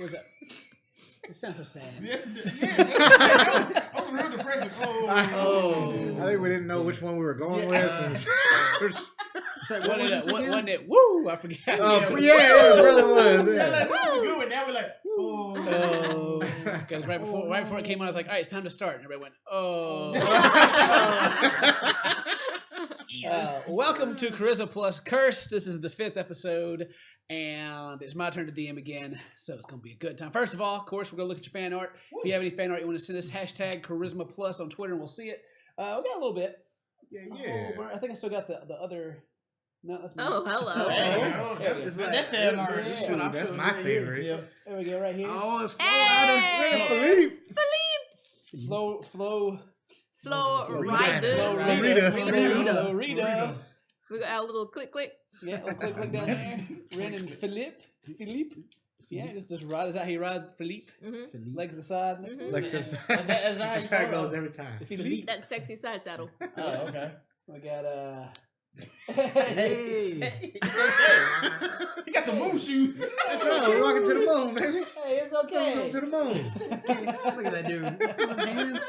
What's that? It sounds so sad. Yes, that was real depressing. I think we didn't know which one we were going with. It's like, what wasn't it? Woo! I forget. Oh, yeah, it really was. Yeah, Yeah. like, this is good. Now we're like, oh. Because right before it came on, I was like, all right, it's time to start. And everybody went, oh. Welcome to Charisma Plus Curse. This is the 5th episode, and it's my turn to DM again, so it's going to be a good time. First of all, of course, we're going to look at your fan art. If you have any fan art you want to send us, hashtag Charisma Plus on Twitter, and we'll see it. We got a little bit. Yeah. I think I still got the other... No, that's me. Oh, hello. That's my favorite. Yeah. There we go, right here. Oh, it's Hey! Philippe. Rita. We got our little click. Yeah, click down there. Ren and Philippe. Yeah, just ride. Is that how you ride, Philippe? Mm-hmm. Legs to the side. Mm-hmm. Like Is that how you that spell goes it? every time. Philippe. That sexy side saddle. Oh, okay. We got Hey. He got the moon shoes. That's right. We're walking to the moon, baby. Hey, it's okay. Come to the moon. Look at that dude. See them hands?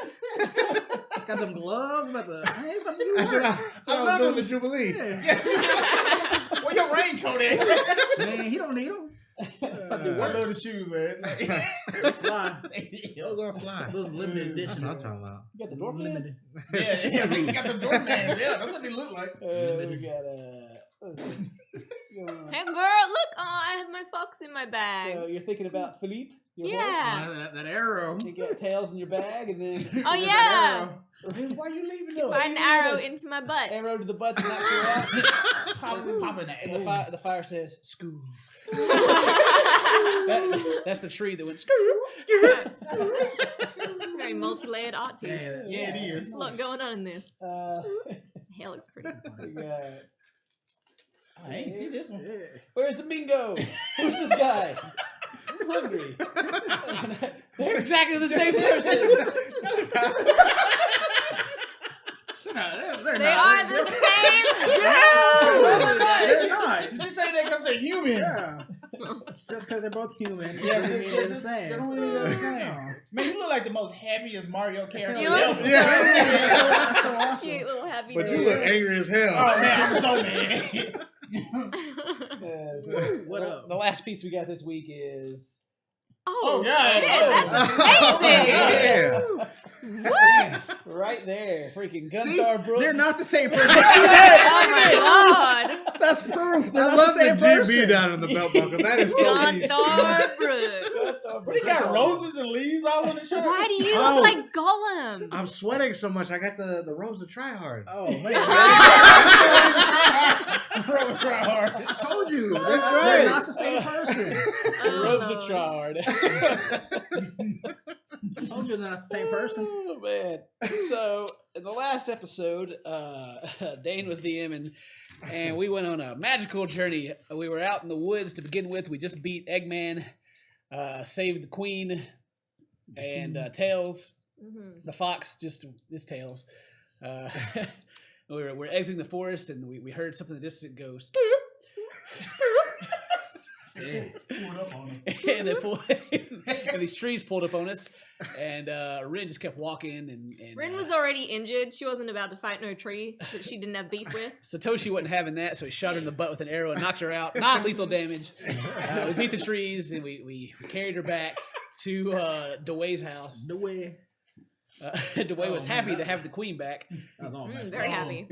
Got them gloves. About to do I said work. I was doing the Jubilee. Yeah. Where your raincoat at? Man, he don't need them. I love the shoes, man. Fly. Those are fly. Those limited edition. That's what I'm talking about. You got the dwarf limited. Yeah, he got the doorman. Yeah, that's what they look like. We got Hey, girl, look. Oh, I have my fox in my bag. So you're thinking about Philippe? Your Yeah. That arrow. horse? You got tails in your bag, and then Oh, yeah. why are you leaving those? Find an arrow into my butt. Arrow to the butt that knocks you out. Popping that. And the fire says, "School." That's the tree that went. Very multi-layered art piece. Yeah, it is. There's a lot going on in this. Hair looks pretty. We got, I ain't see this one. where's Domingo? Who's this guy? I'm hungry. They're exactly the same person. They are the same They're not. You just say that because they're human. Yeah. Just because they're both human. Yeah, doesn't mean they're the same. They don't mean they're the same. Man, you look like the most happiest Mario character You look ever. so, That's so awesome. cute little happy But you dude. look angry as hell. Oh man, I'm so mad. What up? The last piece we got this week is. Oh, God. shit, Oh. that's amazing. Yeah. What? Right there, freaking See, Gunther Brooks. they're not the same person. Oh my god. That's proof. They're I not love the same the person. GB down in the belt buckle. That is so easy. Gunther Brooks. But he got roses and leaves all on the shirt. Why do you Oh. look like Gollum? I'm sweating so much. I got the rose of try hard. Oh man, Try hard. I told you. That's They're right. not the same person. The robes are trard. I told you they're not the same person. Oh man! So in the last episode, Dane was DMing, and we went on a magical journey. We were out in the woods to begin with. We just beat Eggman, saved the queen, and Tails, the fox. Just his Tails. We're exiting the forest, and we heard something in the distance go. Damn. Pulled up on him. And and these trees pulled up on us, and Ren just kept walking. And Ren was already injured. She wasn't about to fight no tree that she didn't have beef with. Satoshi wasn't having that, so he shot her in the butt with an arrow and knocked her out. Non-lethal damage. We beat the trees, and we carried her back to Dwayne's house. No way. Dwayne was happy to have the queen back. That was all messed Very up. happy.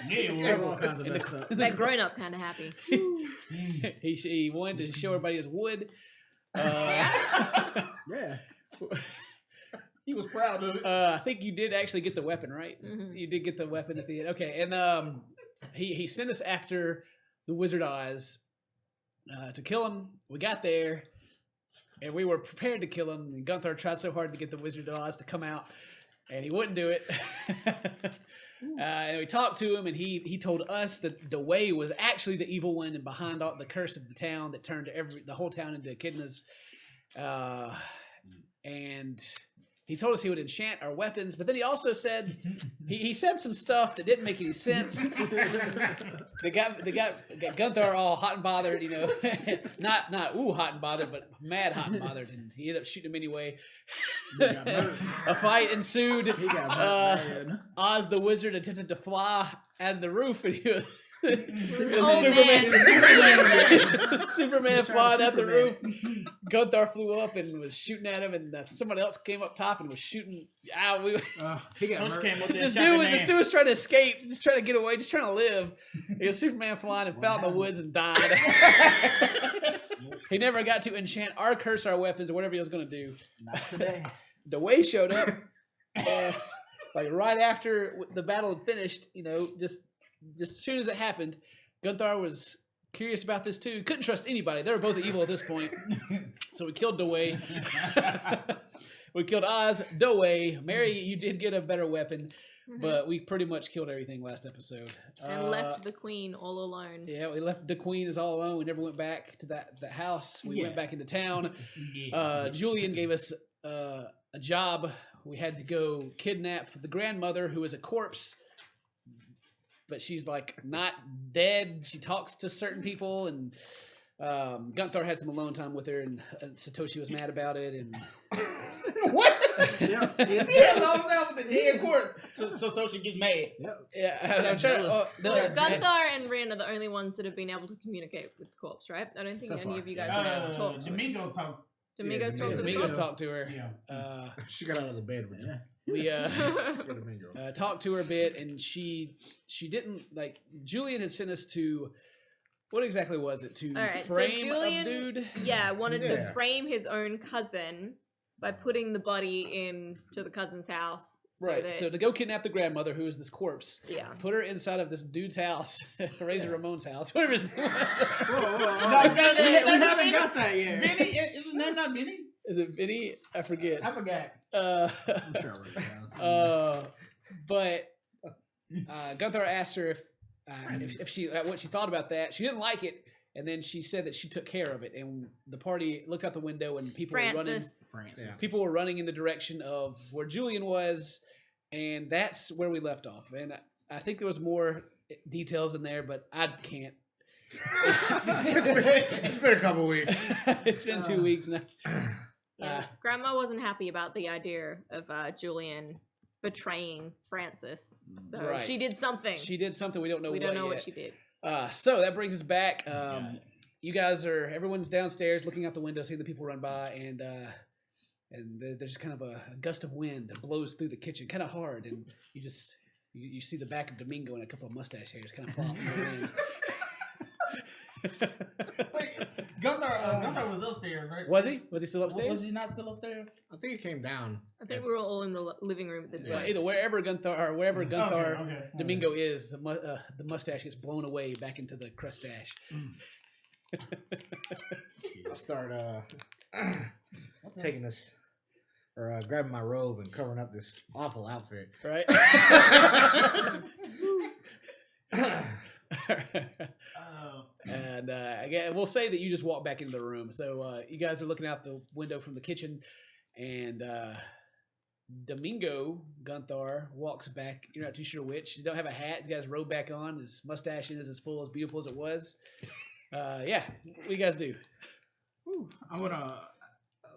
Yeah, All kinds of messed up. That grown up kind of happy. He wanted to show everybody his wood. Yeah. he was proud of it. I think you did actually get the weapon, right? Mhm. You did get the weapon at the end. Okay, and he sent us after the Wizard Eyes to kill him. We got there, and we were prepared to kill him. And Gunther tried so hard to get the Wizard of Oz to come out, and he wouldn't do it. And we talked to him, and he told us that Dwayne was actually the evil one and behind all the curse of the town that turned the whole town into echidnas. And He told us he would enchant our weapons, but then he also said he said some stuff that didn't make any sense. They got Gunther all hot and bothered, you know, not hot and bothered, but mad hot and bothered, and he ended up shooting him anyway. A fight ensued. He got hurt bad. Oz the wizard attempted to fly out of the roof, and he was. Superman flying out the roof. Gunther flew up and was shooting at him, and somebody else came up top and was shooting out. He got hurt. This dude was trying to escape, just trying to get away, just trying to live. He was Superman flying and fell in the woods and died. He never got to enchant or curse our weapons or whatever he was going to do. Not today. Dwayne showed up, like right after the battle had finished. You know, just as soon as it happened, Gunther was curious about this too. Couldn't trust anybody. They were both evil at this point. So we killed Dwayne. We killed Oz, Dwayne. Mary, you did get a better weapon, but we pretty much killed everything last episode. And left the queen all alone. Yeah, we left the queen as all alone. We never went back to that house. We went back into town. Julian gave us a job. We had to go kidnap the grandmother, who is a corpse. But she's like not dead. She talks to certain people, and Gunther had some alone time with her, and Satoshi was mad about it. And what? Yeah, alone time with the dead corpse. So Satoshi gets mad. Yeah, I'm trying to. Gunther and Rin are the only ones that have been able to communicate with the corpse, right? I don't think any of you guys have talked. Domingo talked. Domingos talked to the Domingos corpse. talked to her. Yeah. She got out of the bed with you. We talked to her a bit, and she didn't like. Julian had sent us to. What exactly was it? To frame a dude? Yeah, wanted to frame his own cousin by putting the body into the cousin's house. So to go kidnap the grandmother, who is this corpse. Yeah. Put her inside of this dude's house, Razor Ramon's house, whatever his name was. We haven't got that yet. Vinny, is his name not Vinny? Is it Vinny? I forget. I forgot. I'm sure I wrote it down. But Gunther asked her if she what she thought about that. She didn't like it, and then she said that she took care of it. And the party looked out the window, and people were running. People were running in the direction of where Julian was, and that's where we left off. And I think there was more details in there, but I can't. It's been a couple weeks. It's been 2 weeks now. Yeah, Grandma wasn't happy about the idea of Julian betraying Francis. So she did something. She did something. We don't know. We don't know what she did. So that brings us back. You guys everyone's downstairs looking out the window, seeing the people run by, and there's kind of a gust of wind that blows through the kitchen, kind of hard, and you see the back of Domingo and a couple of mustache hairs kind of fall off the wind. Wait, Gunther was upstairs, right? Was he? Was he still upstairs? Was he not still upstairs? I think he came down. I think we were all in the living room at this point. Either wherever Gunther Domingo is, the mustache gets blown away back into the crustache. I'll start taking this, or grabbing my robe and covering up this awful outfit. Right. And again, we'll say that you just walk back into the room. So you guys are looking out the window from the kitchen, and Domingo Gunther walks back. You're not too sure which. You don't have a hat. He's got his robe back on. His mustache is as full, as beautiful as it was. What do you guys do? I'm gonna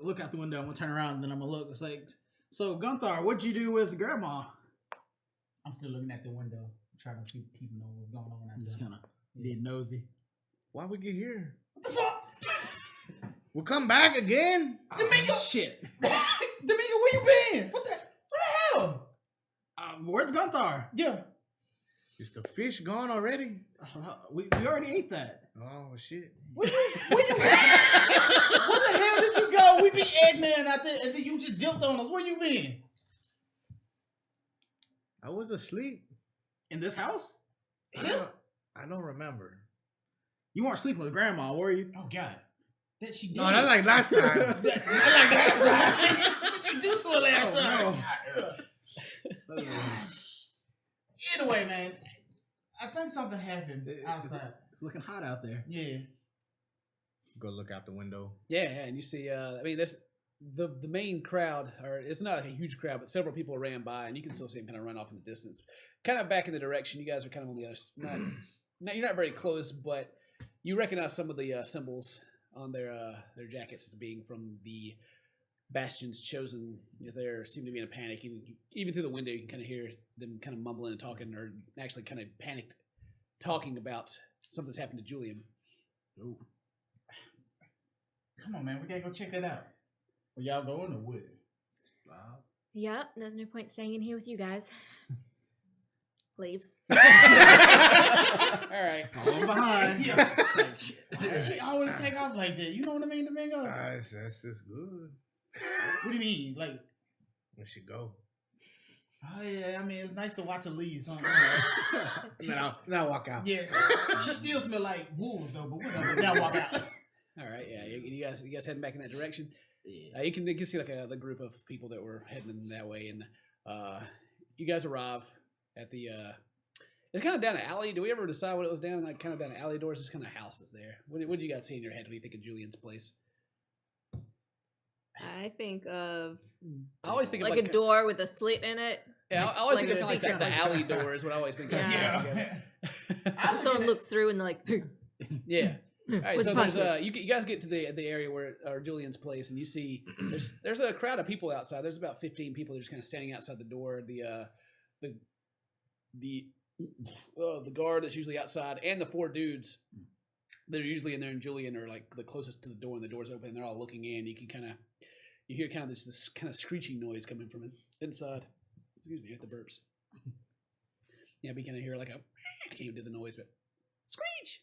look out the window. I'm gonna turn around, and then I'm gonna look. It's like, so Gunther, what'd you do with Grandma? I'm still looking at the window, trying to see if people know what's going on. I'm just kind of being nosy. Why'd we get here? What the fuck? We'll come back again. Domingo, shit. Domingo, where you been? What the hell? Where's Gunther? Yeah. Is the fish gone already? We already ate that. Oh shit. Where you been? Where the hell did you go? We be Eggman out there, and then you just jumped on us. Where you been? I was asleep. In this house? I don't remember. You weren't sleeping with Grandma, were you? Oh God, that she did. No, not like last time. Not like last time. What did you do to her last time? No. Gosh. Anyway, man, I think something happened outside. It's looking hot out there. Yeah. Go look out the window. Yeah, and you see. I mean, the main crowd, or it's not a huge crowd, but several people ran by, and you can still see them kind of run off in the distance, kind of back in the direction. You guys are kind of on the other. You're not very close, but you recognize some of the symbols on their jackets as being from the Bastion's chosen. As they seem to be in a panic, and even through the window, you can kind of hear them kind of mumbling and talking, or actually kind of panicked, talking about something's happened to Julian. Ooh. Come on, man. We gotta go check that out. Where y'all going or what? Yep, there's no point staying in here with you guys. Leaves. All right. Falling behind. Yeah. It's like, shit. She always take off like that. You know what I mean, Domingo? That's just good. What do you mean? Like, We should go. oh yeah, I mean, it's nice to watch her leave. So, Now walk out. yeah. She still smell like wolves, though, but whatever. Now walk out. All right. Yeah. You guys heading back in that direction. Yeah. You can see like the group of people that were heading in that way, and you guys arrive at the. It's kind of down an alley. Do we ever decide what it was down? Like kind of down an alley door. It's just kind of a house that's there. What do you guys see in your head when you think of Julian's place? I think of I always think of like a door with a slit in it. Yeah, I always like think of a kind of secret like the like alley door is what I always think of. Yeah. I Someone looks through and they're like, Yeah. All right, What's so the there's password? you guys get to the area where Julian's place, and you see there's a crowd of people outside. There's about 15 people that are just kind of standing outside the door. The guard that's usually outside, and the 4 dudes that are usually in there, and Julian are like the closest to the door, and the door's open, and they're all looking in. You hear kind of this kind of screeching noise coming from inside. Excuse me, at the burps. Yeah, we kind of hear like a I can't even do the noise, but screech.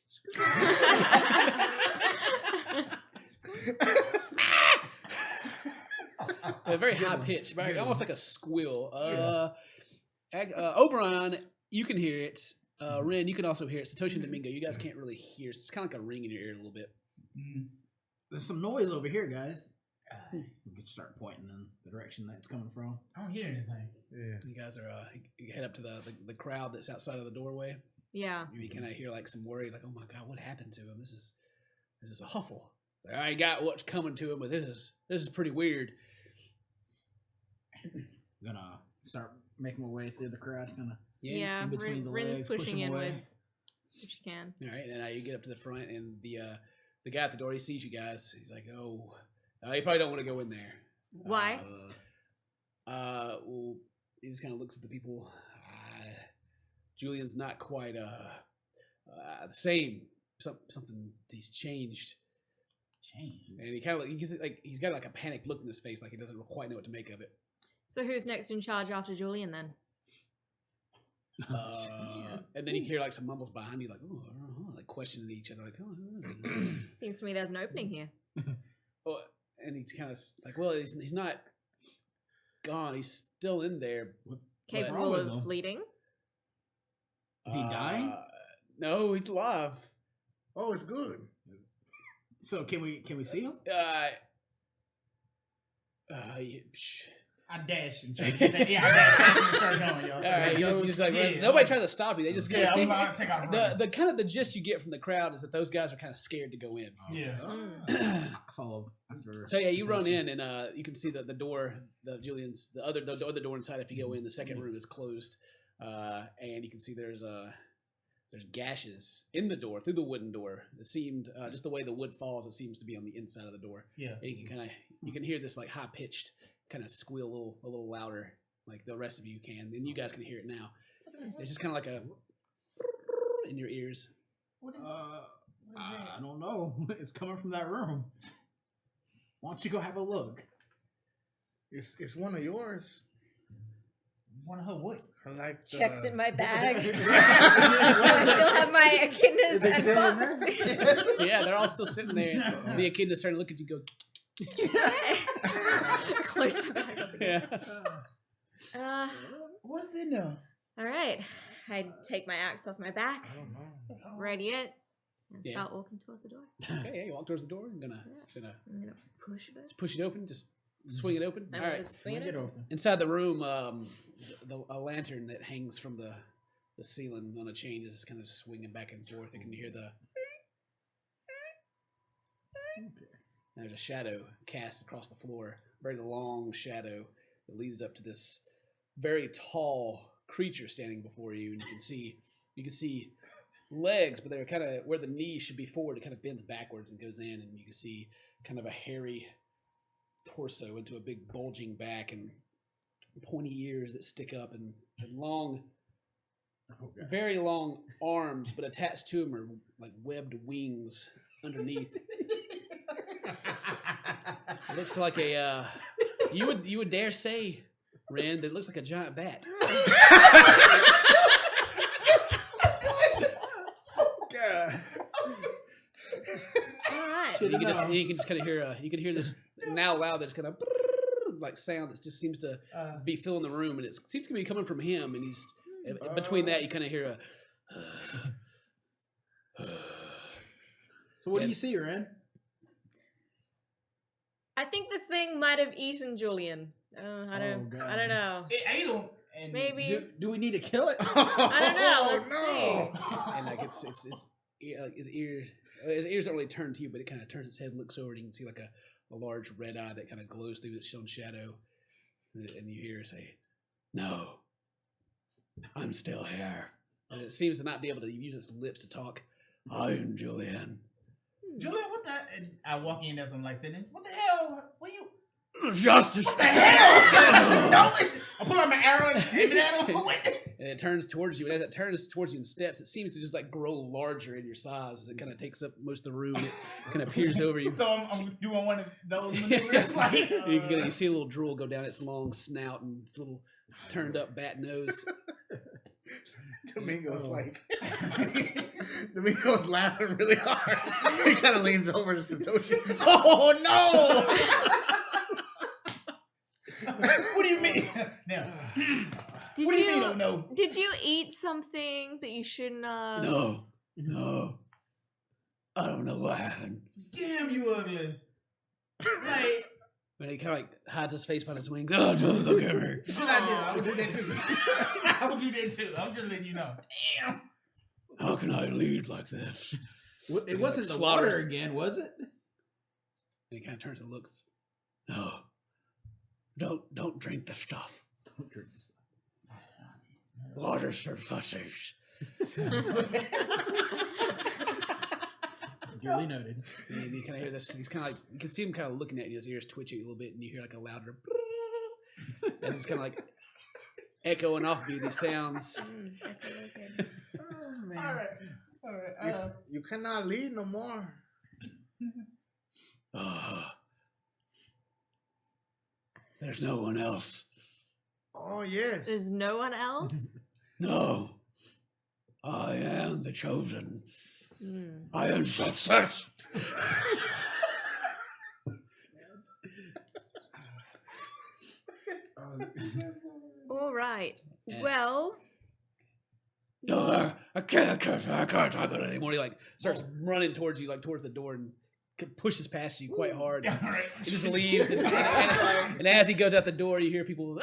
A very high pitch, very, almost like a squeal. Oberon, you can hear it. Ren, you can also hear it. Satoshi and Domingo, you guys can't really hear. It's kind of like a ring in your ear a little bit. There's some noise over here, guys. We can start pointing in the direction that it's coming from. I don't hear anything. Yeah. You guys are you head up to the crowd that's outside of the doorway. yeah. You kind of hear like some worry, like, "Oh my god, what happened to him? This is awful. I got what's coming to him, but this is pretty weird." I'm gonna start making my way through the crowd, kind of. Yeah, in between the Rin's legs, push pushing him away. inwards. Which you can. All right, and you get up to the front, and the guy at the door, he sees you guys. He's like, "Oh, you probably don't want to go in there." Why? Well, he just kind of looks at the people. Julian's not quite the same. Something he's changed, and he kind of like he's got like a panicked look in his face, like he doesn't quite know what to make of it. So who's next in charge after Julian then? And then you hear like some mumbles behind you, like, "Oh, I don't know," like questioning each other, like, "Oh." Seems to me there's an opening here. Well, and he's kind of like, well, he's not gone. He's still in there. Capable with of him? fleeting. Is he dying? No, he's alive. Oh, it's good. So can we see him? I dash and try to get that. Yeah, I dash and start going, y'all. All right, you just like Yeah, nobody tries to stop you. They just Yeah, see. I'm about to take off running. The kind of the gist you get from the crowd is that those guys are kind of scared to go in. Yeah. I follow after. So yeah, you run in and you can see that the door, the other door inside. If you go in, the second room is closed, and you can see there's gashes in the door through the wooden door. It seemed just the way the wood falls, it seems to be on the inside of the door. Yeah. And you can hear this like high pitched kind of squeal a little louder, like the rest of you can. And you guys can hear it now. It's just kind of like a in your ears. What is I don't know. It's coming from that room. Why don't you go have a look? It's one of yours. one of her what? I like the, Checks in my bag. I still have my echidnas They and still in fox. Yeah, they're all still sitting there. The echidna's starting to look at you, go. Close the bag up again. Yeah. What's in there? All right. I take my axe off my back, I don't know. ready it, and Yeah. start walking towards the door. Okay, yeah, you walk towards the door. I'm gonna I'm gonna push it. just push it open, just swing it open. I'm All gonna right. swing Swing it it open. open. Inside the room, a lantern that hangs from the ceiling on a chain is just kind of swinging back and forth. You can hear the. There's a shadow cast across the floor. very long shadow that leads up to this very tall creature standing before you, and you can see legs, but they're kind of where the knees should be forward. It kind of bends backwards and goes in, and you can see kind of a hairy torso into a big bulging back and pointy ears that stick up, and long, very long arms, but attached to them are like webbed wings underneath. It looks like a you would dare say, Ren, that it looks like a giant bat. All right. You can just kind of hear you can hear this now loud that's kind of like sound that just seems to be filling the room, and it seems to be coming from him, and he's between that you kind of hear a So what do you see, Ren? I think this thing might have eaten Julian. I don't know. It ate him. And Maybe. Do we need to kill it? I don't know. Let's see. and like it's his ears don't really turn to you, but it kind of turns its head and looks over, and you can see like a large red eye that kind of glows through its own shadow, and you hear it say, "No, I'm still here." And it seems to not be able to use its lips to talk. I am Julian. Julian, what the? And I walk in as I'm like sitting. What the hell? What you? Justice. What the hell? No, I pull out my arrow and aim it at him. And it turns towards you, and as it turns towards you in steps, it seems to just like grow larger in your size as it kind of takes up most of the room. It kind of peers over you. So I'm doing one of those maneuvers. Like, you see a little drool go down its long snout and its little turned up bat nose. Domingo's Domingo's laughing really hard. He kind of leans over to Satoshi. Oh no! What do you mean? Now, what do you mean? Oh no! Did you eat something that you shouldn't have? No. I don't know what happened. Damn, you ugly. Like, But he kind of like hides his face behind his wings. Oh, don't look at me. I would do that too. I would do that too. I'm just letting you know. Damn. How can I lead like this? It wasn't the Slaughters. water again, was it? And he kind of turns and looks. No. Don't drink the stuff. Don't drink this. Water's for fussies. Duly noted. And you kind of hear this. He's kind of like, you can see him kind of looking at you. His ears twitching a little bit, and you hear like a louder. As it's kind of like echoing off of you, these sounds. Oh, man. All right. You cannot lead no more. There's no one else. Oh yes. There's no one else? No. I am the chosen. Mm. I am success. All right. Yeah. Well, No, I can't talk about it anymore. He like starts running towards you, like towards the door, and pushes past you quite hard. All right. He just leaves, and as he goes out the door, you hear people. Long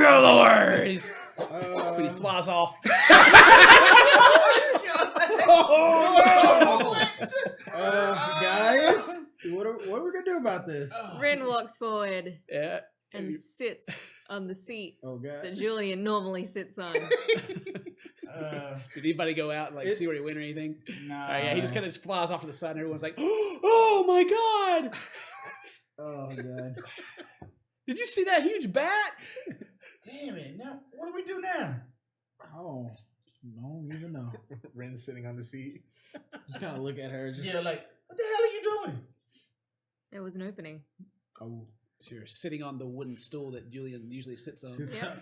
of the words. And he flies off. Guys, what are we gonna do about this? Rin walks forward Yeah. and sits on the seat Oh god. that Julian normally sits on. Did anybody go out and like see where he went or anything? Nah. Yeah, he just kind of flies off to the side, and everyone's like, "Oh my god! Oh god. Did you see that huge bat?" Damn it! Now, what do we do now? Oh, no, even know. Ren's sitting on the seat. Just kind of look at her. Just Yeah, like, what the hell are you doing? There was an opening. oh. So you're sitting on the wooden stool that Julian usually sits on. Yeah.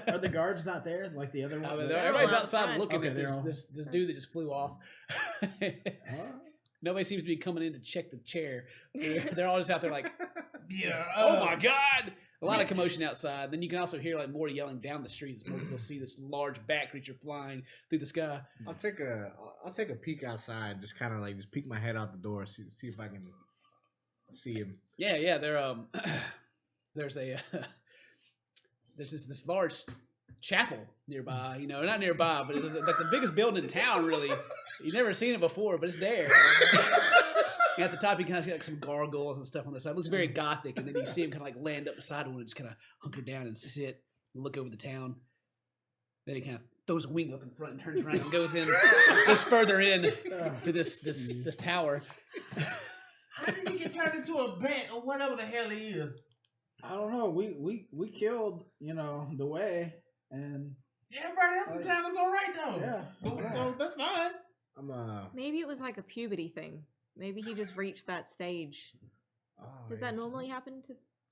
Are the guards not there like the other one? Everybody's all outside outside. looking Okay, at they're all- this dude that just flew off. Nobody seems to be coming in to check the chair. They're all just out there like, Yeah. "Oh my god!" A lot of commotion outside. Then you can also hear like more yelling down the street as more people see this large bat creature flying through the sky. I'll take a peek outside. Just kind of like peek my head out the door. See if I can see him. Yeah. There's this large chapel nearby. You know, not nearby, but it's like the biggest building in town. Really, you've never seen it before, but it's there. And at the top, you kind of see like some gargoyles and stuff on the side. It looks very gothic, and then you see him kind of like land up beside one and just kind of hunker down and sit and look over the town. Then he kind of throws a wing up in front and turns around and goes further in to this tower. How did he get turned into a bat or whatever the hell he is? I don't know. We killed, the way, and Yeah, everybody else in town is all right though. Yeah. So that's fine. Maybe it was like a puberty thing. Maybe he just reached that stage. Does that normally happen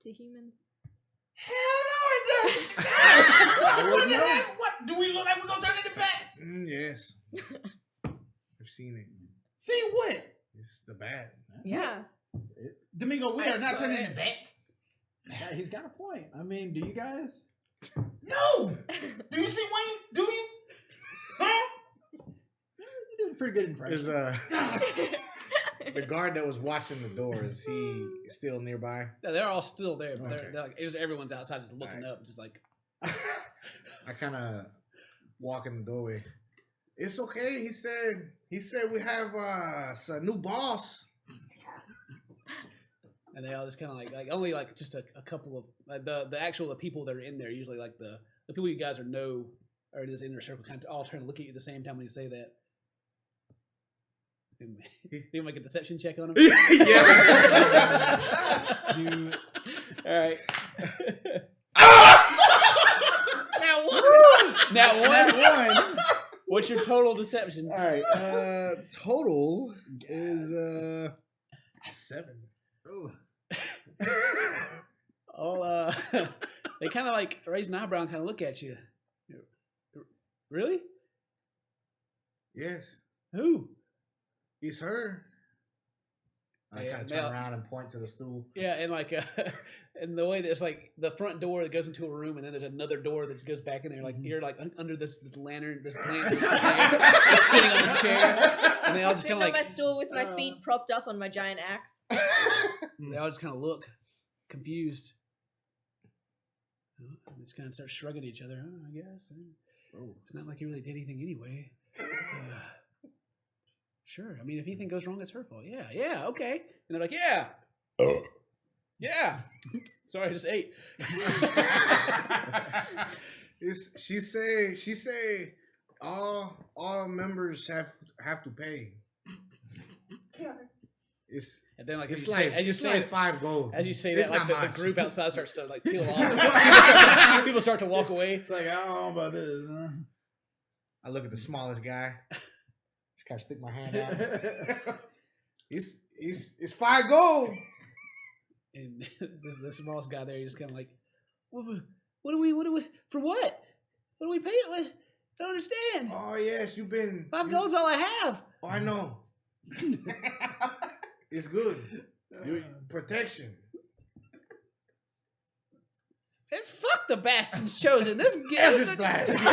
to humans? Hell no, it doesn't. What the heck? What? Do we look like we're gonna turn into bats? Yes. I've seen it. See what? It's the bat. Yeah. Domingo, we are not turning into bats. Yeah, he's got a point. I mean, do you guys? No. Do you see wings? Do you? Huh? You did a pretty good impression. Is the guard that was watching the door, is he still nearby? No, they're all still there, but Okay. they're like, everyone's outside just looking up, just like. I kind of walk in the doorway. It's okay. He said we have a new boss. And they all just kind of like only like just a couple of like the people that are in there, usually like the people you guys are in this inner circle, kind of all trying to look at you at the same time when you say that. You make a deception check on him. Yeah. Dude. All right. Now one. What's your total deception? All right. Total is 7. Oh. Oh, they kind of like raise an eyebrow and kind of look at you. Really? Yes. Who? It's her. I Yeah, kind of turn now- around and point to the stool. Yeah, and like, and the way that it's like the front door that goes into a room, and then there's another door that just goes back in there. Like you're like under this lantern, this lamp, just sitting on this chair, and they all just Sitting kind on of my like stool with my feet propped up on my giant axe. they all just kind of look confused. They just kind of start shrugging at each other. Oh, I guess it's not like you really did anything anyway. Sure. I mean, if anything goes wrong, it's her fault. Yeah, okay. And they're like, yeah. Yeah. Sorry, I just ate. She say all members have to pay. And then like It's as you like say, as you say, 5 gold. as you say It's that, like not the much. group outside starts to like peel off. People start to walk away. It's like, I don't know about this. Huh? I look at the smallest guy. Just kind of stick my hand out. It's 5 gold. And the smallest guy there, he's just kind of like, what do we, for what? What do we pay it with? I don't understand. Oh yes, you've been 5 gold's all I have. Oh, I know. It's good. Protection. And fuck the Bastion's chosen. This Eldritch Blast.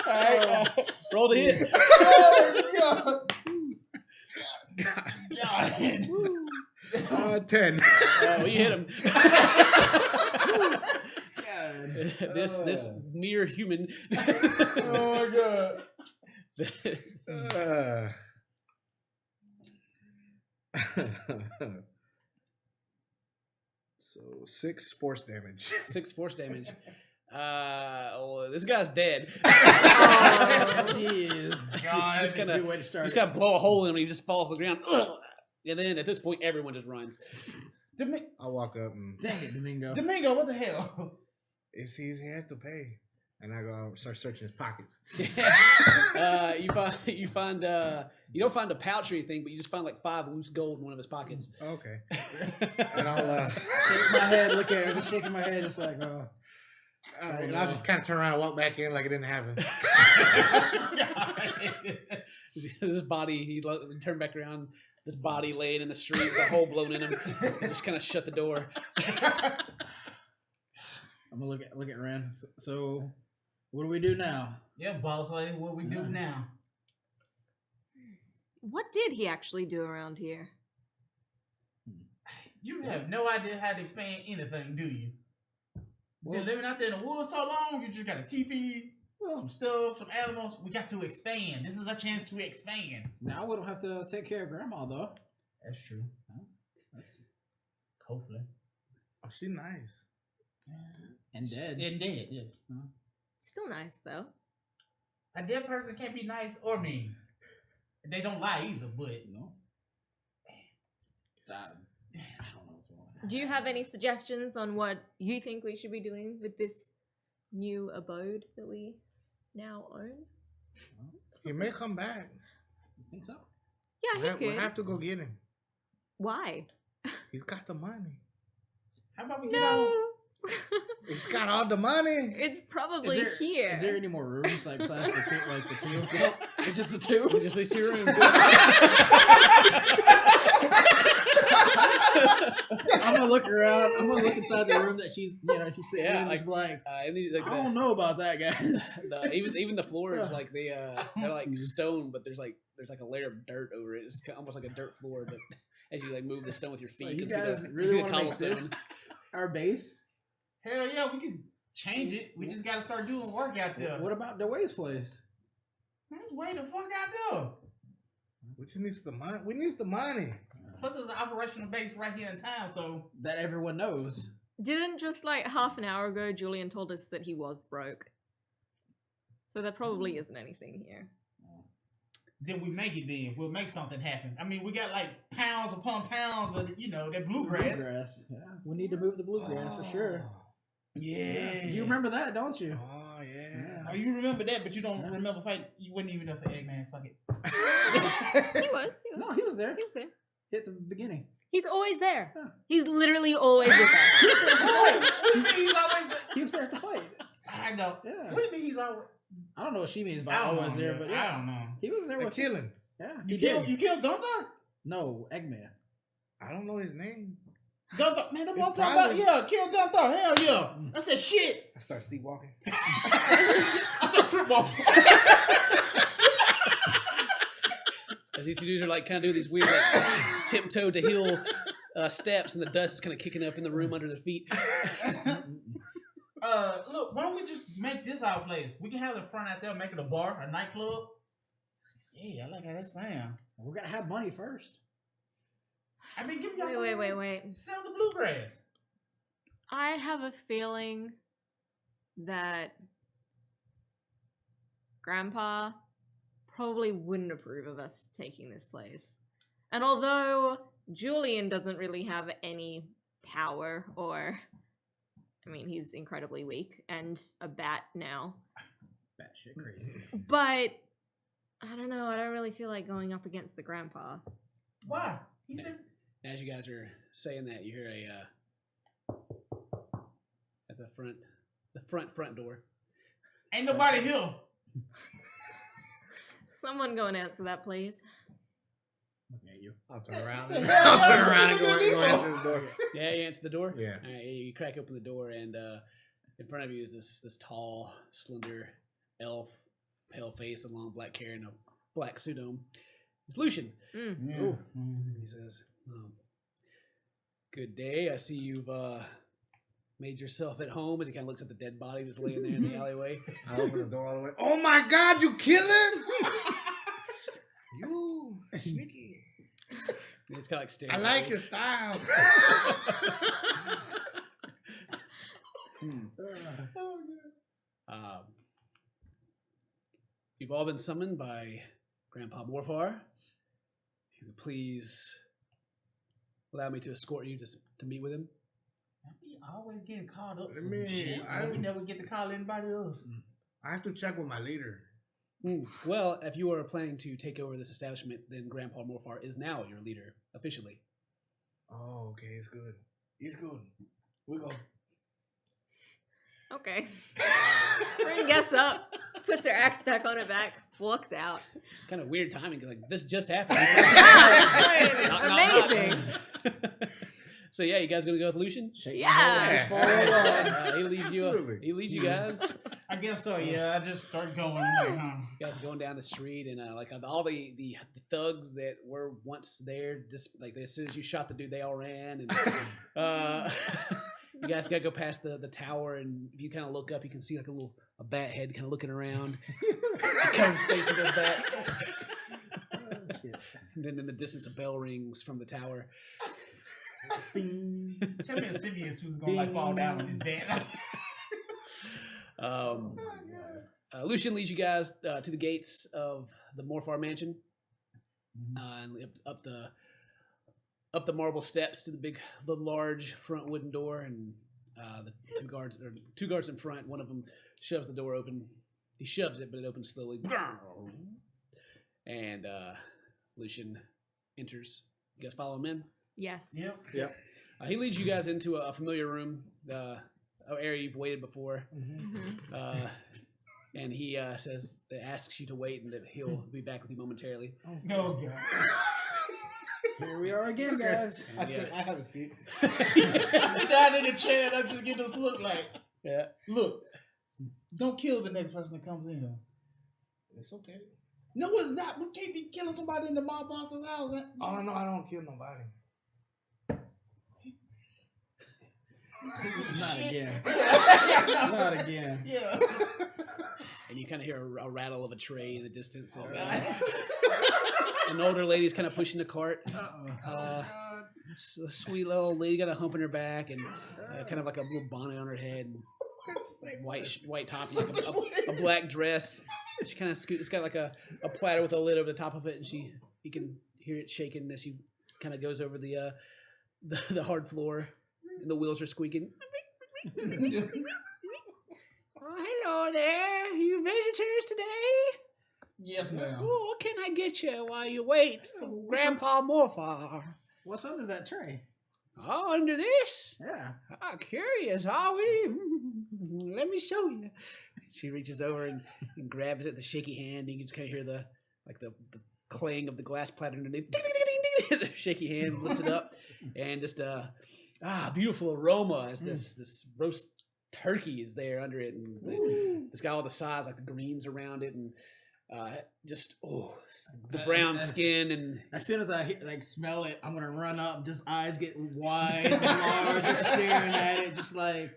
All right, roll to hit. Oh, God. 10. Oh, you hit him. God. This mere human. Oh my God. So 6 force damage. 6 force damage. This guy's dead. Oh, jeez. God, just kind Good of way to start. just kind of blow a hole in him and he just falls to the ground. Ugh. And then at this point, everyone just runs. I walk up and Dang it, Domingo. Domingo, what the hell? he has to pay. And I go start searching his pockets. You find you don't find a pouch or anything, but you just find like 5 loose gold in one of his pockets. Okay. And I'll Shake my head, look at her, just shaking my head, just like, oh. and I'll just kind of turn around and walk back in like it didn't happen. This body, he turned back around. This body laying in the street, the hole blown in him. Just kind of shut the door. I'm gonna look at Ren. So what do we do now? Yeah, boss lady, what we do now? What did he actually do around here? You have no idea how to expand anything, do you? You've been living out there in the woods so long, you just got a teepee. some stuff, some animals. We got to expand. This is our chance to expand. Now we don't have to take care of Grandma though. That's true. That's Hopefully. Oh, she nice. and dead. And dead, yeah. Still nice though. A dead person can't be nice or mean. They don't lie either, but No. I don't know what's wrong. Do you have any suggestions on what you think we should be doing with this new abode that we now own? He may come back. You think so? Yeah, he We could. have to go get him. Why? He's got the money. how about we get No. on? He's got all the money. It's probably here. Is there any more rooms like besides the two? Like the two? Nope. It's just the two. Just these 2 rooms. I'm gonna look around. I'm gonna look inside the room that she's sitting Yeah, in. Just like, And these, I don't know about that, guys. even the floors, like they're like stone, but there's like a layer of dirt over it. It's almost like a dirt floor, but as you like move the stone with your feet, So you can see guys the, really see the want to make cobblestone. this our base? Hell yeah, we can change it. We just gotta start doing work out there. What about Dewey's place? Just way the fuck out there. We just needs the money. We need the money. Plus, it's an operational base right here in town, so That everyone knows. Didn't just like half an hour ago Julian told us that he was broke. So there probably isn't anything here. then we make it. Then we'll make something happen. I mean, we got like pounds upon pounds of that bluegrass. Yeah, we need to move the bluegrass for sure. Yeah. You remember that, don't you? Oh yeah. Oh, you remember that, but you don't remember fight. You wouldn't even know for Eggman. Fuck it. He was. No, he was there. He was there. Hit the beginning. He's always there. Huh. He's literally always with us. What do you mean he's always there? He was there at the fight. I know. Yeah. What do you mean he's always? I don't know what she means by I don't always know, there, man. but I yeah, don't know. he was there A with killing. us. Yeah, You he killed. did. You killed Gunther. No, Eggman. I don't know his name. Gunther, man, that's what I'm It's talking about. probably- Yeah, kill Gunther. Hell yeah. I said shit. I start sleepwalking. I start crip walking. As these 2 dudes are like kind of doing these weird like tiptoe to heel steps, and the dust is kind of kicking up in the room under their feet. Look, why don't we just make this our place? We can have the front out there, make it a bar, a nightclub. Yeah, I like how that sound. We're gonna have money first. I mean, give me Wait. Sell the bluegrass. I have a feeling that Grandpa probably wouldn't approve of us taking this place. And although Julian doesn't really have any power or... I mean, he's incredibly weak and a bat now. Batshit crazy. But, I don't know, I don't really feel like going up against the Grandpa. Why? He says, As you guys are saying that, you hear at the front door. ain't nobody here. Someone go and answer that, please. Looking at you. I'll turn around. Yeah, I'll yeah, turn what around you and go looking at me answer the door. Yeah, you answer the door. Yeah. All right, you crack open the door, and in front of you is this tall, slender elf, pale face, and long black hair, and a black suit on. It's Lucian. Yeah. He says, "Good day. I see you've made yourself at home." As he kind of looks at the dead body that's laying there in the alleyway. I open the door all the way. Oh my God! You kill him? You sneaky. And it's kind of like stares. I at like you. your style. You've all been summoned by Grandpa Morfar. If you could please allow me to escort you to meet with him. We always getting caught up I in mean, shit. We never get to call anybody else. I have to check with my leader. Well, if you are planning to take over this establishment, then Grandpa Morfar is now your leader, officially. Oh, okay. It's good. It's good. We go. Okay. Rin gets up, puts her axe back on her back, walks out. Kind of weird timing, 'cause, like, this just happened. Yeah, Knock, knock, amazing. knock. So yeah, you guys gonna go with Lucian? Yeah. He leads you. Absolutely. He leads you guys. I guess so. Yeah, I just start going. Like, You guys are going down the street, and like all the thugs that were once there, just like as soon as you shot the dude, they all ran. And You guys gotta go past the tower, and if you kind of look up, you can see like a bat head kind of looking around. Comes facing goes back. And then in the distance, a bell rings from the tower. Ding. Tell me a Simeus who's gonna like fall down on his bed. Lucian leads you guys to the gates of the Morfar mansion, and up the marble steps to the large front wooden door, and the two guards in front. One of them shoves the door open. He shoves it, but it opens slowly. And Lucian enters. You guys follow him in? Yes. Yep. He leads you guys into a familiar room, an area you've waited before. And he asks you to wait, and that he'll be back with you momentarily. Oh God. Here we are again, guys. I have a seat. I sit down in the chair and I just get this look like, Yeah. look, don't kill the next person that comes in here. It's okay. No, it's not. We can't be killing somebody in the mob monster's house, man. Oh no, I don't kill nobody. Not Shit. again. Yeah. Not again. Yeah. And you kind of hear a rattle of a tray in the distance. There's an older lady's kind of pushing the cart. Uh-oh. A sweet little old lady got a hump in her back and kind of like a little bonnet on her head. And white top, and like a black dress. She kind of scoots. It's got like a platter with a lid over the top of it, and you can hear it shaking as she kind of goes over the hard floor, and the wheels are squeaking. Oh, hello there. You visitors today? Yes, ma'am. Oh, what can I get you while you wait for Grandpa Morfar? What's under that tray? Oh, under this? Yeah. Ah, curious, are we? Let me show you. She reaches over and grabs it with a shaky hand. You can just kind of hear the clang of the glass platter underneath. Shaky hand lifts it up, and just beautiful aroma as this roast turkey is there under it, and it's got all the sides like the greens around it, and the brown skin. And As soon as I smell it, I'm gonna run up. Just eyes get wide and large, just staring at it, just like.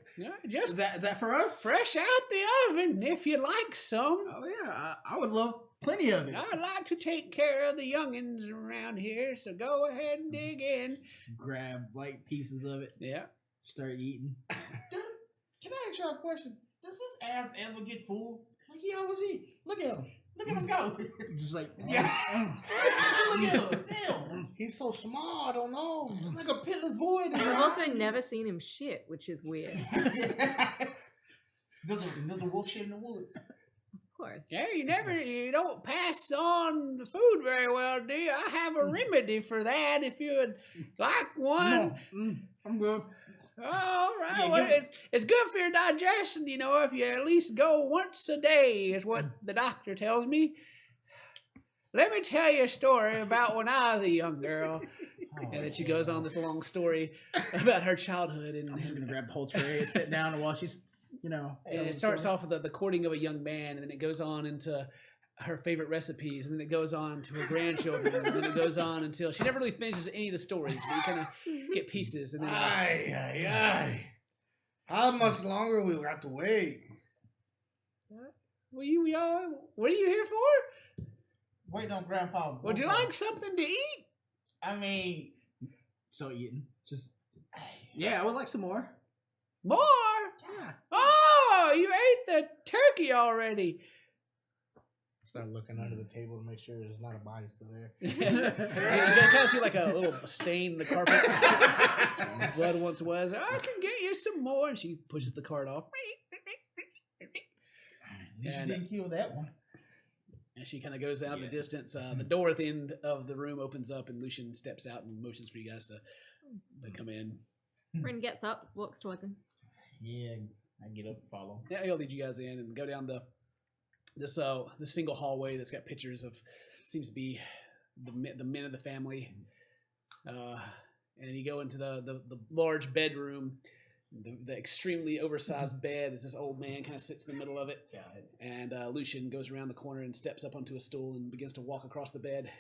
just Is that for us? fresh out the oven if you like some. Oh yeah, I would love plenty of it. I like to take care of the youngins around here, so go ahead and dig in. Grab like pieces of it, Yeah. start eating. Can I ask y'all a question? Does this ass ever get full? Like he always eats. Look at him. Look at him go. Just like Yeah. Look at him. Damn. He's so small. I don't know. Like a pitless void. in I've your also eye. never seen him shit, which is weird. There's a wolf shit in the woods. Of course. Yeah, you don't pass on the food very well, do you? I have a remedy for that if you would like one. No, I'm good. All right. Yeah, Well, give- it's good for your digestion, if you at least go once a day, is what the doctor tells me. Let me tell you a story about when I was a young girl. And then she goes on this long story about her childhood. I'm just gonna And grab the whole tray and sit down and while she's, and telling it the starts story. off with the courting of a young man, and then it goes on into her favorite recipes, and then it goes on to her grandchildren, and then it goes on until she never really finishes any of the stories, but you kind of get pieces. And then Aye. How much longer we got to wait? what are you here for? Wait on Grandpa. Would you like something to eat? I mean, So eating. Just yeah, I would like some more. More? Yeah. Oh, you ate the turkey already. Start looking under the table to make sure there's not a body still there. You can kind of see like a little stain in the carpet. Blood once was. I can get you some more. And she pushes the cart off. you And- didn't kill that one. And she kind of goes out in the distance. The door at the end of the room opens up, and Lucian steps out and motions for you guys to come in. Rin gets up, walks towards him. Yeah, I get up and follow. Yeah, he'll lead you guys in and go down this single hallway that's got pictures of seems to be the men of the family. And then you go into the large bedroom. The extremely oversized bed. There's this old man kind of sits in the middle of it. And Lucian goes around the corner and steps up onto a stool and begins to walk across the bed.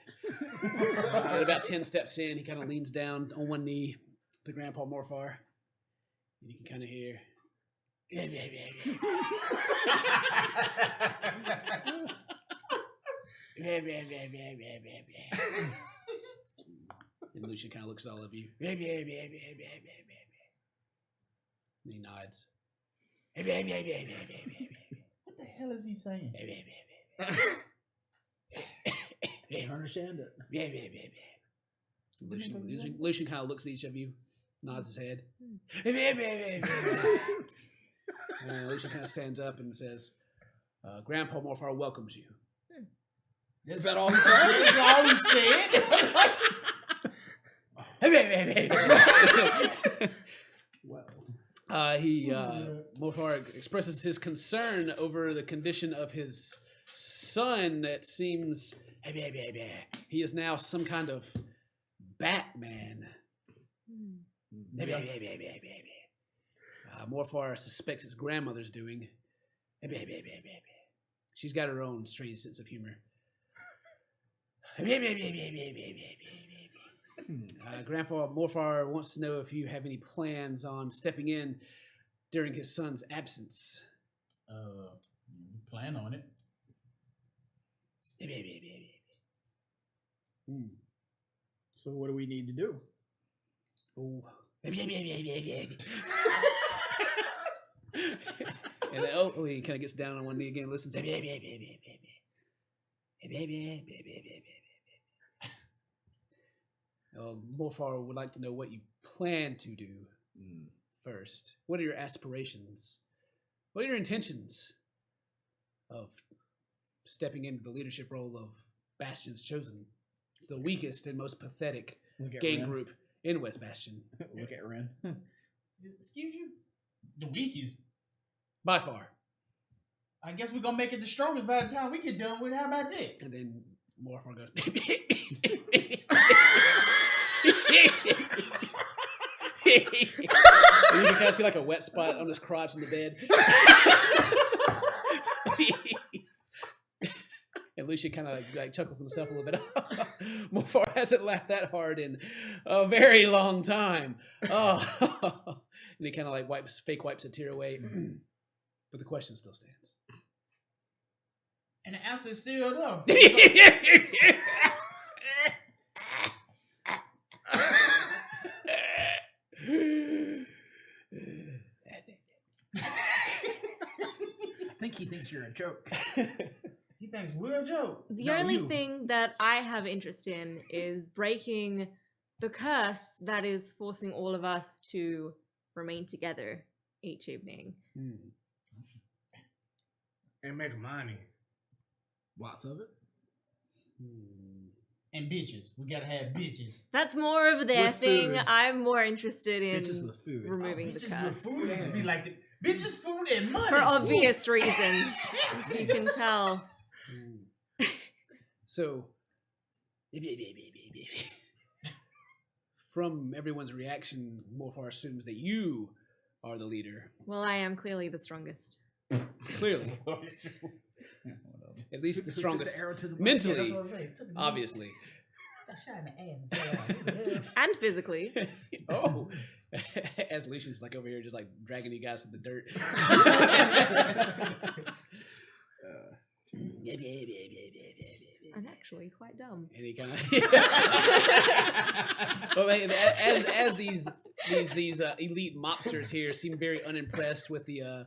At about 10 steps in, he kind of leans down on one knee to Grandpa Morfar. You can kind of hear. And Lucian kind of looks at all of you. And he nods. What the hell is he saying? Can't understand it. Lucian kind of looks at each of you, nods his head. And Lucian kind of stands up and says, Grandpa Morfar welcomes you. Is that all he said? That's all he said? Well, Morfar expresses his concern over the condition of his son. It seems he is now some kind of Batman. Morfar suspects his grandmother's doing. She's got her own strange sense of humor. Grandpa Morfar wants to know if you have any plans on stepping in during his son's absence. Plan on it. So what do we need to do? Oh. And then, he kind of gets down on one knee again and listens. Morfar would like to know what you plan to do first. What are your aspirations? What are your intentions of stepping into the leadership role of Bastion's Chosen, the weakest and most pathetic gang group in West Bastion? Look at Ren. Excuse you? The weakest? By far. I guess we're going to make it the strongest by the time we get done with it. How about that? And then Morfar goes... And you can kind of see like a wet spot on his crotch in the bed. And Lucian kind of like chuckles himself a little bit. Morfar hasn't laughed that hard in a very long time. Oh, and he kind of like fake wipes a tear away. But the question still stands. And the answer is still no. I think he thinks you're a joke. He thinks we're a joke. The only thing that I have interest in is breaking the curse that is forcing all of us to remain together each evening. And make money. Lots of it. And bitches. We gotta have bitches. That's more of their With thing. food. I'm more interested in Bitches with food. removing the Bitches with curse. food. It'd be like, bitches, food, and money. For obvious reasons, as you can tell. So, from everyone's reaction, Morfar assumes that you are the leader. Well, I am clearly the strongest. Clearly. At least the strongest. Arrow to the Mentally, That's what I say. obviously. Got shot in the ass. And physically. Oh. As Lucian's like over here just like dragging you guys to the dirt. I'm actually quite dumb. And he kind of well, as these elite mobsters here seem very unimpressed with the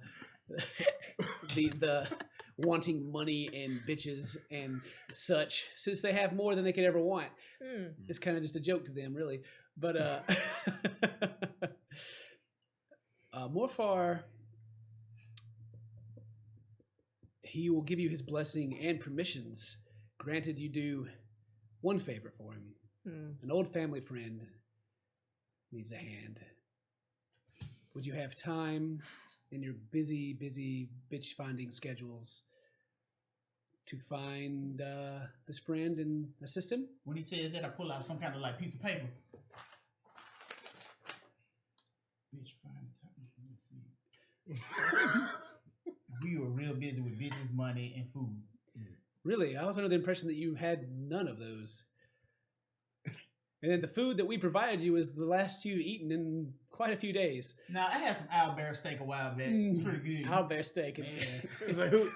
wanting money and bitches and such, since they have more than they could ever want. It's kind of just a joke to them, really. But Morfar, he will give you his blessing and permissions, granted you do one favor for him. An old family friend needs a hand. Would you have time in your busy bitch-finding schedules to find this friend and assist him? When he says that, I pull out some kind of like piece of paper. Bitch, find time. Let's see. We were real busy with bitches, money, and food. Really? I was under the impression that you had none of those. And then the food that we provided you is the last you've eaten in quite a few days. Now, I had some owlbear steak a while back. Pretty good. Owlbear steak. And, It's a hoot.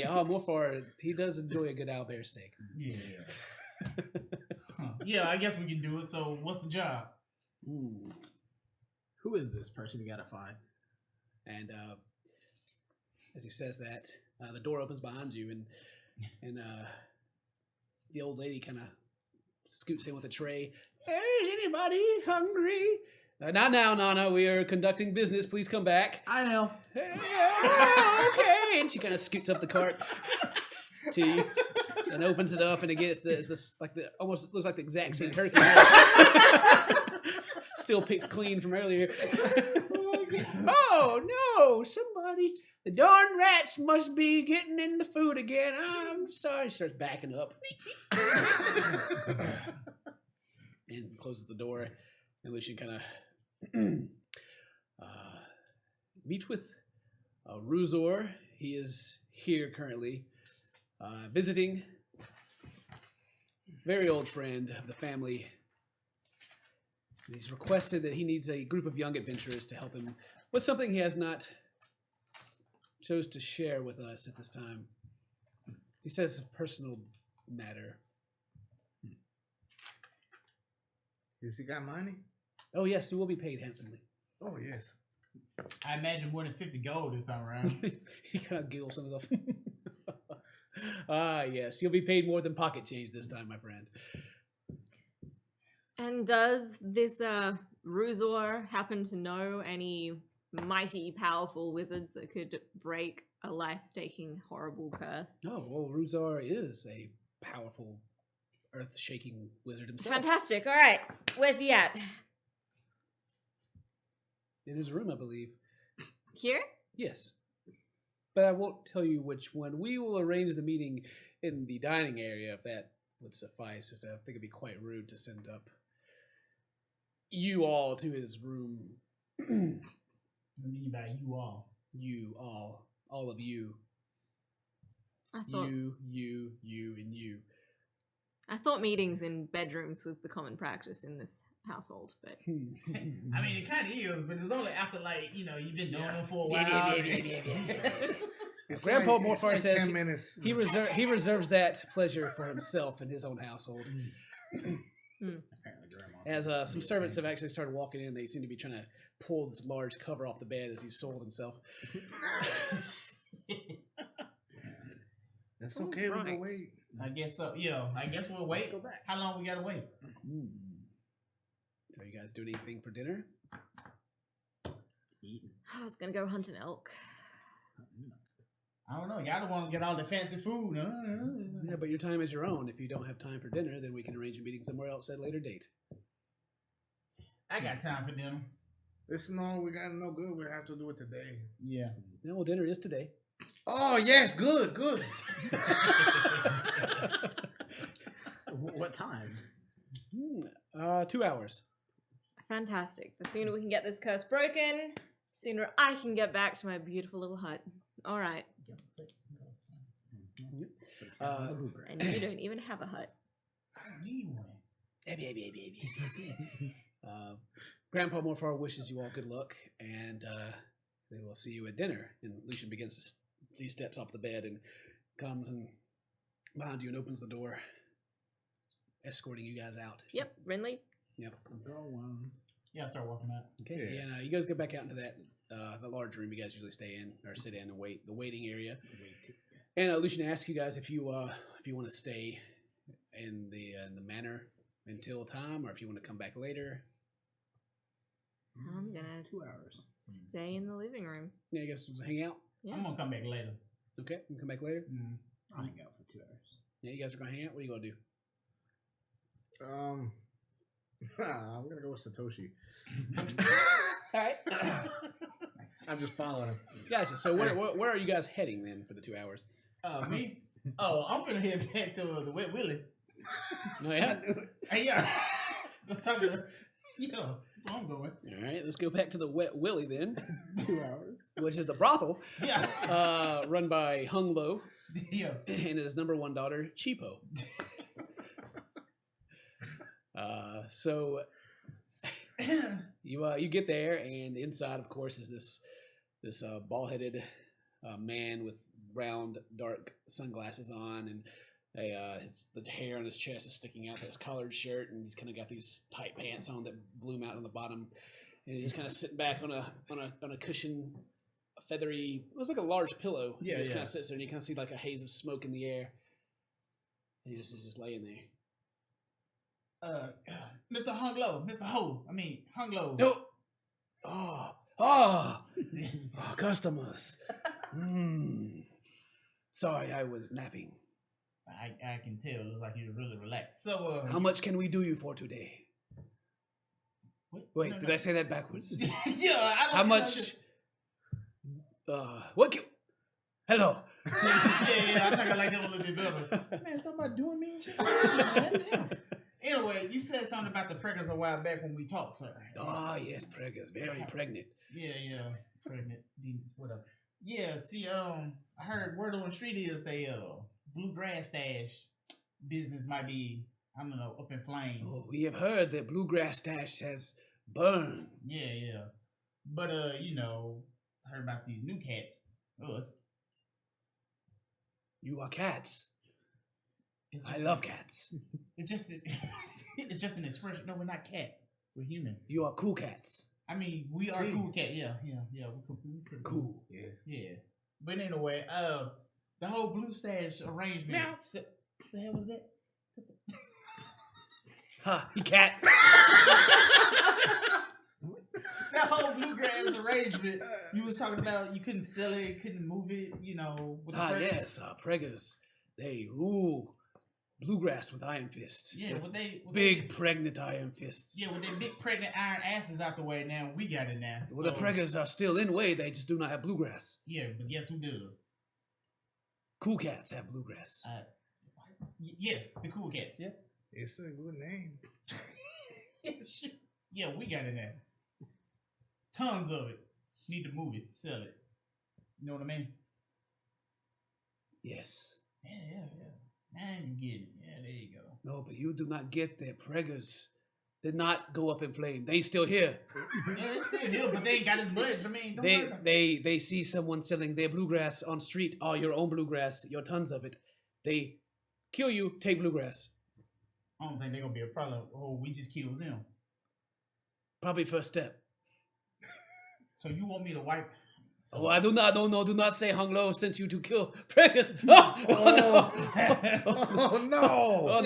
Oh, more for it. He does enjoy a good owlbear steak. Yeah. Huh. Yeah, I guess we can do it. So, what's the job? Mm. Who is this person we gotta find? And as he says that, the door opens behind you, and the old lady kind of scoots in with a tray. Is anybody hungry? No. We are conducting business. Please come back. I know. Okay. And she kind of scoots up the cart to you and opens it up, and again, it's this like the almost looks like the exact same turkey. Still picked clean from earlier. Oh no! Somebody, the darn rats must be getting in the food again. I'm sorry. She starts backing up and closes the door. And Lucian kind of meets with Ruzor. He is here currently visiting. Very old friend of the family. And he's requested that he needs a group of young adventurers to help him with something he has not chose to share with us at this time. He says it's a personal matter. Has he got money? Oh yes, he will be paid handsomely. Oh, yes. I imagine more than 50 gold this time around. He kind of giggles himself. Yes, you'll be paid more than pocket change this time, my friend. And does this Ruzor happen to know any mighty, powerful wizards that could break a life-taking, horrible curse? Oh, well, Ruzar is a powerful, earth-shaking wizard himself. Fantastic. All right. Where's he at? In his room, I believe. Here? Yes. But I won't tell you which one. We will arrange the meeting in the dining area, if that would suffice, as I think it'd be quite rude to send up you all to his room. What do you mean by you all? You all of you. I thought You, and you. I thought meetings in bedrooms was the common practice in this household, but I mean, it kind of is, but it's only after, like, you know, you've been doing them for a while. It's Grandpa like, Morfar it's says 10 minutes. he reserves that pleasure for himself in his own household. Apparently, grandma. As some servants have actually started walking in, they seem to be trying to pull this large cover off the bed as he's soiled himself. That's okay. We'll Right. wait. I guess so. Yeah, I guess we'll wait. Go back. How long we gotta wait? Are you guys doing anything for dinner? Eating. I was gonna go hunt an elk. I don't know. Y'all don't want to get all the fancy food. Yeah, but your time is your own. If you don't have time for dinner, then we can arrange a meeting somewhere else at a later date. I got time for dinner. Listen, no, we got no good. We have to do it today. Yeah. No, well, dinner is today. Oh, yes. Good. What time? 2 hours. Fantastic. The sooner we can get this curse broken, the sooner I can get back to my beautiful little hut. All right. And you don't even have a hut. I need one. Grandpa Morfar wishes you all good luck, and they will see you at dinner. And Lucian begins to he steps off the bed and comes and behind you and opens the door, escorting you guys out. Yep, Ren leaves. Yep. Yeah, start walking out. Okay. Yeah. And you guys go back out into that the large room you guys usually stay in or sit in and wait, the waiting area. And Lucian asks you guys if you want to stay in the manor until time, or if you want to come back later. I'm gonna 2 hours. stay in the living room. Yeah, you guys hang out. Yeah. I'm gonna come back later. Okay, you can come back later. I'll hang out for 2 hours. Yeah, you guys are gonna hang out. What are you gonna do? I'm gonna go with Satoshi. All right. I'm just following him. Gotcha. So where are you guys heading then for the 2 hours? Me? Oh, I'm finna head back to the Wet Willie. Oh, yeah. Hey, yeah. Let's talk to yeah, that's where I'm going. All right, let's go back to the Wet Willie then, 2 hours. which is the brothel Yeah. run by Hung Lo Yeah. and his number one daughter, Cheapo. So you get there, and inside, of course, is this bald-headed man with round, dark sunglasses on, and the hair on his chest is sticking out. His collared shirt, and he's kind of got these tight pants on that bloom out on the bottom, and he's just kind of sitting back on a cushion, a feathery. It was like a large pillow. Yeah, he just yeah. kind of sits there, and you kind of see like a haze of smoke in the air, and he just is just laying there. Mr. Hunglow, Hunglow. No. Oh, customers. Sorry, I was napping. I can tell. It looks like you're really relaxed. So, How much can we do you for today? What? Wait, No, did no. I say that backwards? Yeah, I don't How know. much? What? Hello. yeah, I think I like that a little bit better. Man, talking about doing me and shit. Man, damn. Anyway, you said something about the preggers a while back when we talked, sir. Oh yes, preggers, very pregnant. Yeah, pregnant demons, whatever. Yeah, see, I heard word on the street is they bluegrass stash business might be, I don't know, up in flames. Oh, we have heard that bluegrass stash has burned. Yeah. But I heard about these new cats. Us. You are cats. It's I just love cats. It's just it's just an expression. No, we're not cats. We're humans. You are cool cats. I mean, we are See. cool cat. Yeah. We're pretty Cool. Yes. Yeah. But anyway, the whole blue stash arrangement. Meow. The hell was that? Ha, he cat. That whole bluegrass arrangement. You was talking about you couldn't sell it, couldn't move it. With the Ah, preggers. yes, preggers. They rule bluegrass with iron fists. Yeah, with with big pregnant iron fists. with their big pregnant iron asses out the way. Now we got it now. Well, the preggers are still in way. They just do not have bluegrass. Yeah, but guess who does? Cool cats have bluegrass. Yes, the cool cats. Yeah. It's a good name. Yeah, shit. Yeah, we got it now. Tons of it. Need to move it, sell it. You know what I mean? Yes. Yeah. Now you get it. Yeah, there you go. No, but you do not get that preggers did not go up in flame. They still here. Yeah, it's still here, but they ain't got as much. I mean, don't worry about it. They see someone selling their bluegrass on street or your own bluegrass, your tons of it. They kill you, take bluegrass. I don't think they're gonna be a problem. Oh, we just killed them. Probably first step. So you want me to wipe? Oh, I do not say Hung Lo sent you to kill preggers. Oh no! Oh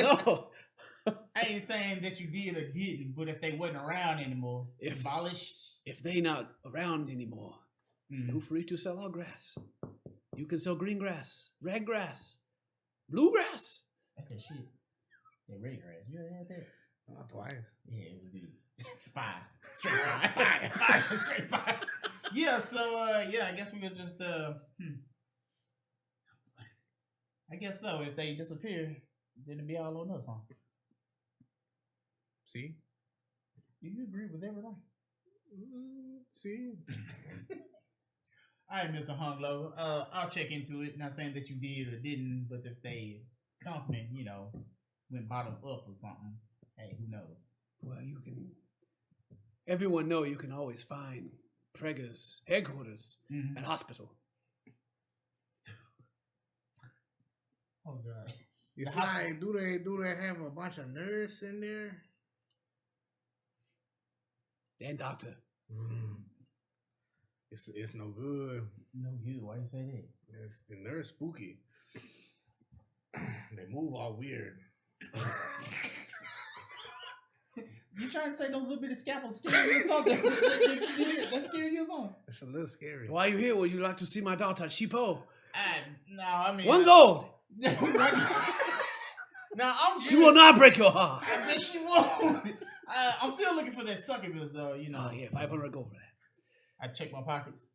no! I ain't saying that you did or didn't, but if they wasn't around anymore, If- abolished. If they not around anymore, you're free to sell our grass. You can sell green grass, red grass, bluegrass. That's that shit. That red grass. You ever had that? Not twice. Yeah, it was good. Five. Straight five. Five. Straight five. Yeah, so I guess we could just I guess so. If they disappear, then it'd be all on us, huh? See? Do you agree with everything? See? All right, Mr. Hunglow. I'll check into it. Not saying that you did or didn't, but if they company, went bottom up or something, hey, who knows? Well, you can. Everyone know you can always find preggers headquarters at hospital. Oh God. It's The hospital- like, do they have a bunch of nurses in there? And doctor. It's no good. No good. Why you say that? The nurse spooky. They move all weird. You trying to say no little bit of scalpel scary or something? Did you do that? That's scary or something? It's a little scary. Why are you here? Would you like to see my daughter, Chipo? No, I mean 1 gold. Now I'm. She will not break your heart. I bet she won't. I'm still looking for that succubus though. Oh yeah, 500 gold for that. I check my pockets.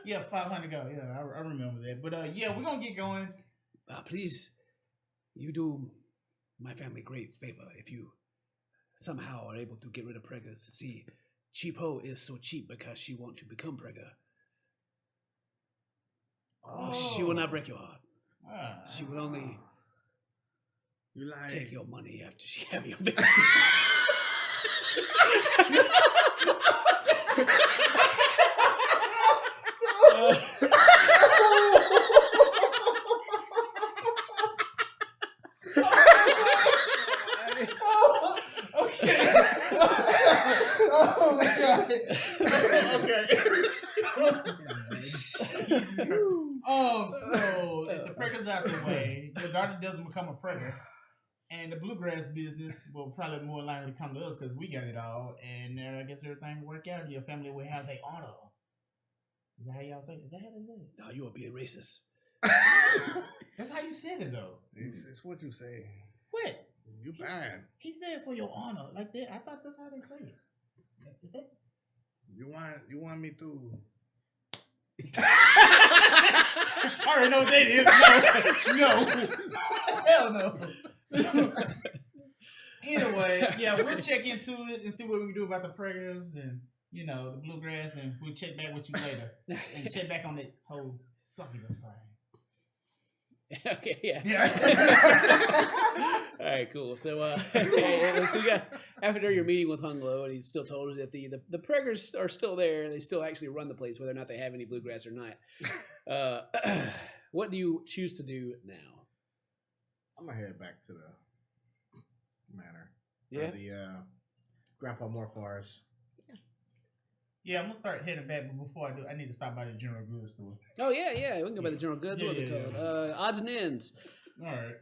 Yeah, 500 go. Yeah, I remember that. But yeah, we're gonna get going. Please, you do my family great favor if you somehow are able to get rid of preggers. See, Cheapo is so cheap because she wants to become pregger. Oh, she will not break your heart. She will only You like take your money after she have your baby. Okay. Oh my god. Okay. So if the preggers out the way, your daughter doesn't become a pregger, and the bluegrass business will probably more likely come to us because we got it all, and I guess everything will work out. Your family will have their honor. Is that how y'all say it? Is that how they say it? No, you are being racist. That's how you said it though. It's what you say. What? You bad. He said for your honor, like that. I thought that's how they say it. Is that? You want me to? I already know what that is. No. Hell no. Anyway, yeah, we'll check into it and see what we can do about the preggers and, you know, the bluegrass, and we'll check back with you later. And check back on that whole succubus thing. Okay, yeah. Yeah. All right, cool. So, so you got after your meeting with Hung Lo, and he still told us that the preggers are still there. They still actually run the place, whether or not they have any bluegrass or not. What do you choose to do now? I'm gonna head back to the manor. Yeah. Or the Grandpa Morfar's. Yeah, I'm gonna start heading back, but before I do, I need to stop by the general goods store. Oh yeah. We can go by the general goods. What's it called? Odds and ends. All right.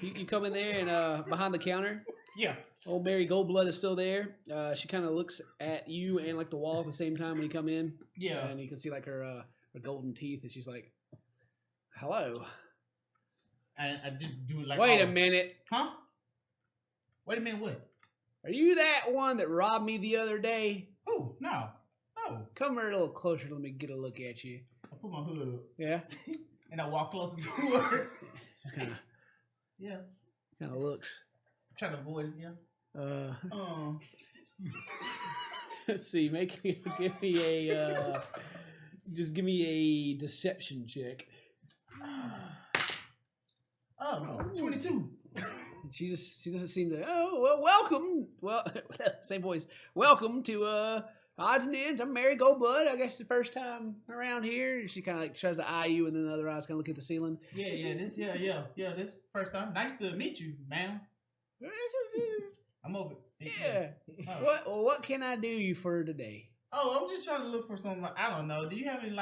You come in there and behind the counter. Yeah. Old Mary Goldblood is still there. She kind of looks at you and like the wall at the same time when you come in. Yeah. And you can see like her golden teeth, and she's like, "Hello." I just do like. Wait a minute. Huh? Wait a minute. What? Are you that one that robbed me the other day? Oh no. Come here a little closer. Let me get a look at you. I put my hood up Yeah. and I walk closer to her. Kind of looks. Trying to avoid it. Yeah. Let's see. Give me a. Just give me a deception check. 22. She doesn't seem to. Oh well, welcome. Well, same voice. Welcome to Odds and Ends. I'm Mary Goldblood. I guess the first time around here. She kind of like tries to eye you, and then the other eyes kind of look at the ceiling. Yeah. This first time. Nice to meet you, ma'am. I'm over. Yeah. Oh. What can I do you for today? Oh, I'm just trying to look for some. I don't know. Do you have any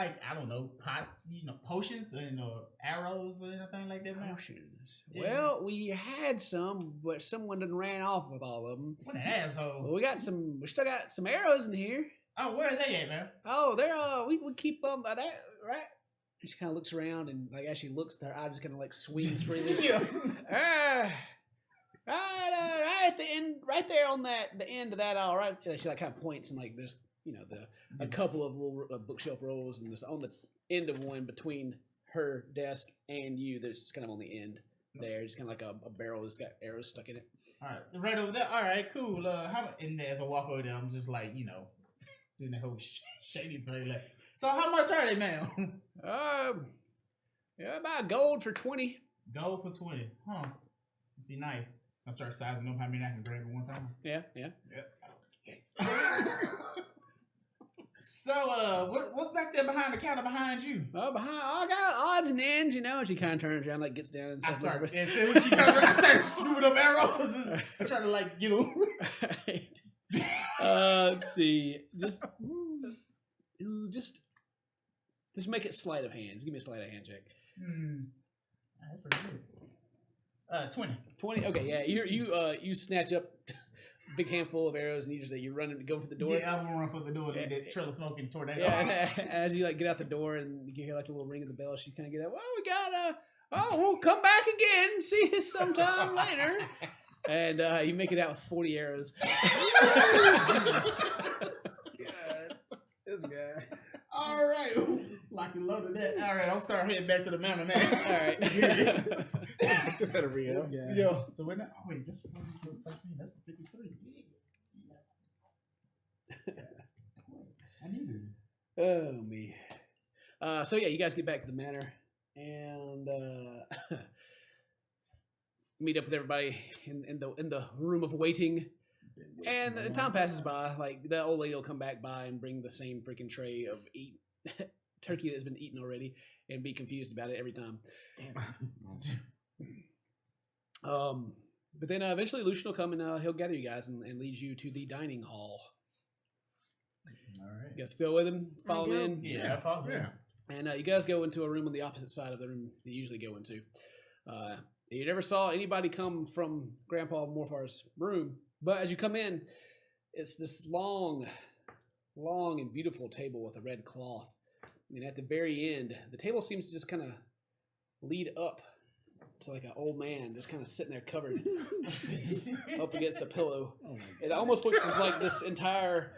potions and arrows or anything like that, man? Potions. Yeah. Well, we had some, but someone done ran off with all of them. What an asshole! Well, we still got some arrows in here. Oh, where are they at, man? Oh, they're we keep them that right. She kind of looks around, and like as she looks, her eye just kind of like swings freely. Yeah. Right at the end, right there on the end of that. All right, she like kind of points, and like there's a couple of little bookshelf rolls, and there's on the end of one between her desk and you. There's just kind of on the end there, just kind of like a barrel that's got arrows stuck in it. All right, right over there. All right, cool. And as I walk over there, I'm just like doing the whole shady thing. Like, so how much are they, ma'am? Yeah, about gold for 20. Gold for 20. Huh? Must be nice. I start sizing up how many I can grab at one time. Yeah. So, what's back there behind the counter behind you? Oh, I got odds and ends, And she kind of turns around, like gets down. And As stuff. soon as she turns around, I start shooting up arrows. I try to Let's see. Just make it sleight of hand. Just give me a sleight of hand check. That's pretty good. 20. 20. Okay, yeah. You snatch up a big handful of arrows, and you run and go for the door. Yeah, I'm gonna run for the door. And that trail of smoke and tornado. Yeah, and as you get out the door, and you hear like a little ring of the bell, she kind of get out. Well, we got we'll come back again. See you sometime later. And you make it out with 40 arrows. This guy. All right. Like you loaded that. All right, I'll start heading back to the manor now. All right. Better read up. Yo, so we're not. Oh, wait, that's 40 plus 13. That's 53. I needed it. Oh, me. So, yeah, you guys get back to the manor. And meet up with everybody in the room of waiting. And the time passes by. Like the old lady will come back by and bring the same freaking tray of turkey that's been eaten already, and be confused about it every time. But then eventually Lucian will come and he'll gather you guys and lead you to the dining hall. All right. You guys feel with him? Follow do. in? Yeah, I follow. Yeah. And you guys go into a room on the opposite side of the room that you usually go into. You never saw anybody come from Grandpa Morfar's room, but as you come in, it's this long and beautiful table with a red cloth. And at the very end, the table seems to just kind of lead up to like an old man just kind of sitting there covered up against a pillow. Oh my It almost looks as like this entire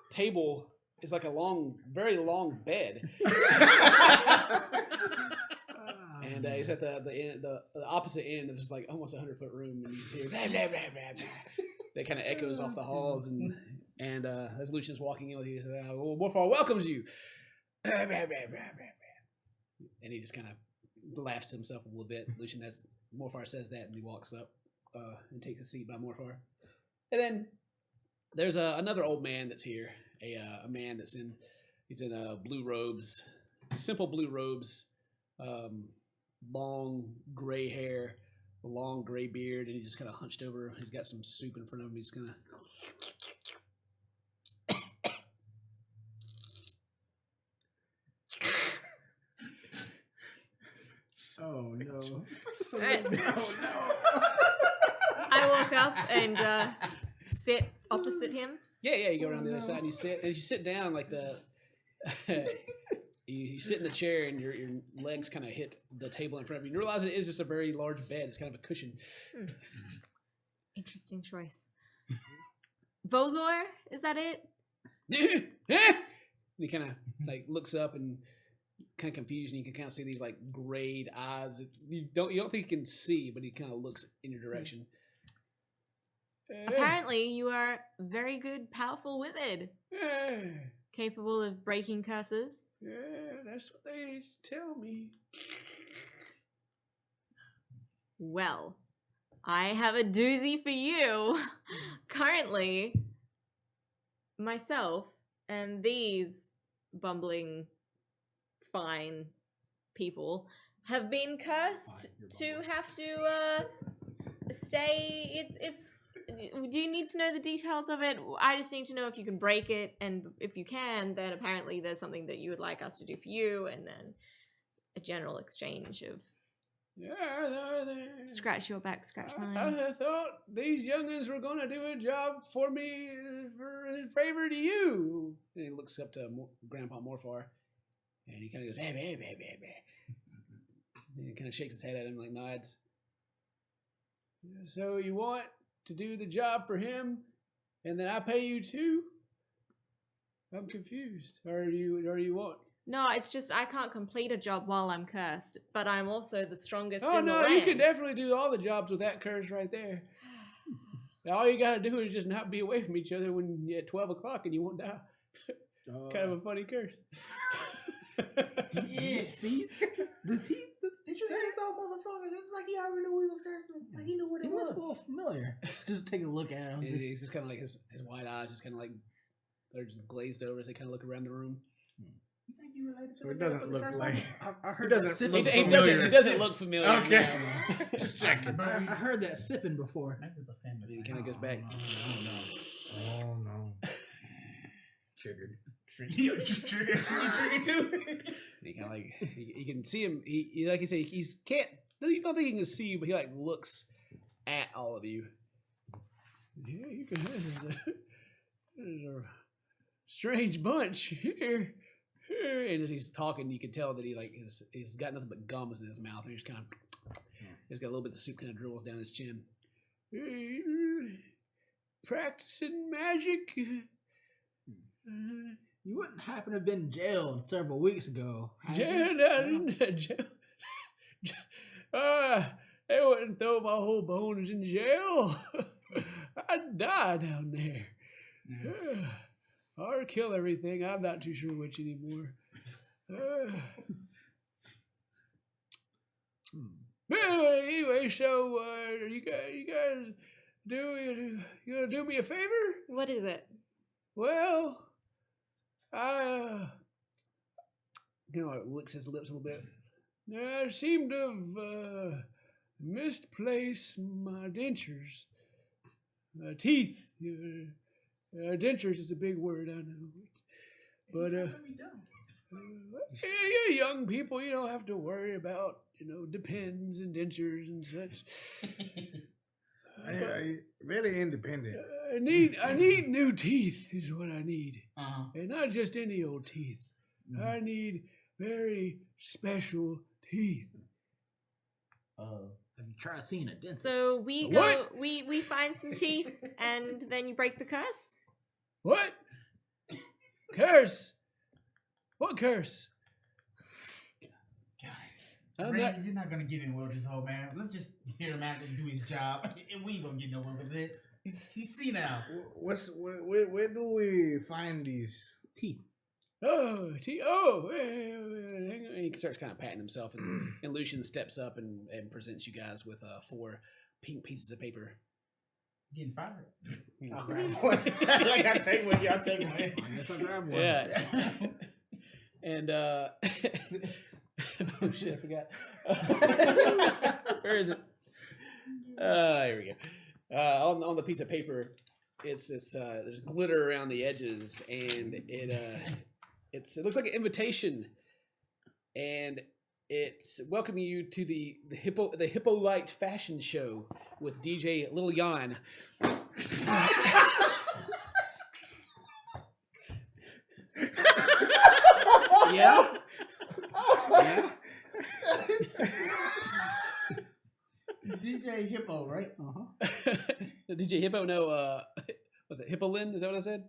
table is like a very long bed. And he's at the opposite end of just like almost 100-foot room, and you just hear blah, blah, blah, blah. That kind of echoes off the halls, and as Lucian's walking in with you, he says, "Well, Morfar welcomes you," and he just kind of laughs to himself a little bit. Lucian, Morfar says that, and he walks up and takes a seat by Morfar. And then there's another old man that's here, a man he's in blue robes, simple blue robes, long gray hair, a long gray beard, and he's just kind of hunched over. He's got some soup in front of him. He's kind of Oh no. I walk up and sit opposite him. Yeah, you go around the other side and you sit. As you sit down, like you sit in the chair and your legs kind of hit the table in front of you. You realize it is just a very large bed. It's kind of a cushion. Interesting choice. Vozor, is that it? And he kind of like looks up and kind of confused, and you can kind of see these like grayed eyes. You don't think he can see, but he kind of looks in your direction. Apparently, you are a very good, powerful wizard, capable of breaking curses. Yeah, that's what they tell me. Well, I have a doozy for you. Currently, myself and these bumbling fine people have been cursed to have to stay. It's do you need to know the details of it? I just need to know if you can break it, and if you can, then apparently there's something that you would like us to do for you, and then a general exchange of scratch your back, scratch mine. I thought these youngins were going to do a job for me in favor to you. And he looks up to Grandpa Morfar, and he kind of goes, "Hey." And he kind of shakes his head at him, like nods. So you want to do the job for him, and then I pay you too? I'm confused. Or you want? No, it's just I can't complete a job while I'm cursed, but I'm also the strongest Oh in the no, land. you can definitely do all the jobs with that curse right there. All you gotta do is just not be away from each other when you're at 12 o'clock and you won't die. Kind of a funny curse. Yeah, see? Did you say it's all motherfucker? It's like he already knew we was cursing. Like he knew what it was. He looks a little familiar. Just take a look at him. He's just kind of like his wide eyes, just kind of like they're just glazed over as they kind of look around the room. You think you related to So it the doesn't guy look with the like. curse? I heard It doesn't that sipping. look He familiar. doesn't look familiar. Okay. No. Just checking. I heard that sipping before. Maybe it's a family. He kind of goes back. Oh no. Triggered. You triggered too. He kind of like you can see him. He like you say he's can't. You don't think he can see you, but he like looks at all of you. Yeah, you can. There's a strange bunch here. And as he's talking, you can tell that he's got nothing but gums in his mouth, and he's kind of he's got a little bit of soup kind of dribbles down his chin. Practicing magic. You wouldn't happen to have been jailed several weeks ago. Jail. They wouldn't throw my whole bones in jail. I'd die down there. Or kill everything. I'm not too sure which anymore. Well, anyway, so you guys you gonna do me a favor? What is it? Well, I licks his lips a little bit. I seem to have misplaced my dentures, teeth. Dentures is a big word, I know, but yeah, young people, you don't have to worry about depends and dentures and such. I very independent. I need new teeth is what I need, Uh-huh. and not just any old teeth. Mhm. I need very special teeth. Have you tried seeing a dentist? So we What? go, we find some teeth, and then you break the curse. What? Curse? What curse? I'm Randy, not- you're not gonna get anywhere with this whole man. Let's just hear him out and do his job, and we ain't gonna get nowhere with it. He's senile. Where do we find these? teeth. Oh, hang on. He starts kind of patting himself, and Lucian steps up and presents you guys with 4 pink pieces of paper. Getting fired. I'll grab one. Like I take one, y'all take one. I guess I'll grab one. Yeah. And oh shit, I forgot. Where is it? Here we go. On the piece of paper, it's this. There's glitter around the edges, and it looks like an invitation, and it's welcoming you to the Hippolyte Fashion Show with DJ Lil Jan. Yeah. Yeah. DJ Hippo, right? DJ Hippo, no, was it Hippolin? Is that what I said?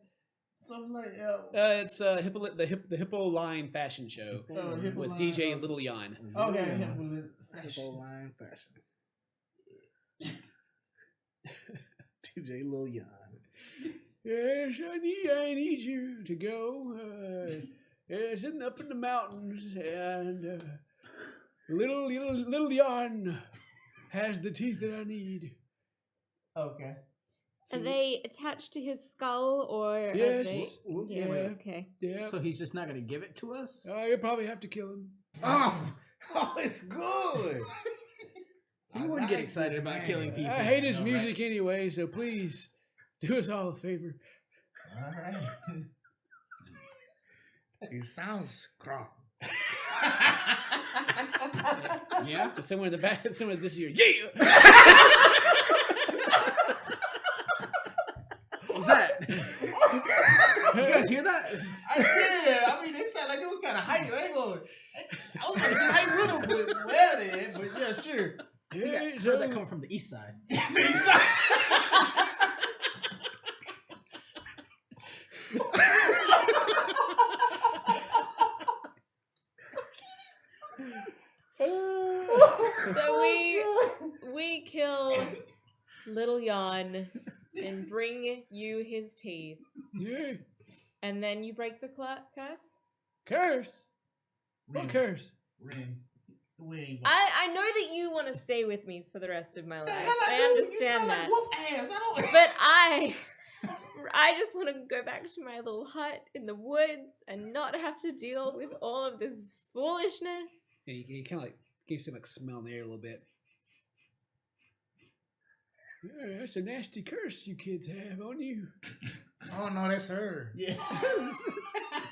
Something like It's the Hippo Line Fashion Show Hippo with Line, DJ Little Jan. Okay, Hippo line fashion. DJ Lil Jan. Yes, I need you to go. Sitting up in the mountains, and little Jan has the teeth that I need. Okay. Are they attached to his skull, or are Yes. they... Yeah. Okay. Yeah. So he's just not going to give it to us? You probably have to kill him. Oh, it's good. He I wouldn't get like excited this about man. killing people. I hate his All music anyway, so please do us all a favor. All right. It sounds crop. Yeah? Somewhere in the back, somewhere this year. Yeah. What was that? You guys hear that? I did. I mean, it sounded like it was kind of hype. I was gonna get hype with him, but well, then, but yeah, sure. I Yeah, heard that coming from the east side. So we kill Little Jan and bring you his teeth, Yeah. and then you break the curse. Curse. What curse? Ren, we ain't I know that you want to stay with me for the rest of my life. The hell I do? You understand smell that. like whoop ass. I don't. But I just want to go back to my little hut in the woods and not have to deal with all of this foolishness. Yeah, you kind of like gives him like smell in the air a little bit. Yeah, that's a nasty curse you kids have on you. Oh no, that's her. Yeah.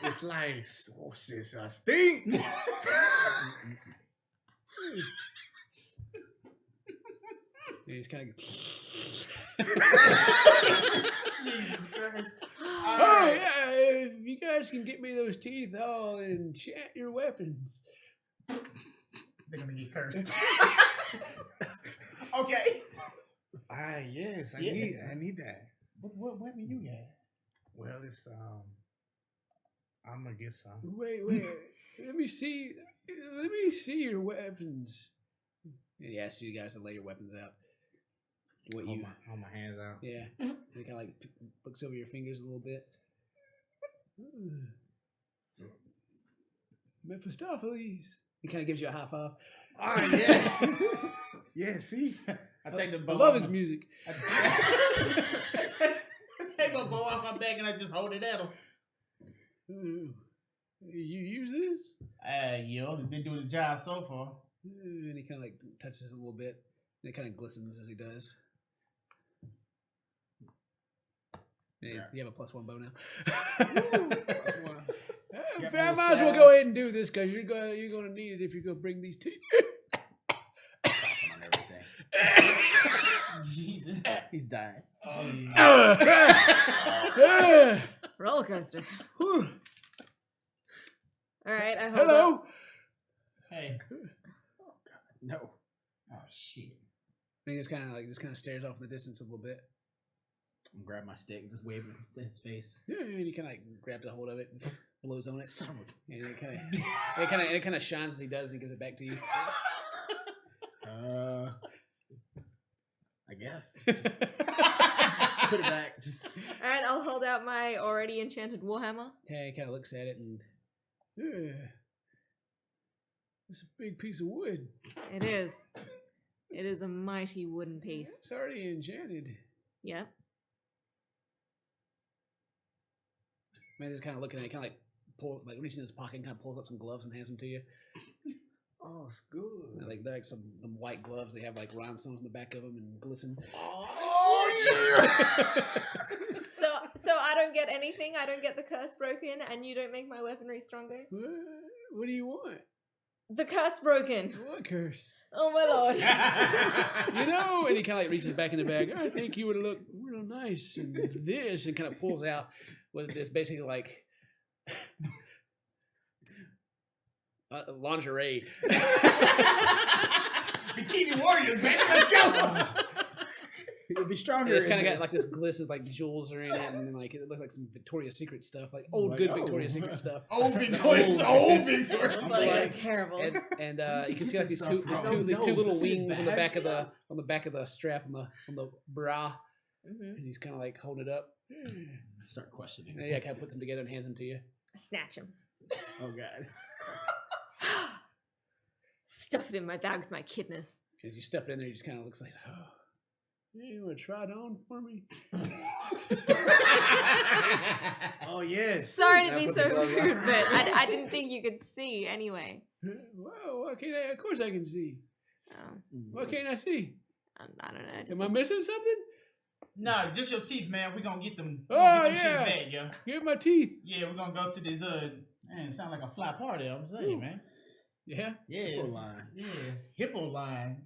It's like, oh sis, I stink. Yeah, he's kind of. Jesus Christ. Oh yeah, if you guys can get me those teeth, I'll enchant your weapons. They're gonna get cursed. Okay. Yes, I Yeah. need that. What weapon you got? Well, it's I'm gonna get some. Wait, let me see your weapons. He asks you guys to lay your weapons out. What you? Hold my hands out. Yeah. He kind of like looks over your fingers a little bit. Mephistopheles. He kind of gives you a high five. Oh yeah. Yeah. See. I take the I bow. love off his my- music. I take my bow off my back and I just hold it at him. Ooh. You use this? Yeah, he's been doing the job so far. And he kind of like touches it a little bit. And it kind of glistens as he does. Yeah, you have a +1 bow now. Got I more might as well staff. go ahead and do this because you're gonna need it if you're gonna bring these teeth. On everything. Jesus. He's dying. Roller coaster. Whew. All right, I hold Hello. up. Hey. No. Oh shit. And he just kind of stares off in the distance a little bit. I'm gonna grab my stick and just wave it in his face. Yeah, and he kind of like grabs a hold of it and blows on it. Son of a- And it kind of shines as he does, and he gives it back to you. I guess. Put it back. Just All right, I'll hold out my already enchanted warhammer. Yeah, he kind of looks at it and, yeah, it's a big piece of wood. It is. It is a mighty wooden piece. It's already enchanted. Yep. Man, just kind of looking at it, kind of like reaching in his pocket, and kind of pulls out some gloves and hands them to you. Oh, it's good. And, like they're like some white gloves. They have like rhinestones on the back of them and glisten. Oh yeah. So I don't get anything. I don't get the curse broken, and you don't make my weaponry stronger. What do you want? The curse broken. What curse? Oh my lord. You know, and he kind of like reaches back in the bag. I think you would look real nice in this, and kind of pulls out what is basically like lingerie. Bikini Warriors, man. Let's go. You'll be stronger. It's in kind of got this. like this glisten, like jewels are in it, and then like it looks like some Victoria's Secret stuff, like old Like, good oh. Victoria's Secret stuff. Old Victoria's. Old Victoria's. Looks I'm like like- terrible. And you can see like these Stuff two, wrong. these two No, little this is wings on the bad. back of the strap on the bra, hmm and he's kind of like holding it up. Start questioning. And yeah, kind of puts them together and hands them to you. Snatch him. Oh god. Stuff it in my bag with my kidneys. As you stuff it in there, he just kind of looks like, oh, you want to try it on for me? Oh yes. Sorry to Now be put so the gloves on. rude, but I didn't think you could see anyway. Well, why can't I? Of course I can see. Oh, Why can't I see? I don't know. It just Am I looks- missing something? No, just your teeth, man. We're gonna get them. Oh, Gonna get them yeah. shits back, yo. Give my teeth. Yeah, we're gonna go to this. Man, it sound like a fly party. I'm saying, man. Yeah. Yeah, Hippo it's- line. Yeah, hippo line.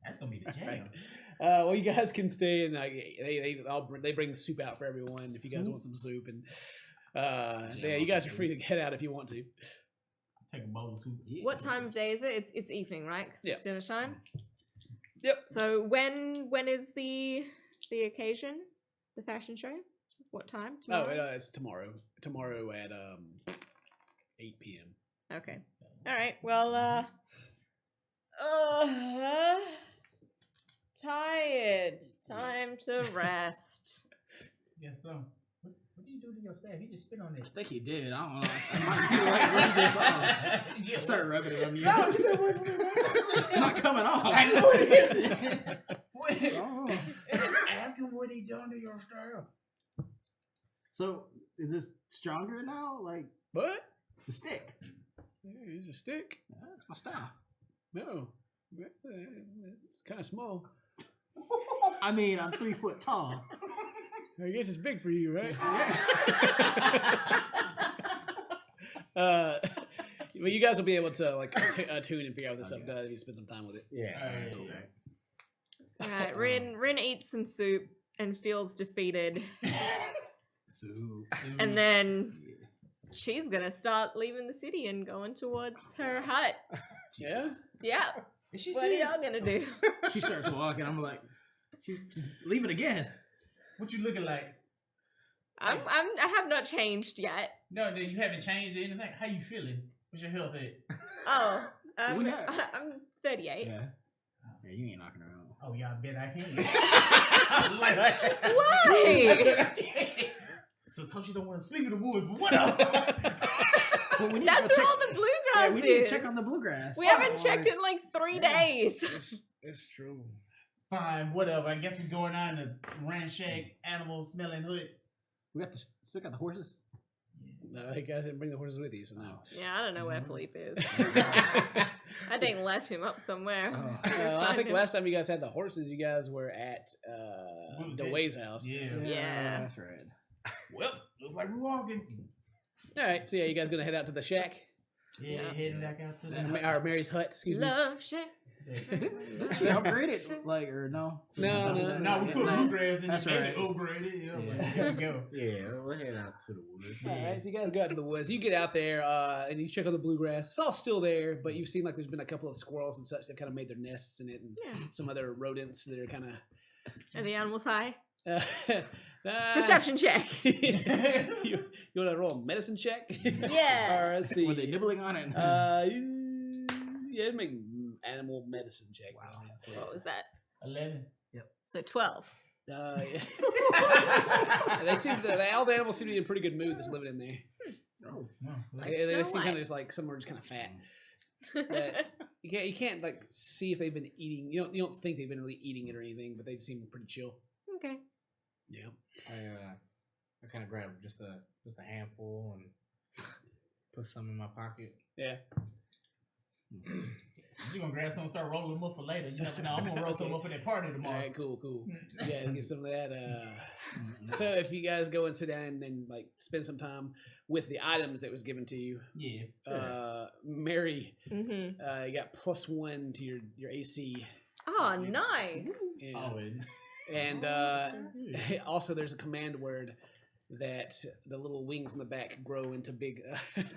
That's gonna be the jam. Right. Well, you guys can stay and they bring soup out for everyone if you guys want some soup, and yeah, you guys are free to head out if you want to. Take a bowl of soup. What time of day is it? It's evening, right? 'Cause Yeah. it's dinner time. Yep. So when is the occasion? The fashion show? What time? Oh, Tomorrow? it's tomorrow. Tomorrow at 8 p.m. Okay. All right. Well, tired. Time to rest. Yes, sir. What do you do to your staff? You just spit on it. I think he did. I don't know. I might feel like rub this off. Yeah, Start rubbing it on you. No, get that away from me, man. It's not coming off. I know it is. What? Oh. Ask him what he done to your staff. So is this stronger now? Like What? the stick? It's a stick. That's my staff. No, it's kind of small. I mean, I'm 3 foot tall. I guess it's big for you, right? Well, you guys will be able to like tune and figure out what this stuff does if you spend some time with it. Yeah. All right. Rin eats some soup and feels defeated, Soup. and then she's gonna start leaving the city and going towards her hut. Yeah. Yeah. Is she What are serious? y'all gonna do? She starts walking. I'm like, she's leaving again. What you looking like? I have not changed yet. No, you haven't changed or anything. How you feeling? What's your health at? Oh, We got- I'm 38. Yeah. Yeah, you ain't knocking around. Oh, yeah, I bet I can. Why? So Toshi don't want to sleep in the woods, but whatever. Well, we need That's to go where all the bluegrass Yeah, we need to houses. check on the bluegrass. We haven't checked Boys. in like 3 Yeah. days. It's true. Fine, whatever. I guess we're going on to ransack animal smelling hood. We got still got the horses. No, you guys didn't bring the horses with you, so no. Yeah, I don't know where Philippe is. I think left him up somewhere. Oh. I think him. last time you guys had the horses, you guys were at What was Dwayne's house. Yeah. Yeah. That's right. Well, looks like we're walking. All right, so yeah, you guys gonna head out to the shack? Yeah, Yeah. heading back out to Or Mary's hut, excuse me. Love shit. Is it upgraded? Like, or no? No, No, we put No. bluegrass in That's it and right. upgrade it. Yeah, Yeah. like, here we go. Yeah, we'll head out to the woods. All right, so you guys go out to the woods. You get out there and you check on the bluegrass. It's all still there, but you've seen like there's been a couple of squirrels and such that kind of made their nests in it, and Yeah. some other rodents that are kind Are the animals high? of. Perception check. you want to roll a medicine check? Yeah. All right, let's see. Were they nibbling on it? Yeah, make animal medicine check. Wow. What was that? 11. So 12. Yeah. All the animals seem to be in pretty good mood that's living in there. Oh, no. They Snow seem kind White. of just like some are just kind of fat. But you can't like see if they've been eating. You don't think they've been really eating it or anything, but they seem pretty chill. Okay. Yeah. I kind of grabbed just a handful and put some in my pocket. Yeah. You gonna grab some and start rolling them up for later. You never know. I'm gonna roll some up for that party All tomorrow. right. Cool. Yeah. Get some of that. So if you guys go and sit down and then like spend some time with the items that was given to you, Yeah. Mary, Mm-hmm. you got +1 to your AC. Oh, nice. Yeah. Oh, and And also, there's a command word that the little wings in the back grow into big,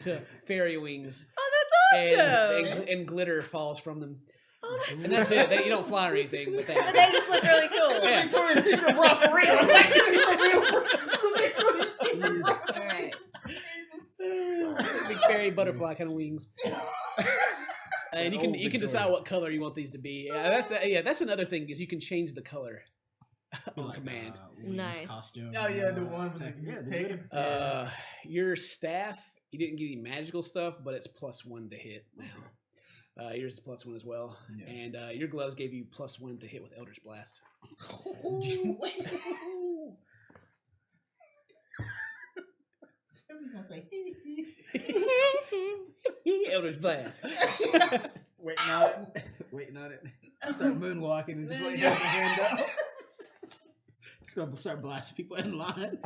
to fairy wings, Oh, that's awesome. and glitter falls from them. Oh, that's And that's it. You don't fly or anything, but But they just look really cool. Yeah. Victoria's Secret bra for real. Like, for real. It's a Victoria's Secret bra. Alright. big fairy butterfly kind of wings. And you can decide what color you want these to be. Yeah, that's another thing is you can change the color on Like, command. Wings Nice. Costume. Oh, yeah, the one with tech- the yeah, the taking. glitter. Your staff, you didn't get any magical stuff, but it's +1 to hit now. Yours is +1 as well, Yeah. and your gloves gave you +1 to hit with Eldritch Blast. Somebody's gonna say, Eldritch Blast. Waiting on it. Start moonwalking and just like have your hand up. Just gonna start blasting people in line.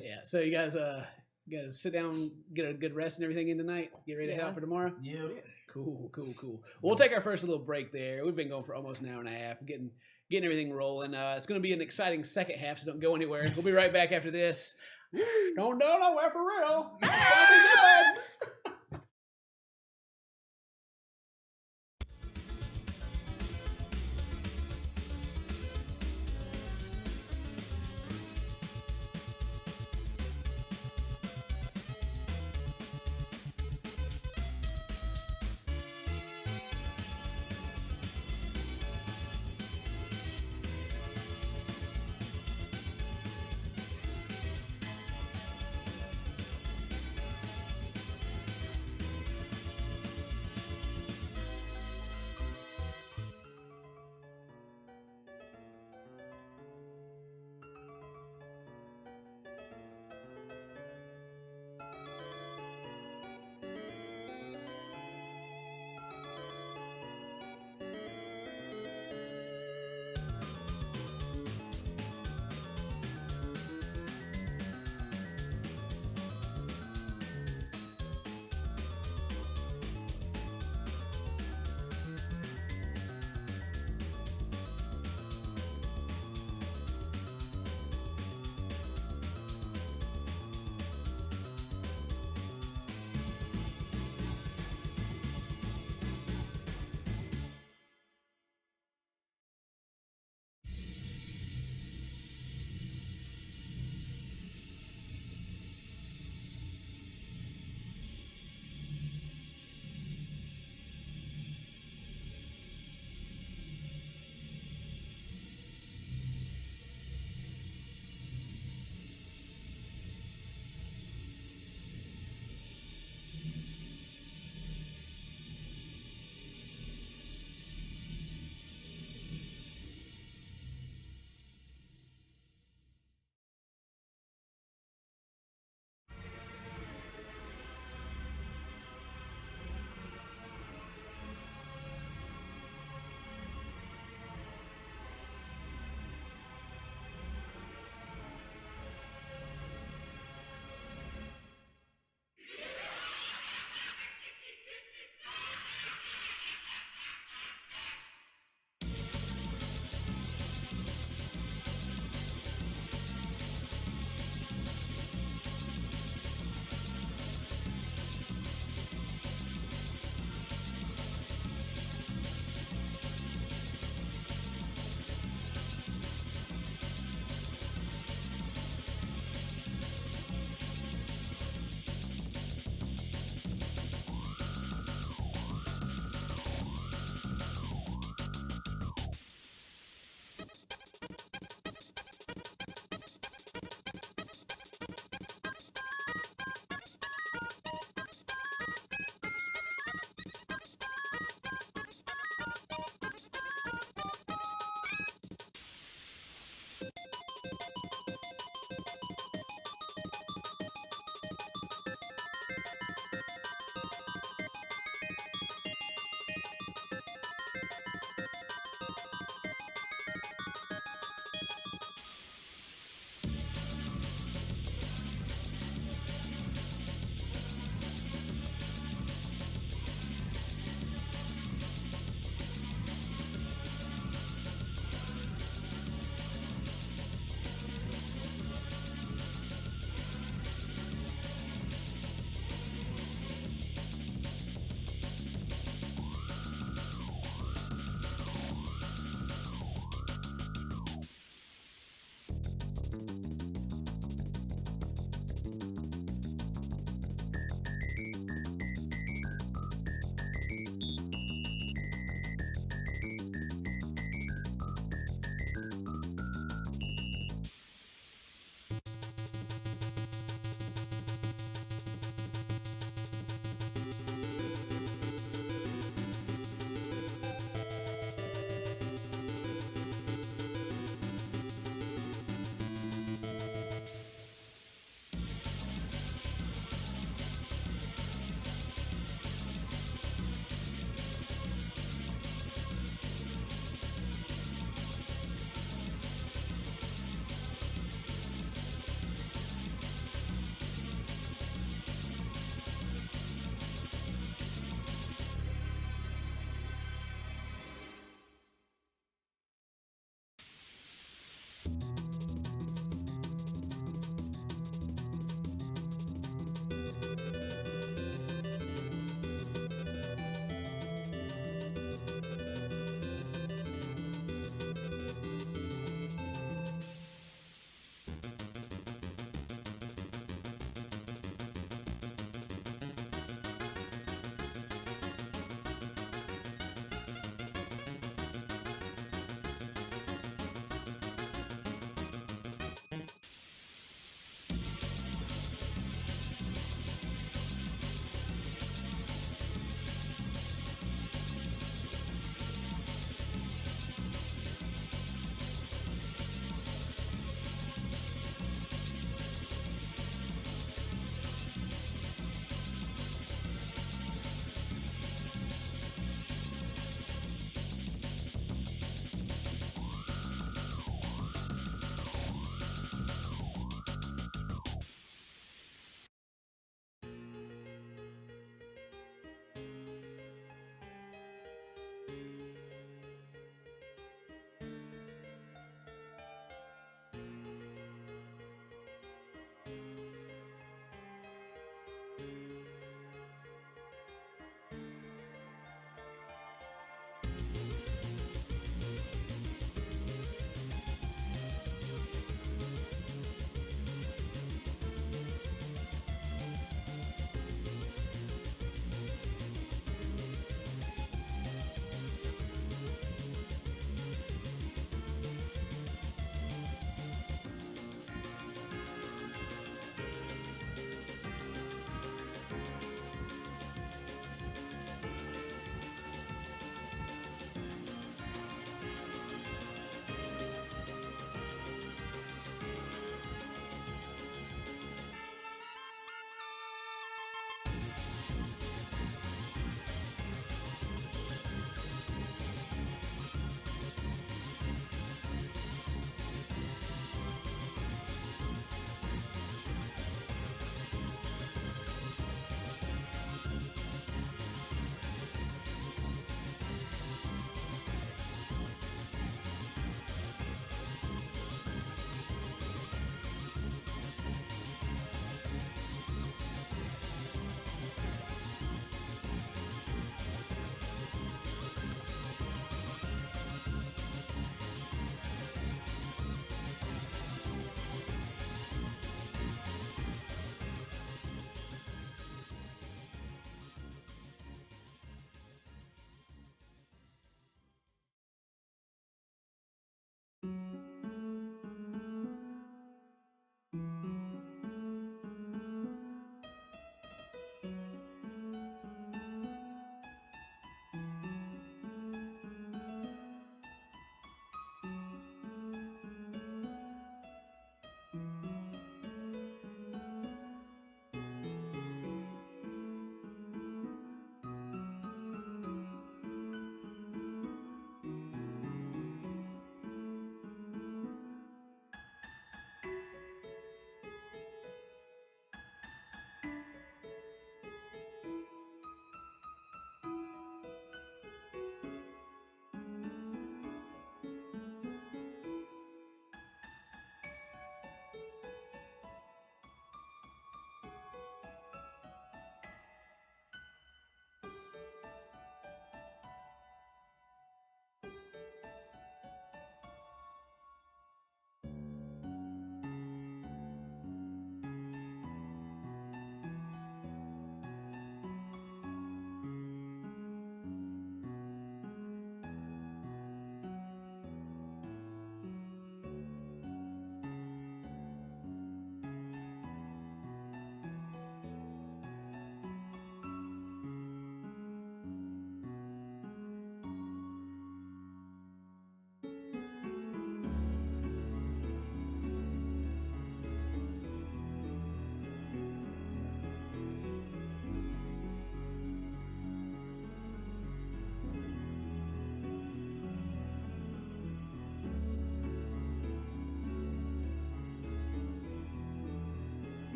Yeah. So you guys sit down, get a good rest and everything in tonight. Get ready to head Yeah. out for tomorrow. yeah. Cool. We'll take our first little break there. We've been going for almost an hour and a half, getting everything rolling. It's going to be an exciting second half, so don't go anywhere. We'll be right back after this. Don't go nowhere for real. It's gonna be good.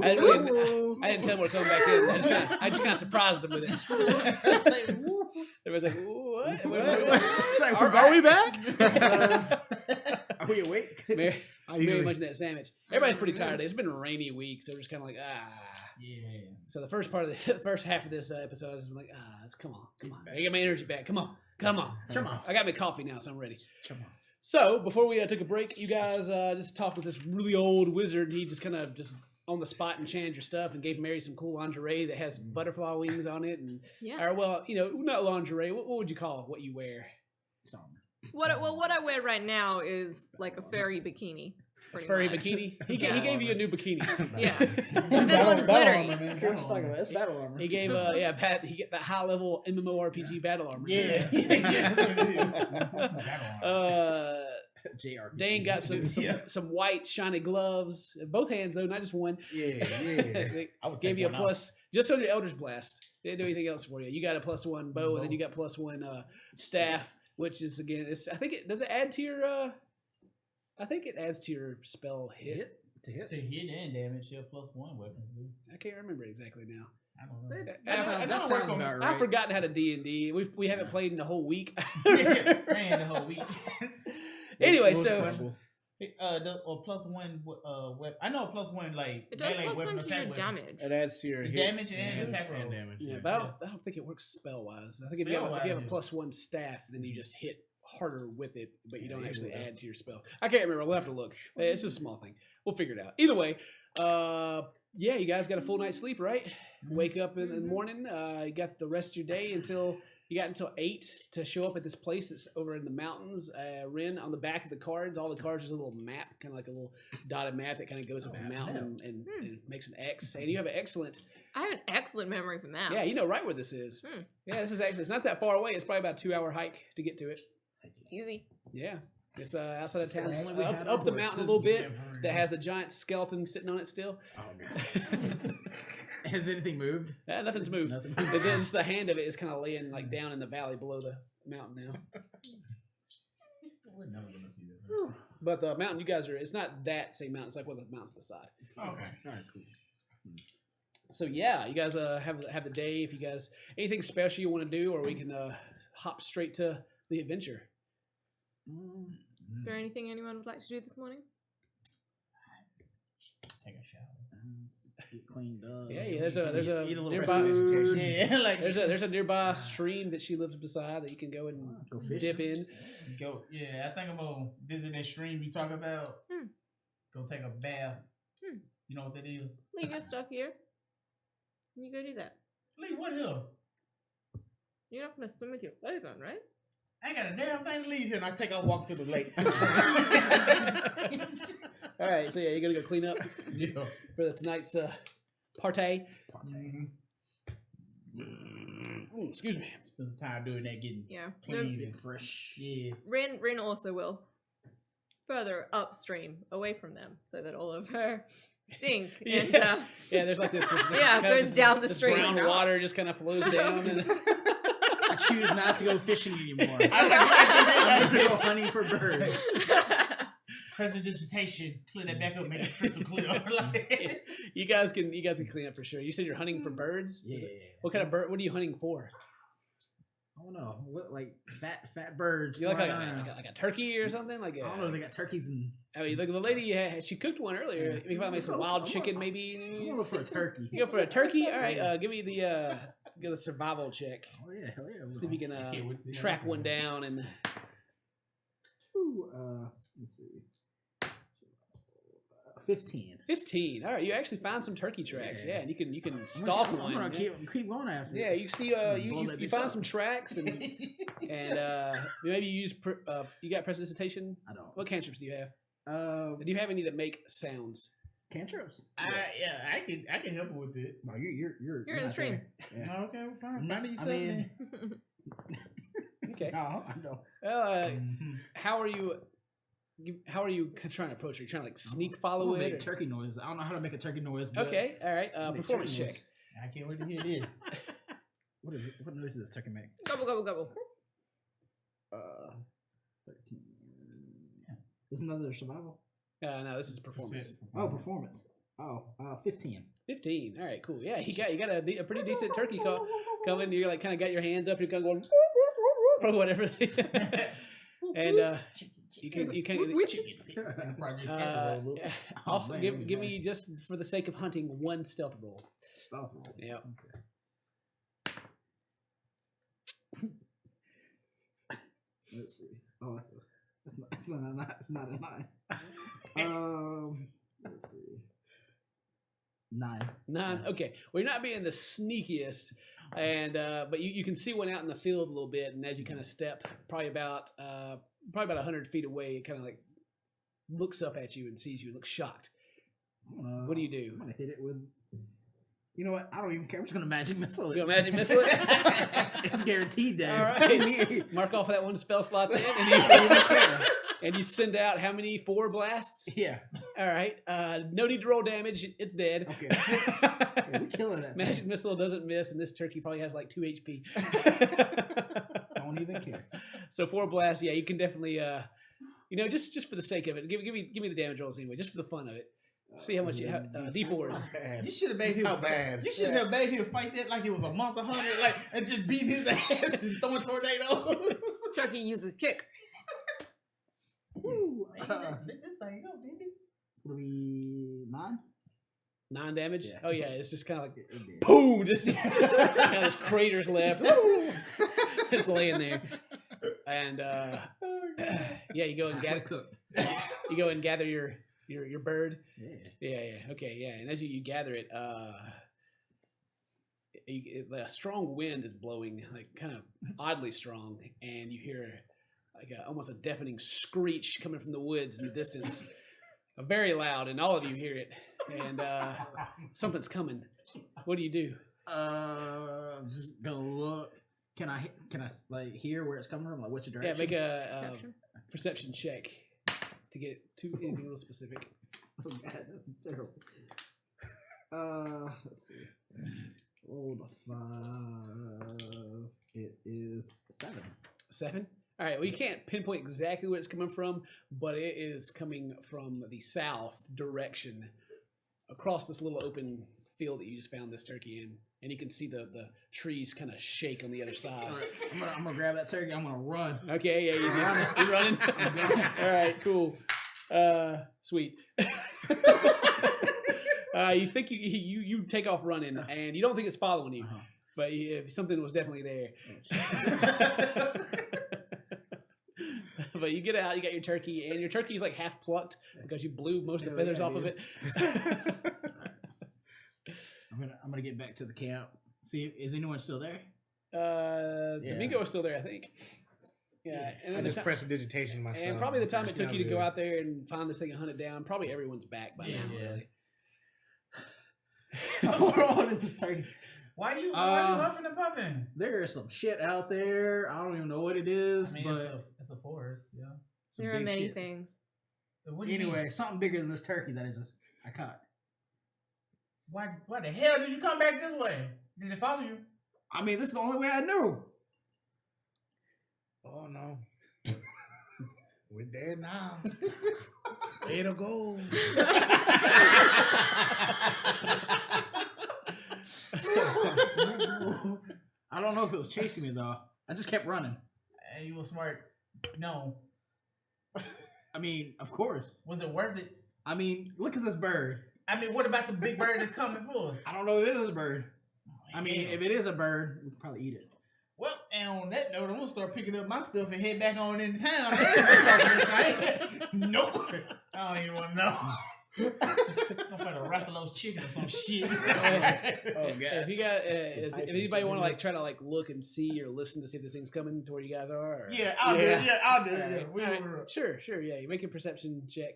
I didn't tell him we're coming back in. I just kind of surprised him with it. Everybody's like, what? It's like, Are we back? Are we awake? Mary munching that sandwich. Everybody's pretty tired. It's been a rainy week, so we're just kind of like, Yeah. So the first half of this episode, I was like, let's come on. I get my energy back. Come on. I got my coffee now, so I'm ready. Come on. So before we took a break, you guys just talked with this really old wizard. He just kind of just on the spot enchanted your stuff and gave Mary some cool lingerie that has butterfly wings on it, and or well, not lingerie. What would you call what you wear? What I wear right now is like a furry bikini. A furry bikini? He gave you a new bikini. Yeah. And this one's glittery. That's battle armor. He gave he get that high level MMORPG battle armor. Yeah. That's what it is. Dane got some white shiny gloves. Both hands though, not just one. Yeah. They gave you a plus just on your Elder's Blast. They didn't do anything else for you. You got a +1 bow, and then you got +1 staff, which is again, I think it add to your. I think it adds to your spell hit. To hit and damage, your +1 weapons do. I can't remember exactly now. I don't know. That sounds about right. I've forgotten how to D&D. We haven't played in the whole week. Ran the whole week. Anyway, or +1 weapon. I know a +1 like it does melee weapon +1 to attack. your damage. It adds to your damage and attack roll. damage. Yeah, but I don't think it works spell wise. I think if you have a +1 staff, then you just hit harder with it, but you don't actually add to your spell. I can't remember. We'll have to look. It's a small thing. We'll figure it out. Either way, you guys got a full night's sleep, right? Wake up in the morning. You got the rest of your day until 8 to show up at this place that's over in the mountains. Ren, on the back of the cards, all the cards is a little map, kind of like a little dotted map that kind of goes up a mountain and makes an X. And you have an excellent. I have an excellent memory for maps. Yeah, you know right where this is. Yeah, this is actually, it's not that far away. It's probably about a 2-hour hike to get to it. Easy. Yeah. It's outside of town. It's Only we had up the our mountain a little bit. horses. That has the giant skeleton sitting on it still. Oh god. Has anything moved? Nothing's moved. Nothing. But then just the hand of it is kind of laying like down in the valley below the mountain now. We're never gonna see that. But the mountain you guys are, it's not that same mountain. It's like one of the mountains to the side. Okay. All right, cool. So yeah, you guys have the day. If you guys anything special you want to do, or we can hop straight to the adventure. Is there anything anyone would like to do this morning? Take a shower. Get cleaned up. Yeah. There's a Eat a little nearby. food. Yeah, like There's a nearby stream that she lives beside that you can go and Go fishing. dip in. go. Yeah, I think I'm gonna visit that stream you talk about. Go take a bath. You know what that is? Leave your stuff here. You go do that. Leave what here? You're not gonna swim with your clothes on, right? I ain't got a damn thing to leave here, and I take a walk to the lake. Too. All right, so yeah, you're gonna go clean up Yeah. for tonight's party. Ooh, excuse me. Spend some time doing that, getting Yeah. clean Get and fresh. yeah. Rin also will further upstream away from them so that all of her stink and Yeah, there's like this yeah, kind of goes down the this stream. brown water just kind of flows down. And I choose not to go fishing anymore. I I'm gonna go hunting for birds. present dissertation, clear that back up, make it crystal clear. Like, you guys can clean up for sure. You said you're hunting for birds. Yeah. What kind of bird? What are you hunting for? I don't know. What, like fat birds? You like flying around. like a turkey or something? Like I don't know. They got turkeys and. I mean, look, the lady she cooked one earlier. You can make some wild chicken, I'm maybe. gonna look for a turkey. You go for a turkey. All right, give me the survival check. Oh yeah, hell yeah. See if you can track one down and. Ooh, let's see. 15. 15. All right, you actually find some turkey tracks. Yeah, and you can stalk I'm one. gonna keep going after. Yeah, it. you see, Blow you that bitch find up. some tracks and maybe you use you got prestidigitation. I don't. What cantrips do you have? Do you have any that make sounds? Cantrips. I can help her with it. No, you're You're in the not stream. there. Yeah. Okay, we're fine. No, Find you I something. mean- Okay. No, I don't. Mhm. How are you trying to approach her? You trying to like sneak I'm follow gonna it? make or- turkey noise. I don't know how to make a turkey noise. But Okay, all right. make Performance turkey check. I can't wait to hear this. What is it? What noise does turkey make? Gobble, gobble, gobble. 13. Is another survival? No, this is performance. Oh, performance. Oh, 15. 15. All right, cool. Yeah, you got a pretty decent turkey coming. You like kind of got your hands up. You're kind of going or whatever. And you can also give me, just for the sake of hunting, one stealth roll. Stealth roll. Yeah. Okay. Let's see. Oh, it's not a 9. Let's see. 9. 9. Okay. Well, you're not being the sneakiest, and but you can see one out in the field a little bit, and as you kind of step, probably about 100 feet away, it kind of like looks up at you and sees you, looks shocked. What do you do? I'm gonna hit it with. You know what? I don't even care. I'm just gonna magic missile it. You gonna magic missile it? It's guaranteed, Dad. All right. Mark off that one spell slot then, and you send out how many? 4 blasts? Yeah. All right. No need to roll damage. It's dead. Okay. We're killing that. Magic missile doesn't miss, and this turkey probably has like 2 HP. Don't even care. So 4 blasts. Yeah, you can definitely. Just for the sake of it, give me the damage rolls anyway, just for the fun of it. See how much you have. D4s. You should have made him. How bad? You should have made him fight that like it was a monster hunter, like and just beat his ass and throwing tornadoes. Turkey uses kick. Woo. This thing go, didn't it? It's gonna be 9. 9 damage. Yeah. Oh yeah, it's just kind of like It did. boom, just kind of this craters left, just laying there, and yeah, you go and gather. Cooked. You go and gather your bird. Yeah. Yeah. Okay, yeah. And as you gather it, a strong wind is blowing, like kind of oddly strong, and you hear like almost a deafening screech coming from the woods in the distance, very loud, and all of you hear it. And something's coming. What do you do? I'm just gonna look. Can I like hear where it's coming from? Like which direction? Yeah, make a Perception. perception check to get to anything real specific. Oh God, that's terrible. Let's see. Roll the 5. It is 7. 7. All right. Well, you can't pinpoint exactly where it's coming from, but it is coming from the south direction, across this little open field that you just found this turkey in, and you can see the trees kind of shake on the other side. All right, I'm gonna grab that turkey. I'm gonna run. Okay, yeah, you're running. All right, cool, sweet. You think you take off running, and you don't think it's following you, but something was definitely there. But you get out, you got your turkey, and your turkey is like half plucked because you blew most of the feathers off of it. I'm gonna get back to the camp. See, is anyone still there? Domingo is still there, I think. Yeah, and I just pressed digitation myself. And probably the time it took you to go out there and find this thing and hunt it down, probably everyone's back by now. Really. We're on this turkey. Why you huffing and puffing? There is some shit out there. I don't even know what it is, but it's a forest. Yeah. some There are big many shit. things. What do you Anyway, mean? something bigger than this turkey that I caught. Why the hell did you come back this way? Did it follow you? I mean, this is the only way I knew. Oh no. We're there now. Way to go. I don't know if it was chasing me though. I just kept running. Hey, you were smart. No. I mean, of course. Was it worth it? I mean, look at this bird. I mean, what about the big bird that's coming for us? I don't know if it is a bird. I mean, Hell. if it is a bird, we could probably eat it. Well, and on that note, I'm gonna start picking up my stuff and head back on into town. Nope. I don't even want to know. I'm gonna raffle those chickens or some shit. Oh god. If you got, if anybody want to like try to like look and see or listen to see if this thing's coming to where you guys are? Or? Yeah, I'll do it. Yeah, I'll do it. All Yeah, right. we All right. will. Sure. Yeah, you make a perception check.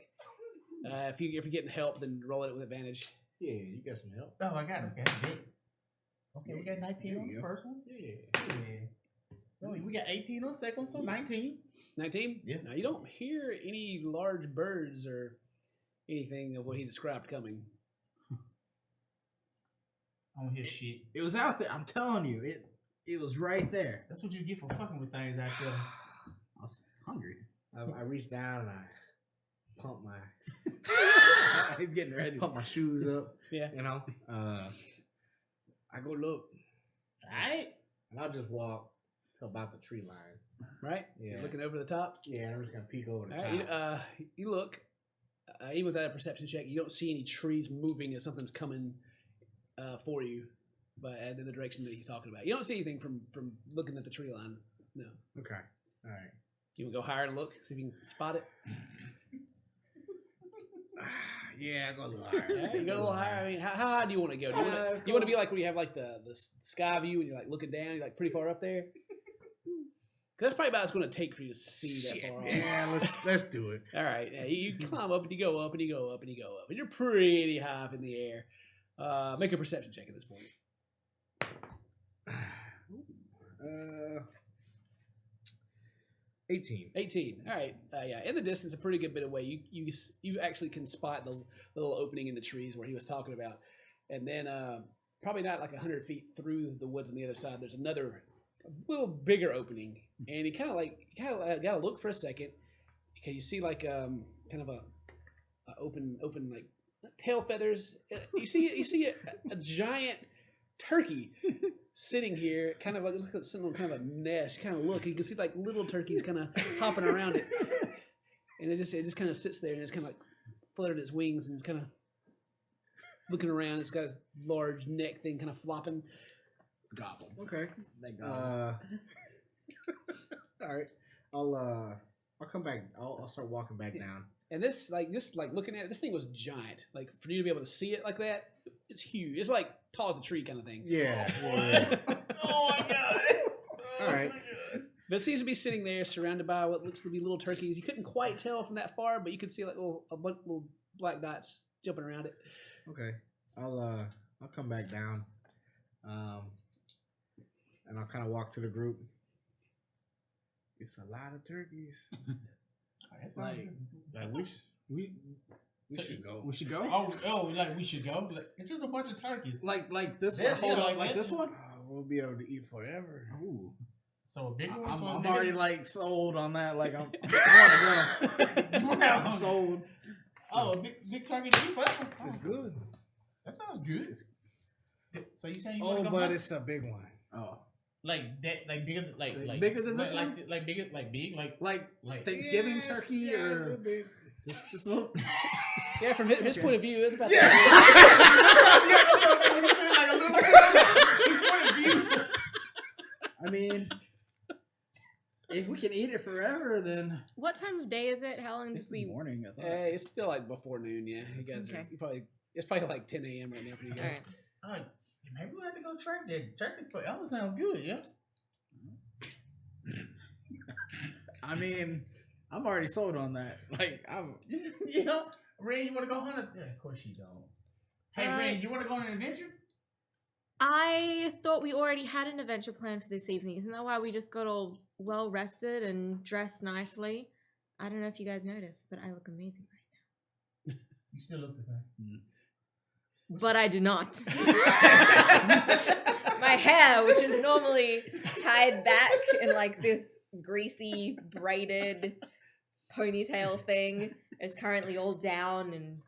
If you're getting help, then roll it with advantage. Yeah, you got some help. Oh, I got it. Okay, we got 19 There on you the go. first one. Yeah. Oh, we got 18 on the second one, so 19. 19. Yeah. Now you don't hear any large birds or anything of what he described coming. I don't hear shit. It was out there. I'm telling you, it was right there. That's what you get for fucking with things out there. I was hungry. I reached down and pump my He's getting ready. pump my shoes up. Yeah. You know. I go look, Alright. and I'll just walk to about the tree line. Right? Yeah. You're looking over the top. Yeah, I'm just gonna peek over the All top. right, you look. Even without a perception check, you don't see any trees moving as something's coming for you, but in the direction that he's talking about. You don't see anything from looking at the tree line. No. Okay. All right. You want to go higher and look, see if you can spot it? Yeah, I go a little higher. Yeah, you go a little higher. I mean, how high do you want to go? Do you let's want to go. be like when you have like the sky view and you're like looking down, you're like pretty far up there? Because that's probably about what it's going to take for you to see that far off. Yeah, let's do it. All right, yeah, you climb up and you go up and you go up and you go up, and you're pretty high up in the air. Make a perception check at this point. 18. 18. All right. Yeah. In the distance, a pretty good bit away, you actually can spot the little opening in the trees where he was talking about, and then probably not like 100 feet through the woods on the other side. There's another a little bigger opening, and you kind of gotta look for a second because you see like kind of a open like tail feathers. You see a giant turkey sitting here, kind of like sitting on kind of a nest. Kind of look, you can see like little turkeys kind of hopping around it, and it just kind of sits there and it's kind of like fluttering its wings and it's kind of looking around. It's got its large neck thing kind of flopping. Gobble. Okay. All right. I'll come back. I'll start walking back down. And this, like, just like looking at it, this thing was giant. Like for you to be able to see it like that, it's huge. It's like tall as a tree kind of thing. Yeah. Oh my god. All right. But it seems to be sitting there, surrounded by what looks to be little turkeys. You couldn't quite tell from that far, but you could see like little black dots jumping around it. Okay. I'll come back down. And I'll kind of walk to the group. It's a lot of turkeys. Like We should go. We should go. Like we should go. Like, it's just a bunch of turkeys. Like this Yeah, one. Hold yeah, up, like that- this one. We'll be able to eat forever. Ooh. So a big one. I'm, so a I'm big already one. like sold on that. Like I want to go. Wow. I'm sold. Oh, a big turkey to eat forever. Oh, It's good. That sounds good. So you saying you Oh, want to go but hunt? it's a big one. Oh, like that, like bigger, like bigger than this one? like bigger, like big, like like. Thanksgiving Yes, turkey yeah, a or little bit. just a little. Yeah, from his Okay. point of view, it's about Yeah. I mean, if we can eat it forever, then What time of day is it? How long it's did we? morning. I thought. Hey, it's still like before noon. Yeah, you guys Okay. it's probably like 10 a.m. right now for you All guys. right. Oh, maybe we have to go track that. Turkey forever sounds good, yeah. I mean, I'm already sold on that. Like I'm. You know, Ray, you want to go hunt? Yeah, of course you don't. Hey, Ray, you want to go on an adventure? I thought we already had an adventure planned for this evening. Isn't that why we just got all well rested and dressed nicely? I don't know if you guys noticed, but I look amazing right now. You still look the same. But I do not. My hair, which is normally tied back in like this greasy, braided ponytail thing, is currently all down and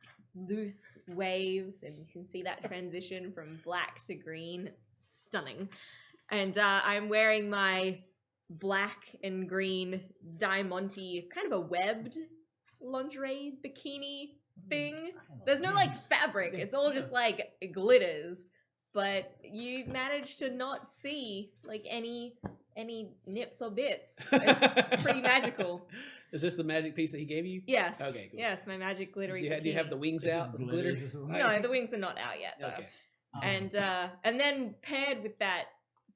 loose waves, and you can see that transition from black to green. It's stunning. And I'm wearing my black and green Diamante. It's kind of a webbed lingerie bikini thing. There's no like fabric. It's all just like glitters. But you managed to not see like any nips or bits. It's pretty magical. Is this the magic piece that he gave you? Yes. Okay, cool. Yes, my magic glittery. Do you have the bikini. wings It's out? just The glitter? glitters or something. No, the wings are not out yet though. Okay. And then paired with that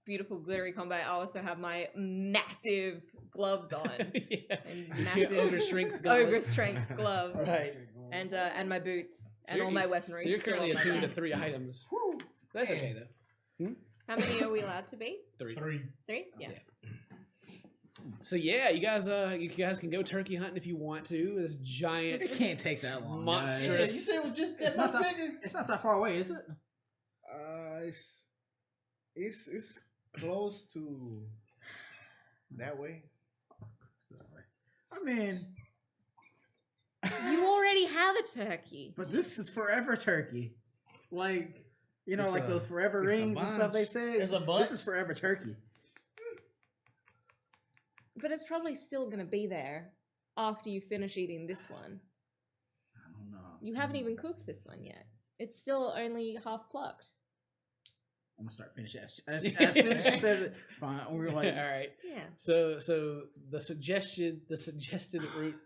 beautiful glittery combo, I also have my massive gloves on. Yeah. And Your massive ogre strength ogre gauntlets. strength gloves. Right. And my boots So and you're- all my weaponry. So you're still currently on my attuned to back. 3 items. That's okay though. How many are we allowed to be? 3. 3. 3? Yeah. So yeah, you guys can go turkey hunting if you want to. This giant It can't take that long. Monstrous. Yeah, you said it was just It's that not much that. bigger. It's not that far away, is it? It's close to that way. I mean, You already have a turkey. But this is forever turkey. Like, you know, It's like a- those forever it's a rings and stuff they bunch. say. It's a bunch. This is forever turkey. But it's probably still gonna be there after you finish eating this one. I don't know. You haven't even cooked this one yet. It's still only half plucked. I'm gonna start finishing. As soon as she says it, fine. We're All like, right. Yeah. So the suggested route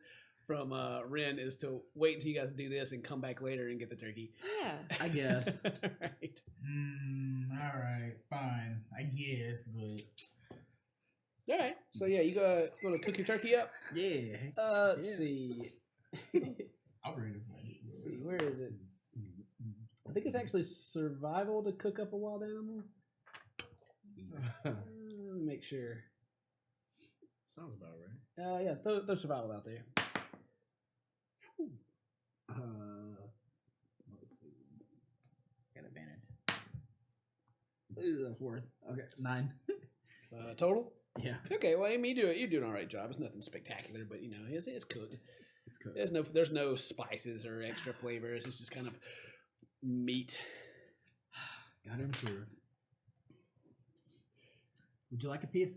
from Ren is to wait until you guys do this and come back later and get the turkey. Yeah. I guess. Right. All right, fine. I guess, but All right. So yeah, you go to cook your turkey up. Yeah. Let's Yeah. see. I'm ready to Let's see, where is it? I think it's actually survival to cook up a wild animal. Let me make sure. Sounds about right. Yeah, throw survival out there. Let's see. Got advantage. Ooh, that's worth. Okay, 9. Total. Yeah. Okay, well, Amy, you're doing an all right job. It's nothing spectacular, but you know, it's cooked. It's cooked. There's no spices or extra flavors. It's just kind of meat. Gotta improve. Would you like a piece?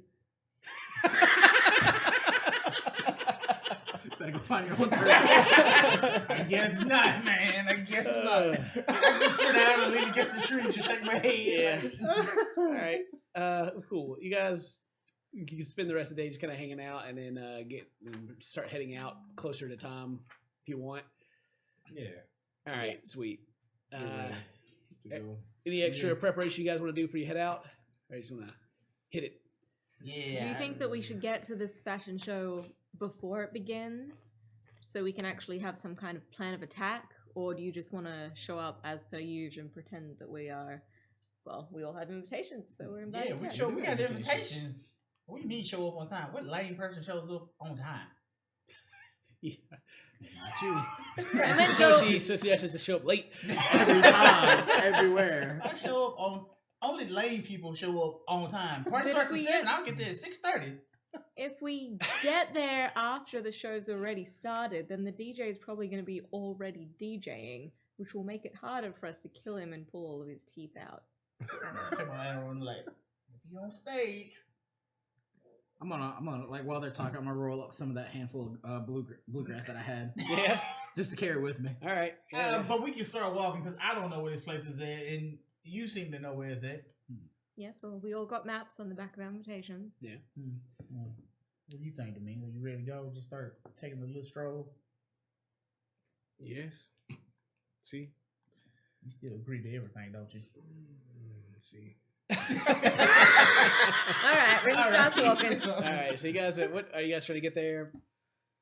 Better go find your own turkey. I guess not, man. I guess not. I just sit down and lean against the tree and just shake my head. Yeah. All right. Cool. You guys, you can spend the rest of the day just kind of hanging out, and then start heading out closer to time if you want. Yeah. All right. Sweet. To go. Any extra preparation you guys want to do before you head out? Or you just want to hit it? Yeah. Do you think that we should get to this fashion show before it begins so we can actually have some kind of plan of attack? Or do you just want to show up as per usual and pretend that we are, well, we all have invitations, so we're invited? Yeah, we do got have invitations. We need to show up on time. What lame person shows up on time? Yeah. Not you. I meant to- Satoshi suggested to show up late. Every time, everywhere. I show up on. Only lame people show up on time. Party But starts if at we 7. get- I'll get there at 6:30. If we get there after the show's already started, then the DJ is probably going to be already DJing, which will make it harder for us to kill him and pull all of his teeth out. Take my arrow and like, if you on stage, I'm gonna like while they're talking, I'm gonna roll up some of that handful of bluegrass that I had, Yeah. just to carry with me. All right. Yeah. but we can start walking because I don't know where this place is at, and you seem to know where it's at. Yes, well, we all got maps on the back of our invitations. What do you think, Domingo? You ready to go? Just start taking a little stroll. Yes. See. You still agree to everything, don't you? Let's see. All right, we're gonna start walking. All right. So you guys, what are you guys trying to get there?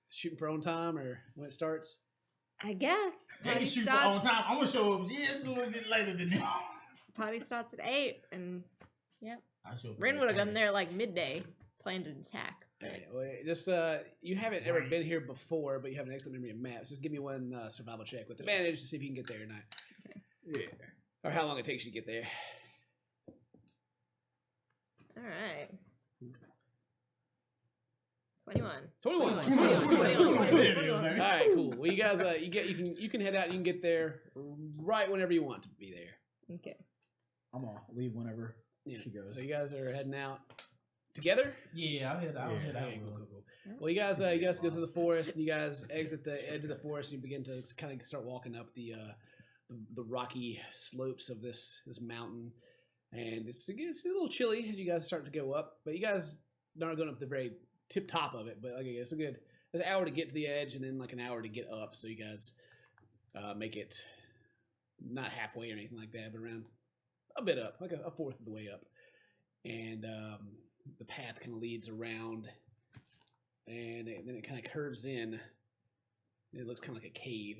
Shooting for own time or when it starts? I guess. They can Party shoot for on starts, time. I'm gonna show up just a little bit later than them. party starts at 8, and I show up. Ren would have gotten there like midday, planned an attack. All right. Well, just you haven't ever been here before, but you have an excellent memory of maps. Just give me one survival check with advantage to see if you can get there or not, Yeah. or how long it takes you to get there. All right. 21. 21. 21. All right, cool. Well, you guys, you can head out. You can get there right whenever you want to be there. Okay. I'm gonna leave whenever Yeah. she goes. So you guys are heading out together. Yeah, I'll head out. Okay, cool. Well, you guys go through the forest, and you guys exit the edge of the forest, and you begin to kind of start walking up the rocky slopes of this mountain, and it's a little chilly as you guys start to go up, but you guys aren't going up the very tip top of it, but okay, it's there's an hour to get to the edge, and then like an hour to get up, so you guys make it not halfway or anything like that, but around a bit up, like a fourth of the way up, and the path kind of leads around, and then it kind of curves in. And it looks kind of like a cave.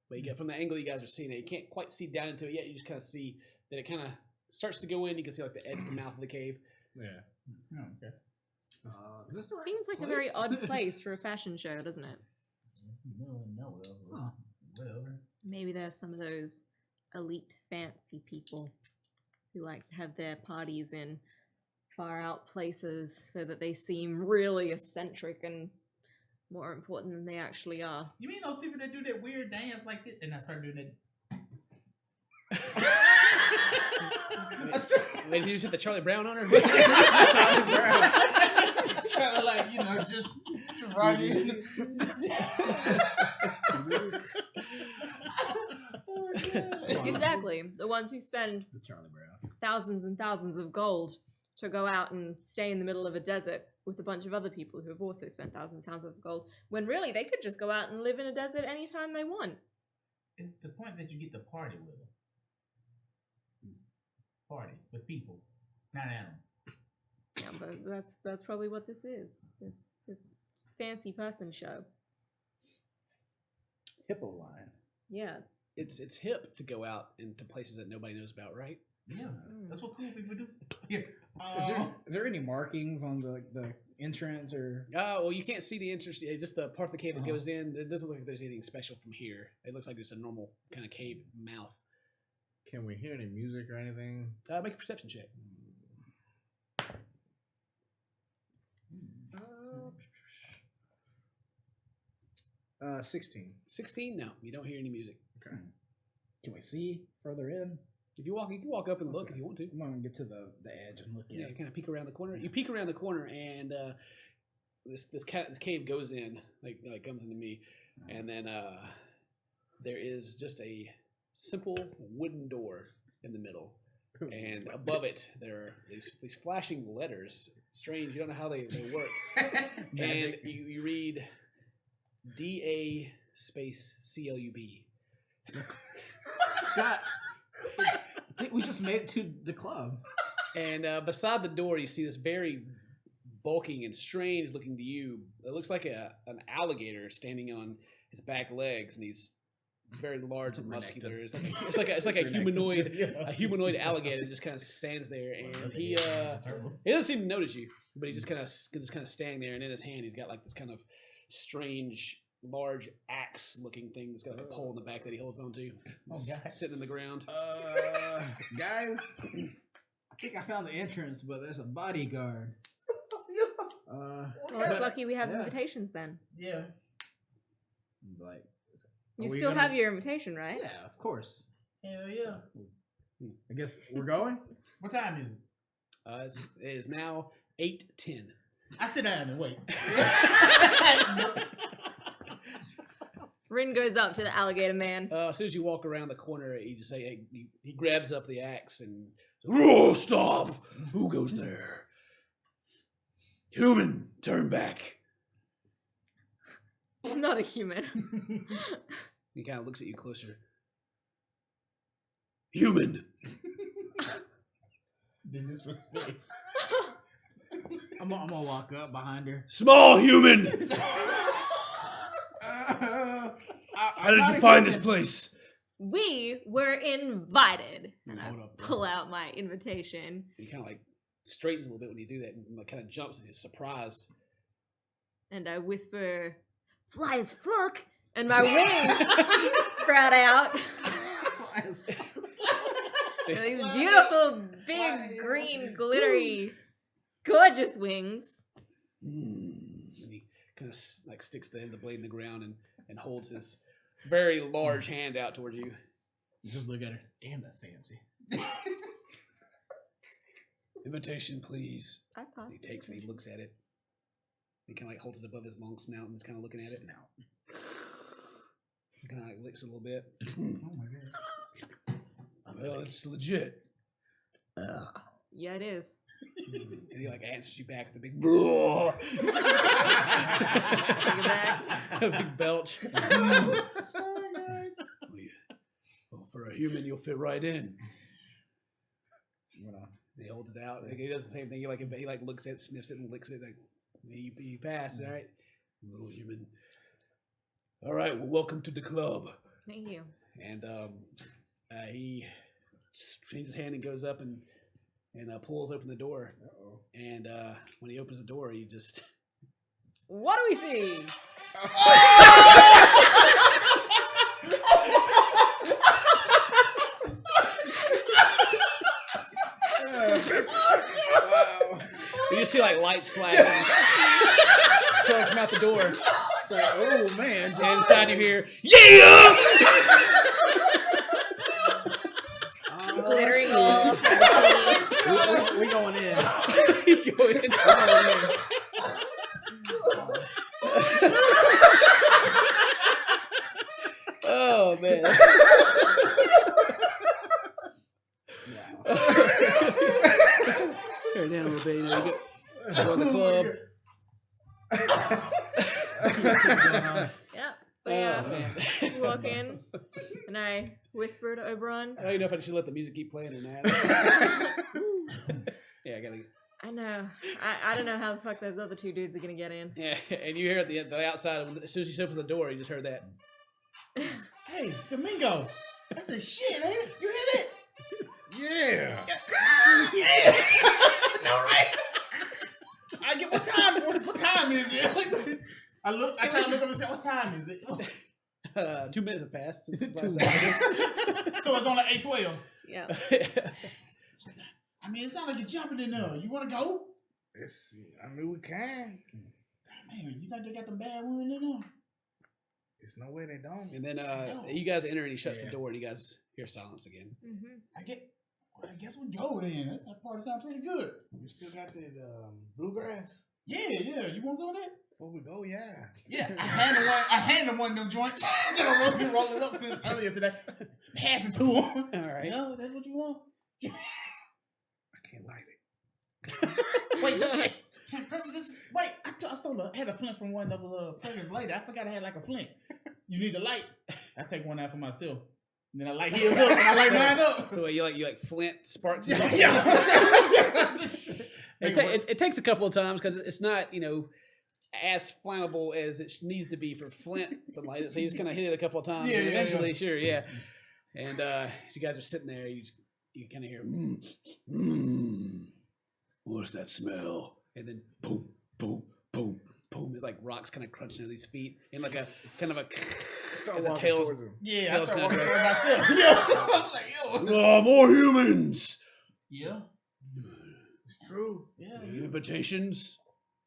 But you get from the angle you guys are seeing it, you can't quite see down into it yet. You just kind of see that it kind of starts to go in. You can see like the edge of the mouth of the cave. Yeah. Oh, okay. Is this the right Seems like a place? very odd place for a fashion show, doesn't it? It's in the middle of nowhere. but Huh. Whatever. Maybe there's some of those elite fancy people who like to have their parties in far out places so that they seem really eccentric and more important than they actually are. You mean those people that do that weird dance like this? And I started doing that. Wait, did you just hit the Charlie Brown on her? Charlie Brown. Trying to like, just right in. Exactly. The ones who spend The Charlie Brown. thousands and thousands of gold to go out and stay in the middle of a desert with a bunch of other people who have also spent thousands and thousands of gold, when really they could just go out and live in a desert anytime they want. It's the point that you get to party with them. Party with people, not animals. Yeah, but that's probably what this is. This fancy person show. Hippo line. Yeah. It's hip to go out into places that nobody knows about, right? Yeah, that's what cool people do. Yeah. Is there any markings on the entrance or? Well, you can't see the entrance. Just the part of the cave that goes in. It doesn't look like there's anything special from here. It looks like just a normal kind of cave mouth. Can we hear any music or anything? Make a perception check. 16. 16? No, you don't hear any music. Okay. Can we see further in? If you walk, you can walk up and look if you want to. I'm gonna get to the edge and look. Yeah, kind of peek around the corner. You peek around the corner, and this cave goes in, like comes into me, and then there is just a simple wooden door in the middle, and above it there are these flashing letters. Strange, you don't know how they work. And you read DA space CLUB. God, I think we just made it to the club. And beside the door, you see this very bulking and strange looking to you. It looks like an alligator standing on his back legs, and he's very large and muscular. It's like a humanoid alligator that just kind of stands there, and he doesn't seem to notice you, but he just kind of standing there, and in his hand he's got like this kind of strange large axe looking thing that's got like a pole in the back that he holds onto. Sitting in the ground. Guys, I think I found the entrance, but there's a bodyguard. Well, it's lucky we have invitations then. Yeah. Like, you still have your invitation, right? yeah, of course. Hell yeah. I guess we're going. What time is it? It is now 8:10. I sit down and wait. Rin goes up to the alligator man. As soon as you walk around the corner, he just he grabs up the axe and "Oh, stop! Who goes there? Human, turn back." I'm not a human. He kind of looks at you closer. Human. Disrespect. I'm gonna walk up behind her. Small human. How did you find this place? We were invited. And I Hold up, bro. pull out my invitation. He kind of like straightens a little bit when you do that, and like kind of jumps and he's surprised. And I whisper, "Fly as fuck!" And my wings sprout out. And these beautiful, big, green, glittery, gorgeous wings. And he kind of like sticks the end of the blade in the ground and holds his very large hand out towards you. You just look at her. Damn, that's fancy. Invitation, please. I pass. He takes it. He looks at it. He kind of like holds it above his long snout and is kind of looking at it now. He kind of like licks it a little bit. Oh my god. Well, it's legit. Yeah, it is. And he like answers you back with a big a big belch. Well, for a human, you'll fit right in. He holds it out. He does the same thing. He like looks at it, sniffs it, and licks it. Like, you pass, all right, little human. All right, well, welcome to the club. Thank you. And he strains his hand and goes up and pulls open the door. And when he opens the door, he just... What do we see? You just see like lights flashing coming from out the door. like, oh man. And inside you hear, yeah! Glittering all up. We going in. You go in. Oh man. Turn down a little bit, you know, you go in the club. Yeah. But Oh, yeah, man. we walk in, and I whisper to Oberon. I don't even know if I should let the music keep playing or not. Yeah, I gotta. I know. I don't know how the fuck those other two dudes are gonna get in. Yeah, and you hear at the outside, as soon as she opens the door, you just heard that. Hey, Domingo. That's a shit, ain't it? You hear that? Yeah. Yeah. All right. I get what time? What time is it? I try to look up and say, what time is it? 2 minutes have passed since the 2 last minutes. So it's on the 8:12. Yeah. time. I mean, it sounds like you're jumping in there. You want to go? I mean, we can. Man, you think they got the bad women in there? There's no way they don't. And then you guys enter and he shuts Yeah. the door and you guys hear silence again. Mm-hmm. I guess we go then. That part sounds pretty good. You still got the bluegrass? Yeah. You want some of that? Before we go, yeah. Yeah. I hand him one of them joints. That I been rolling up since earlier today. Pass it to him. All right. No, that's what you want. I can't light it. Wait, shit. Can't press it this. Wait, I had a flint from one of the pregnant later. I forgot I had like a flint. You need a light. I take one out for myself. And then I light his up and I light mine up. So you like flint sparks. Yeah. It takes a couple of times because it's not as flammable as it needs to be for flint to light it. So you just kind of hit it a couple of times. Yeah, and yeah, eventually, yeah. sure, yeah. And as you guys are sitting there, you kind of hear, what's that smell? And then boom, boom, boom, boom. It's like rocks kind of crunching under these feet, and like a kind of a as a tails. Yeah, I Tails started kinda walking for myself. Yeah. I was like, yo. More humans. Yeah. It's true. Yeah. Invitations.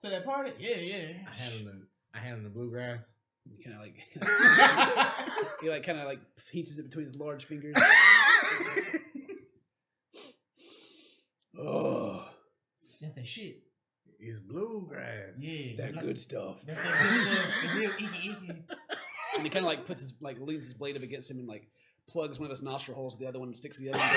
To that party? Yeah. I hand him the bluegrass. You kind of like he like kind of like pinches it between his large fingers. Oh, That's that shit. It's bluegrass. Yeah. that good stuff. That's that good stuff. The real icky. And he kind of like puts his leans his blade up against him and like plugs one of his nostril holes with the other one and sticks to the other one.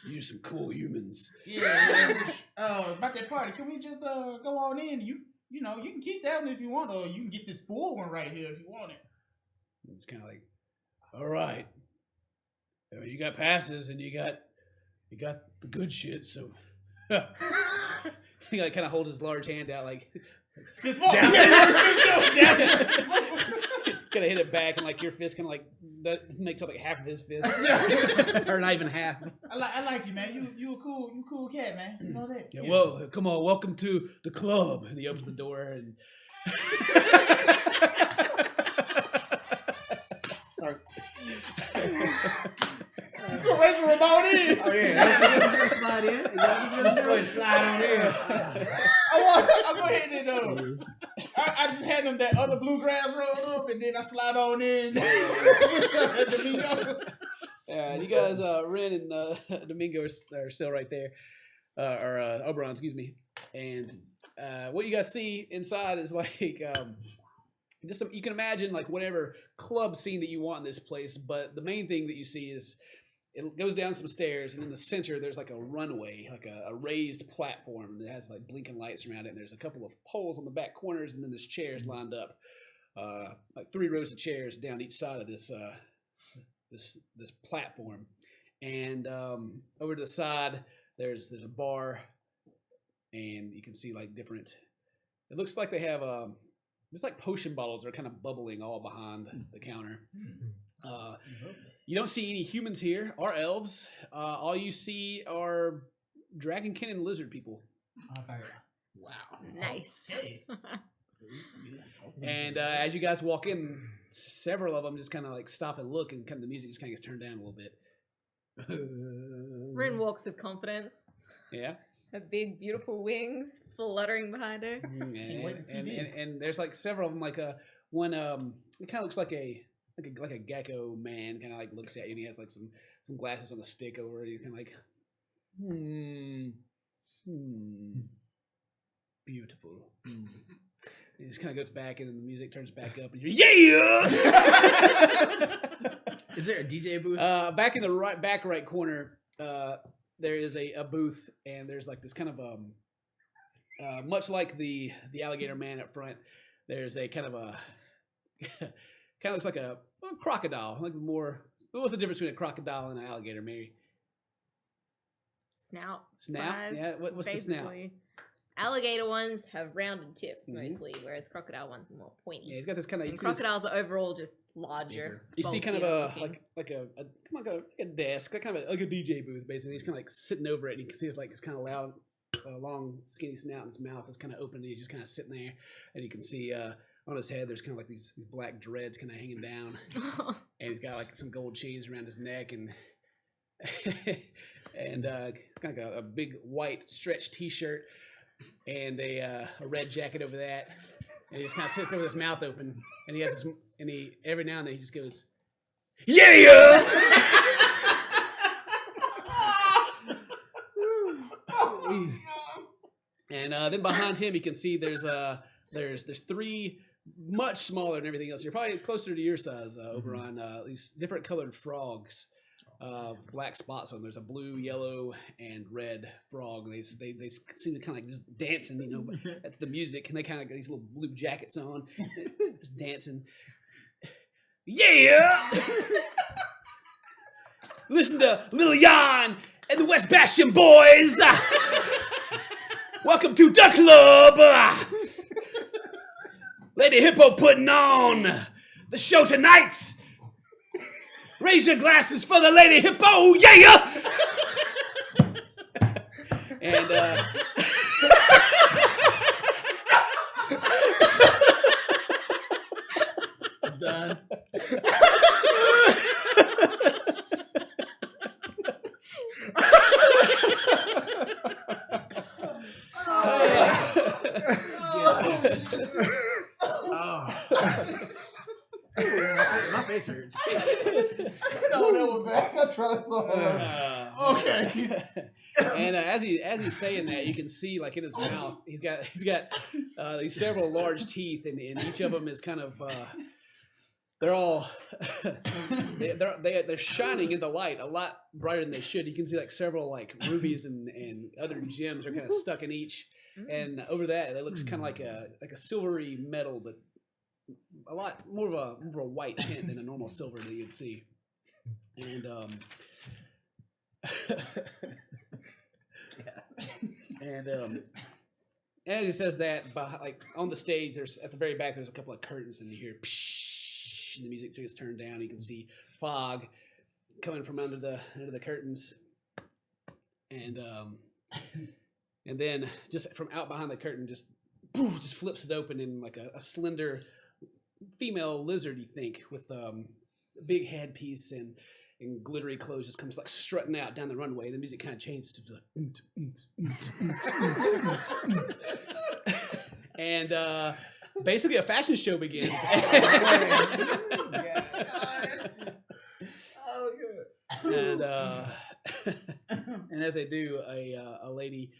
You're some cool humans. Yeah. About that party, can we just go on in? You can keep that one if you want, or you can get this full one right here if you want it. And it's kind of like, all right, you got passes and you got the good shit. So he like kind of holds his large hand out like. Just walk. Down. Down. Kind of hit it back and like your fist kind of like that makes up like half of his fist, or not even half. I like you, man. You a cool cat, man. You know that. Yeah, well, come on, welcome to the club. And he opens the door and Where's the remote in? Oh yeah. He's gonna slide in. Let's go and slide on in. I'll go ahead and I just hand him that other bluegrass roll up, and then I slide on in. Domingo. yeah, you guys, Ren and Domingo are still right there, or Oberon, excuse me. And what you guys see inside is like you can imagine like whatever club scene that you want in this place, but the main thing that you see is it goes down some stairs, and in the center there's like a runway, like a raised platform that has like blinking lights around it, and there's a couple of poles on the back corners, and then there's chairs lined up, like 3 rows of chairs down each side of this this platform. And over to the side there's a bar, and you can see like different, it looks like they have just like potion bottles that are kind of bubbling all behind the counter. You don't see any humans here or elves. All you see are dragonkin and lizard people. Okay. Wow. Nice. Hey. And as you guys walk in, several of them just kind of like stop and look, and kind of the music just kind of gets turned down a little bit. Rin walks with confidence. Yeah. Her big, beautiful wings fluttering behind her. Can't wait to see this. And there's like several of them. Like one it kind of looks like a gecko man. Kind of like looks at you, and he has like some glasses on a stick over it. He's kind of like, beautiful. He just kind of goes back, and then the music turns back up, and you're yeah. Is there a DJ booth? Back in the back right corner, there is a booth, and there's like this kind of much like the alligator man up front. There's a kind of a looks like a crocodile. Like more. What's the difference between a crocodile and an alligator, Mary? Snout. Snout? Size, Yeah. What's the snout? basically. Alligator ones have rounded tips mostly, whereas crocodile ones are more pointy. Yeah, he's got this kind of. And crocodiles are overall just larger. You see kind of bulkier like a desk, like kind of like a DJ booth, basically. He's kind of like sitting over it, and you can see it's like it's kind of loud, long, skinny snout, and his mouth is kind of open, and he's just kind of sitting there, and you can see on his head there's kind of like these black dreads kind of hanging down, and he's got like some gold chains around his neck, and and kind of a big white stretch T-shirt, and a red jacket over that. And he just kind of sits there with his mouth open, and he has this, and he every now and then he just goes, "Yeah!" And then behind him, you can see there's three much smaller than everything else. You're probably closer to your size over on these different colored frogs. Black spots on them. There's a blue, yellow, and red frog. They seem to kind of like just dancing, you know, at the music, and they kind of got these little blue jackets on, just dancing. Yeah! Listen to Lil Jan and the West Bastion boys. Welcome to the club. Lady Hippo putting on the show tonight. Raise your glasses for the Lady Hippo, yeah! And Done. My face hurts. No, that was bad. I tried so hard. Okay. And as he's saying that, you can see like in his mouth, he's got these several large teeth, and each of them is kind of they're all they're shining in the light a lot brighter than they should. You can see like several like rubies and other gems are kind of stuck in each, and over that it looks kind of like a silvery metal, but a lot more of a white tint than a normal silver that you'd see. And as he says that, like on the stage, there's at the very back, there's a couple of curtains, and you hear psh, and the music gets turned down. You can see fog coming from under the curtains, and then just from out behind the curtain, just flips it open, and like a slender female lizard, you think, with a big headpiece and glittery clothes, just comes like strutting out down the runway. The music kind of changes to the and basically a fashion show begins. And as they do, a lady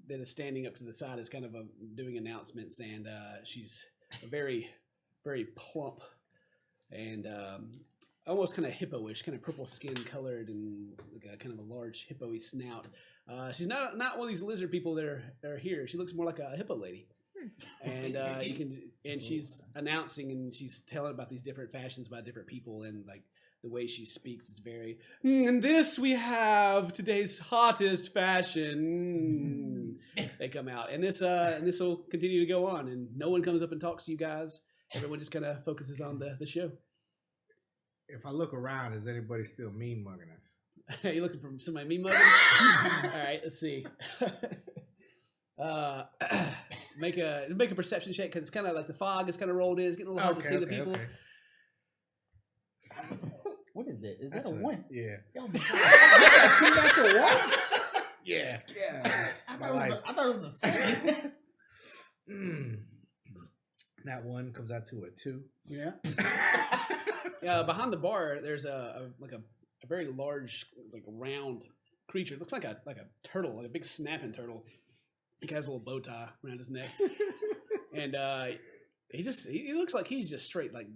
that is standing up to the side is kind of doing announcements, and she's very, very plump and almost kind of hippo-ish, kind of purple skin colored, and like a kind of a large hippo-y snout. She's not one of these lizard people that are here. She looks more like a hippo lady. And she's announcing, and she's telling about these different fashions by different people, and like the way she speaks is very. And this we have today's hottest fashion. They come out, and this will continue to go on, and no one comes up and talks to you guys. Everyone just kind of focuses on the show. If I look around, is anybody still mean mugging us? Are you looking for somebody mean mugging? All right, let's see. Make a perception check, because it's kind of like the fog is kind of rolled in. It's getting a little hard to see the people. Okay. What is that? Is That's that a one? Yeah. Oh my God. 2 natural ones? Yeah. I I thought it was a 7. That one comes out to a 2. Yeah. Behind the bar, there's a very large, like round creature. It looks like a turtle, like a big snapping turtle. He has a little bow tie around his neck, and he looks like he's just straight like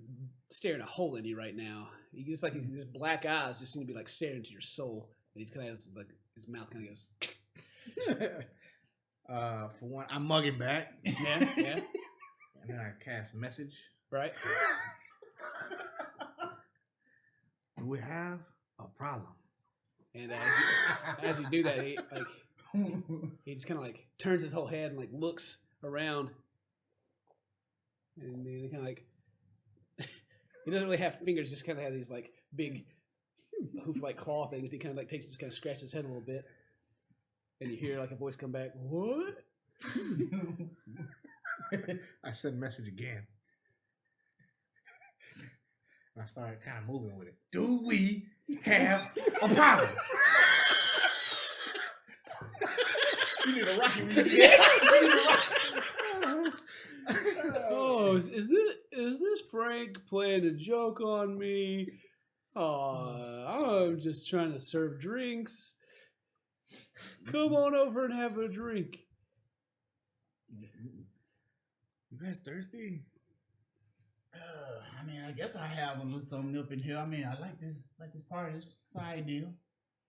staring a hole in you right now. He just like his black eyes just seem to be like staring into your soul. And he kind of has like his mouth kind of goes. For one, I'm mugging back. Yeah. And then I cast message. Right. We have a problem. And as you do that, he just kind of like turns his whole head and like looks around, and then he kind of like he doesn't really have fingers, just kind of has these like big hoof-like claw things. He kind of like just kind of scratches his head a little bit, and you hear like a voice come back. What? I send message again. And I started kind of moving with it. Do we have a problem? You need a rocket when you do that. Oh, is this Frank playing a joke on me? Oh, I'm just trying to serve drinks. Come on over and have a drink. You guys thirsty? I mean, I guess I have a little something up in here. I mean, I like this party. This side deal.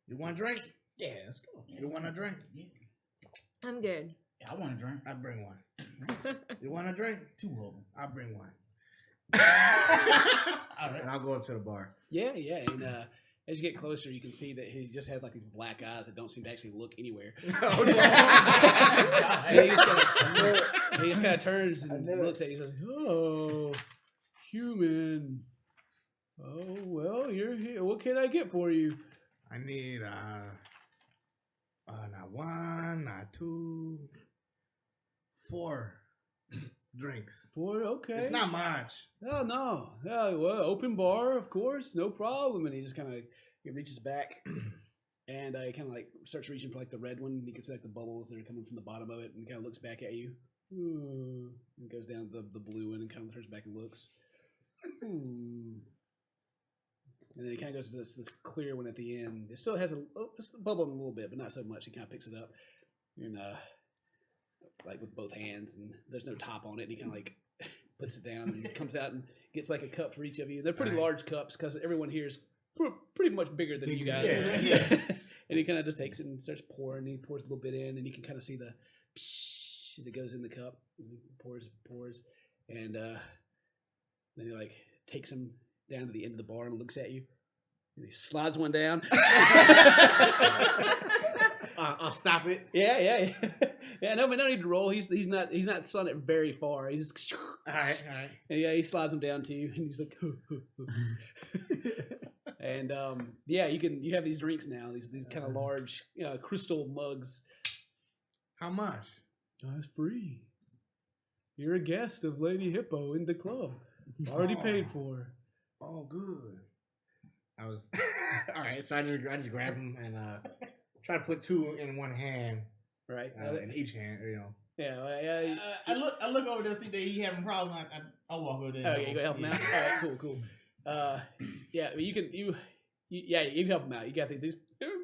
You want a drink? Yeah, let's go. You want a drink? Yeah. I'm good. Yeah, I want a drink. I bring one. You want a drink? 2 of them. I'll bring one. All right. And I'll go up to the bar. Yeah, and as you get closer, you can see that he just has like these black eyes that don't seem to actually look anywhere. Oh, And he just kind of turns and looks at you and says, "Oh, human. Oh, well, you're here. What can I get for you?" I need not 1, not 2, 4 drinks. Okay. It's not much. Oh, no. Yeah, well, open bar, of course. No problem. And he just kind of reaches back and he kind of like starts reaching for like the red one. You can see like the bubbles that are coming from the bottom of it, and kind of looks back at you. Ooh. And goes down to the blue one and kind of turns back and looks. Ooh. And then he kind of goes to this clear one at the end. It still has a bubble in a little bit, but not so much. He kind of picks it up and like with both hands, and there's no top on it. And he kind of like puts it down and comes out and gets like a cup for each of you. They're pretty large cups because everyone here is pretty much bigger than you guys. Yeah. And he kind of just takes it and starts pouring. He pours a little bit in, and you can kind of see the psh as it goes in the cup. And he pours, and then he like takes him down to the end of the bar and looks at you. And he slides one down. I'll stop it. Yeah. No, but no need to roll. He's not sliding it very far. He's just All right. and yeah, he slides them down to you, and he's like, and you have these drinks now. These kind of large crystal mugs. How much? That's free. You're a guest of Lady Hippo in the club. Already paid for. Oh, good. I was all right. So I just grab him and try to put 2 in one hand, Right. in each hand. Yeah. I look over there, see that he having a problem. I walk over there. Oh, yeah, you gonna help him out? All right, cool. Yeah, I mean, you can help him out. You got these.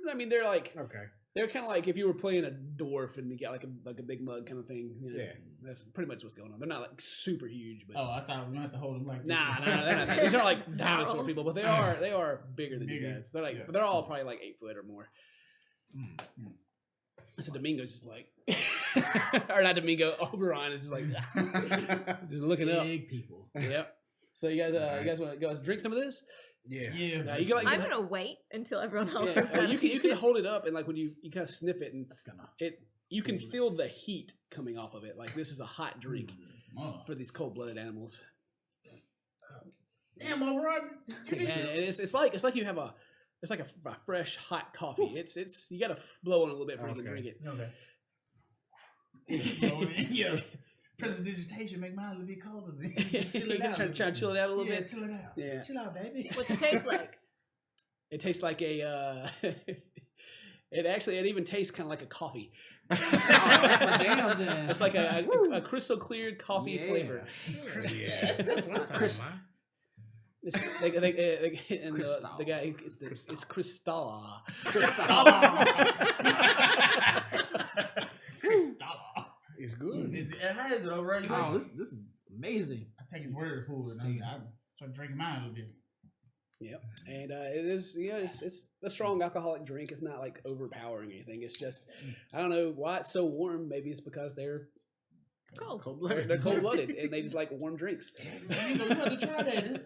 I mean, they're like Okay. they're kind of like if you were playing a dwarf and you got like a big mug kind of thing. Yeah. That's pretty much what's going on. They're not like super huge, but Oh, I thought we were gonna have to hold him like this. nah, they're not. These aren't like dinosaur people, but they are bigger than you Bigger. guys. They're like, Yeah. but they're all probably like 8 foot or more. Mm. So Domingo's just like, or not Domingo, Oberon is just like, just looking up. Big people. Yep. So you guys want to go drink some of this? Yeah. Now, you can like, I'm gonna wait until everyone else yeah, has had a you piece can of- hold it up and like when you kind of snip it and you can feel the heat coming off of it. Like this is a hot drink Oh. for these cold-blooded animals. Damn, all right. And it's like you have a fresh hot coffee. It's you got to blow on it a little bit before you can Okay. drink it. Okay. Yeah. Prestidigitation make mine a little bit colder. Then. Just chill it out. Try to chill it out a little bit. Chill it out. Yeah. Chill out, baby. What's it taste like? It tastes like a. It even tastes kind of like a coffee. that's my jam then. It's like a crystal clear coffee flavor. Yeah. Chris- It's and the guy it's Cristalla. Cristalla. It's good. How is it over? Oh, this is amazing. I take his word for it. I start drinking mine a little bit. Yep, and it is it's a strong alcoholic drink. It's not like overpowering anything. It's just I don't know why it's so warm. Maybe it's because they're Cold. they're cold blooded and they just like warm drinks. You have to try that.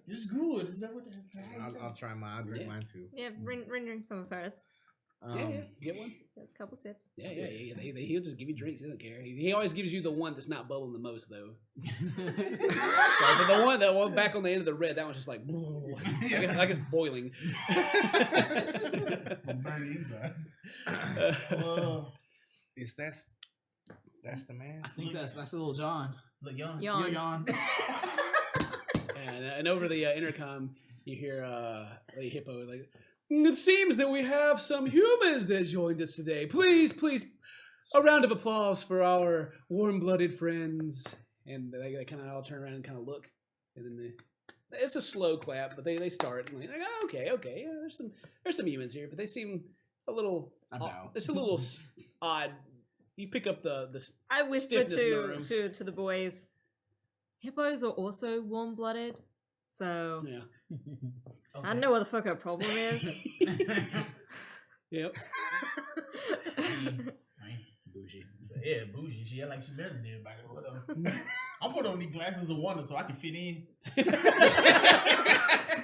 It's good. Is that what that's? I'll try mine. I'll drink mine too. Yeah, drink some first. Yeah, get one. Just a couple sips. Yeah. He'll just give you drinks. He doesn't care. He always gives you the one that's not bubbling the most, though. the one back on the end of the red, that one's just like, like it's boiling. Is that's the man? I think that's little John. Look, young. Yawn. And over the intercom, you hear Lady Hippo like, it seems that we have some humans that joined us today. Please, a round of applause for our warm-blooded friends. And they kind of all turn around and kind of look, and then it's a slow clap, but they start and like, oh, okay, yeah, there's some humans here, but they seem a little, it's a little odd. You pick up the I whisper stiffness in the room. to the boys. Hippos are also warm-blooded, so Yeah. I don't know what the fuck her problem is. Yep. Bougie. Yeah, bougie. She act like she better than everybody. I'm putting on these glasses of wonder so I can fit in.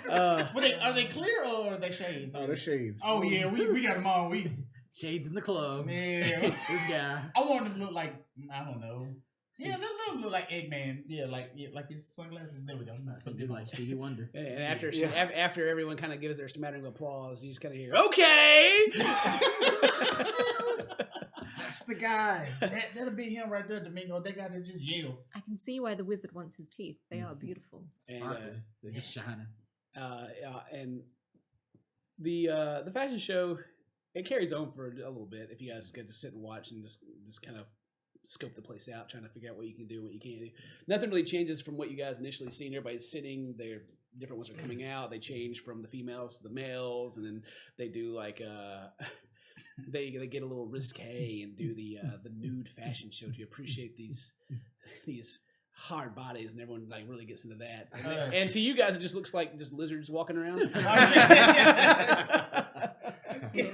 But are they clear or are they shades? Oh, they're shades. Oh yeah, we got them on. Shades in the club. Yeah. This guy. I want them to look like I don't know. Yeah, let them look like Eggman. Yeah, like his sunglasses. There we go. They like Stevie Wonder. And after everyone kind of gives their smattering of applause, you just kind of hear, okay! That's the guy. That'll be him right there, Domingo. They got to just yell. I can see why the wizard wants his teeth. They are beautiful. Sparkling. They're just shining. And the fashion show, it carries on for a little bit if you guys get to sit and watch and just kind of scope the place out, trying to figure out what you can do, what you can't do. Nothing really changes from what you guys initially seen. Everybody's sitting. They're different ones are coming out. They change from the females to the males, and then they do like they get a little risque and do the nude fashion show to appreciate these hard bodies, and everyone like really gets into that. And to you guys, it just looks like just lizards walking around.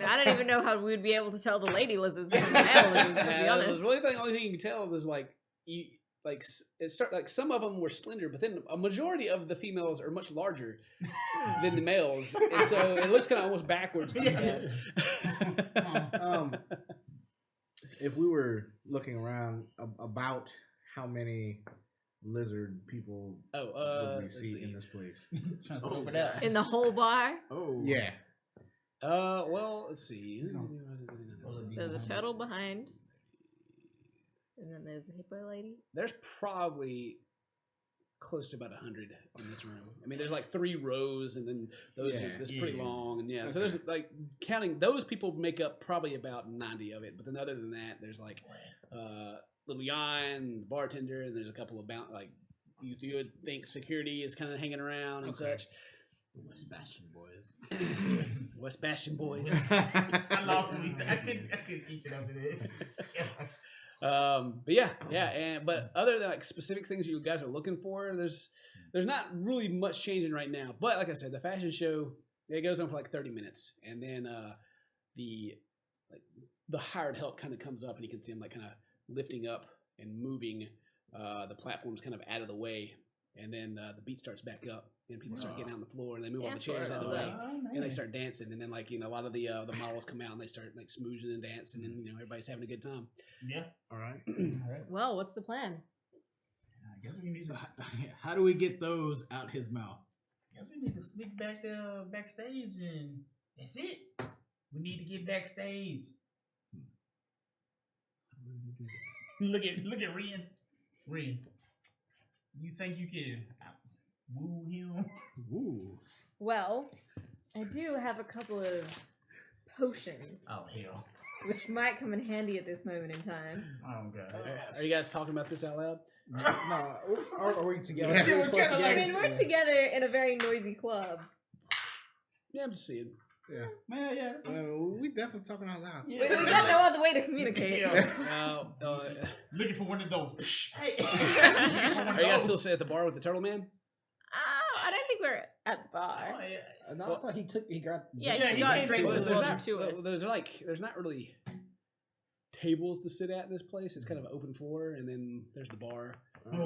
I don't even know how we'd be able to tell the lady lizards from the male lizards, to be honest. Really, the only thing you can tell is some of them were slender, but then a majority of the females are much larger than the males, and so it looks kind of almost backwards to you guys. If we were looking around, about how many lizard people would we see in this place? Trying to scope it out. In the whole bar, Oh. Yeah. Well, let's see. there's a turtle behind, and then there's the hippo lady. There's probably close to about 100 in this room. I mean, there's like 3 rows, and then those are this pretty long, and so there's like counting those people make up probably about 90 of it. But then other than that, there's like little Jan, the bartender, and there's a couple of you would think security is kind of hanging around and such. West Bastion boys. West Bastion boys. I lost me. I couldn't keep it up in it. But other than like specific things you guys are looking for, there's not really much changing right now. But like I said, the fashion show, it goes on for like 30 minutes, and then the hired help kind of comes up, and you can see them like kind of lifting up and moving the platforms kind of out of the way, and then the beat starts back up, and people start getting out on the floor, and they move all the chairs out of the way, and they start dancing, and then like a lot of the models come out, and they start like smoozing and dancing, and everybody's having a good time. Yeah. All right. Well, what's the plan? I guess we need to. How do we get those out his mouth? I guess we need to sneak back backstage, and that's it. We need to get backstage. Look at Ren. Ren, you think you can woo him? Ooh. Well, I do have a couple of potions. Oh hell! which might come in handy at this moment in time. Oh god. Are you guys talking about this out loud? No, are we together? Yeah. Are we It was close kinda I like- mean, we're together in a very noisy club. Yeah, I'm just seeing. Yeah. Man, yeah. That's We definitely talking out loud. We got no other way to communicate. Yeah. Are Looking for one of those. you guys still sitting at the bar with the turtle man? Oh, I don't think we're at the bar. Oh, yeah. No, I thought he got. Yeah, Yeah, he he got came drinks to and us. brought them to us. There's not really tables to sit at in this place. It's kind of an open floor, and then there's the bar.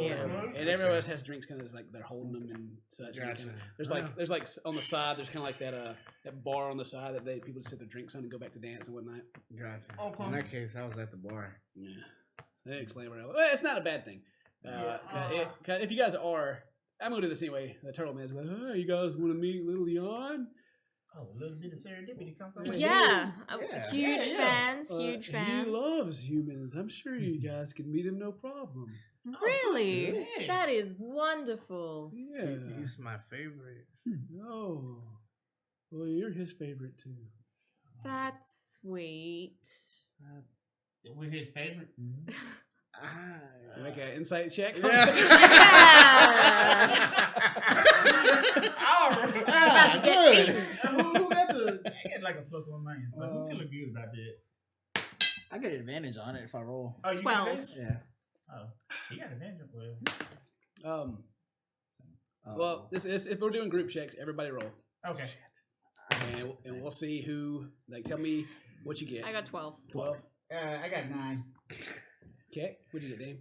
Yeah. And everyone else has drinks, kind of like they're holding them and such. And Gotcha. there's like on the side. There's kind of like that bar on the side that people just sit their drinks on and go back to dance and whatnot. Gotcha. Okay. In that case, I was at the bar. Yeah, they didn't explain what. Well, it's not a bad thing. If you guys are, I'm gonna do this anyway. The turtle man's like, "Oh, you guys want to meet Little Leon?" Oh, a little bit of serendipity comes from Yeah, Yeah. huge Yeah. fans, huge He fans. loves humans. I'm sure you guys can meet him no problem. Really? yeah. That is wonderful. Yeah. He's my favorite. Oh, well, you're his favorite too. That's sweet. We're his favorite. Make an insight check. About to get good. Who got the? I get like a +1 million, so I'm feeling good about that. I get advantage on it if I roll. Oh, you 12. got advantage? Yeah. Oh, you got advantage. Well, Well, this is if we're doing group checks, everybody roll, okay. and we'll see who. Like, tell me what you get. I got 12. 12. I got 9. Okay, what'd you get, Dave?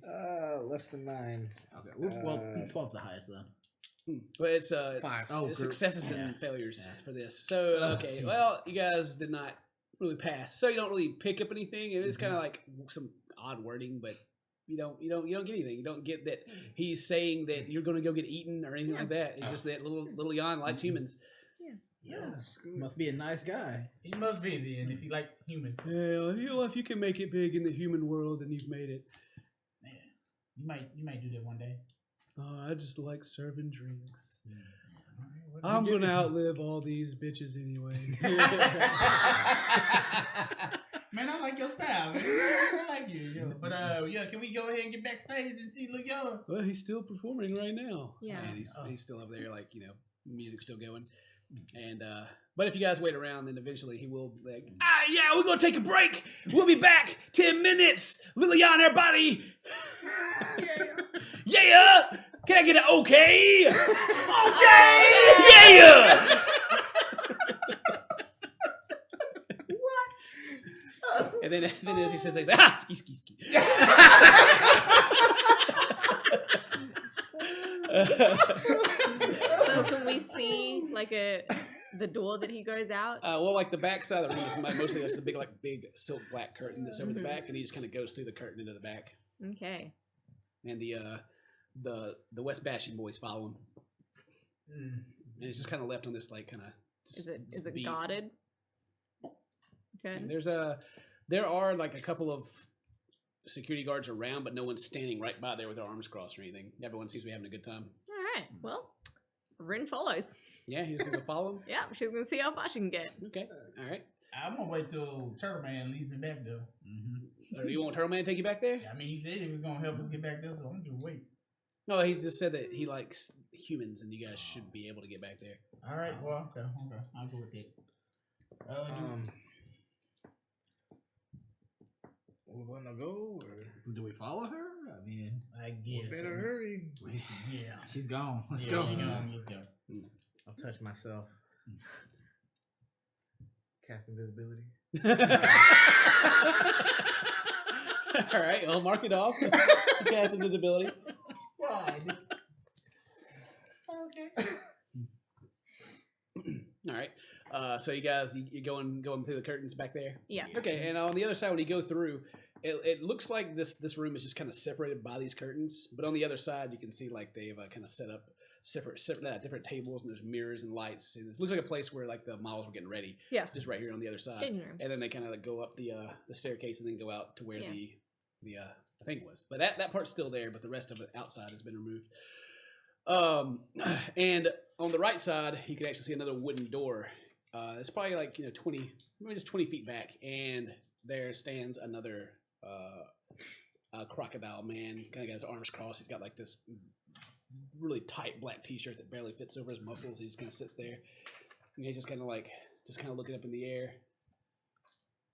Less than 9. Okay. Well, 12's the highest then. Well, it's 5. Oh, it's group. successes Yeah. and failures Yeah. for this. So okay, Jesus. well, you guys did not really pass, so you don't really pick up anything. It is kind of like some odd wording, but you don't get anything. You don't get that he's saying that you're going to go get eaten or anything like that. It's just that little Jan likes humans. Yeah. Must be a nice guy. He must be then if he likes humans. Yeah, if you can make it big in the human world, then you've made it. Man, you might do that one day. I just like serving drinks. What I'm do you gonna do? outlive all these bitches anyway. Man, I like your style, man. I like you. Yo. But yeah, can we go ahead and get backstage and see Leon? Well, he's still performing right now. Yeah. And he's still up there, like, music's still going. And but if you guys wait around, then eventually he will be like, yeah, we're gonna take a break. We'll be back 10 minutes. Lilian, everybody. Yeah. Can I get an okay? Okay. Yeah. And then as he says, he's like, ski. So can we see like the door that he goes out? Well, like the back side of the room is mostly just a big silk black curtain that's over the back, and he just kind of goes through the curtain into the back. Okay. And the West Bastion boys follow him, and it's just kind of left on this like kind of. Is it guarded? Okay. And there are like a couple of security guards around, but no one's standing right by there with their arms crossed or anything. Everyone seems to be having a good time. All right. Well, Rin follows. Yeah, he's gonna go follow him. Yeah, she's gonna see how far she can get. Okay, all right. I'm gonna wait till Turtle Man leads me back though. Do you want Turtle Man to take you back there? I mean, he said he was gonna help us get back there, so I'm just wait. No, he's just said that he likes humans, and you guys should be able to get back there. All right, well, okay, I'll go with that. We're gonna go, or Do we follow her? I mean, I guess. better hurry. Yeah. she's gone. Let's Yeah, go. she gone. Let's go. I'll touch myself. Cast invisibility. All right, well, mark it off. Cast invisibility. Why? Okay. All right. So you guys, you going through the curtains back there? Yeah. Okay. And on the other side, when you go through, it looks like this room is just kind of separated by these curtains. But on the other side, you can see like they've kind of set up separate different tables, and there's mirrors and lights. And it looks like a place where like the models were getting ready. Yeah. Just right here on the other side. Changing room. And then they kind of like go up the staircase and then go out to where Yeah. the thing was. But that part's still there, but the rest of it outside has been removed. And on the right side, you can actually see another wooden door. It's probably like 20, maybe just 20 feet back, and there stands another crocodile man. Kind of got his arms crossed. He's got like this really tight black t-shirt that barely fits over his muscles. He just kind of sits there. And he's just kind of looking up in the air.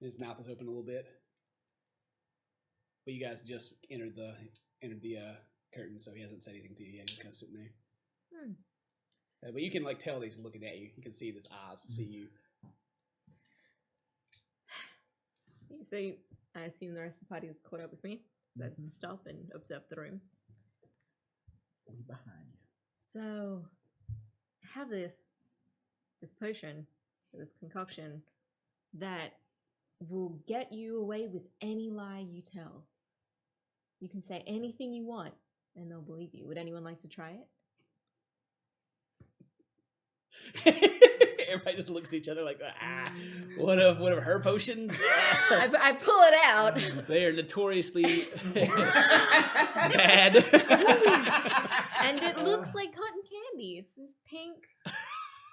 His mouth is open a little bit. But you guys just entered the curtain, so he hasn't said anything to you yet. He's just kind of sitting there. But you can like tell that he's looking at you. You can see his eyes see you. So I assume the rest of the party is caught up with me. Let's stop and observe the room. Behind you. So I have this potion, this concoction that will get you away with any lie you tell. You can say anything you want, and they'll believe you. Would anyone like to try it? Everybody just looks at each other like, what of her potions? I pull it out. They are notoriously bad. And it looks like cotton candy. It's this pink.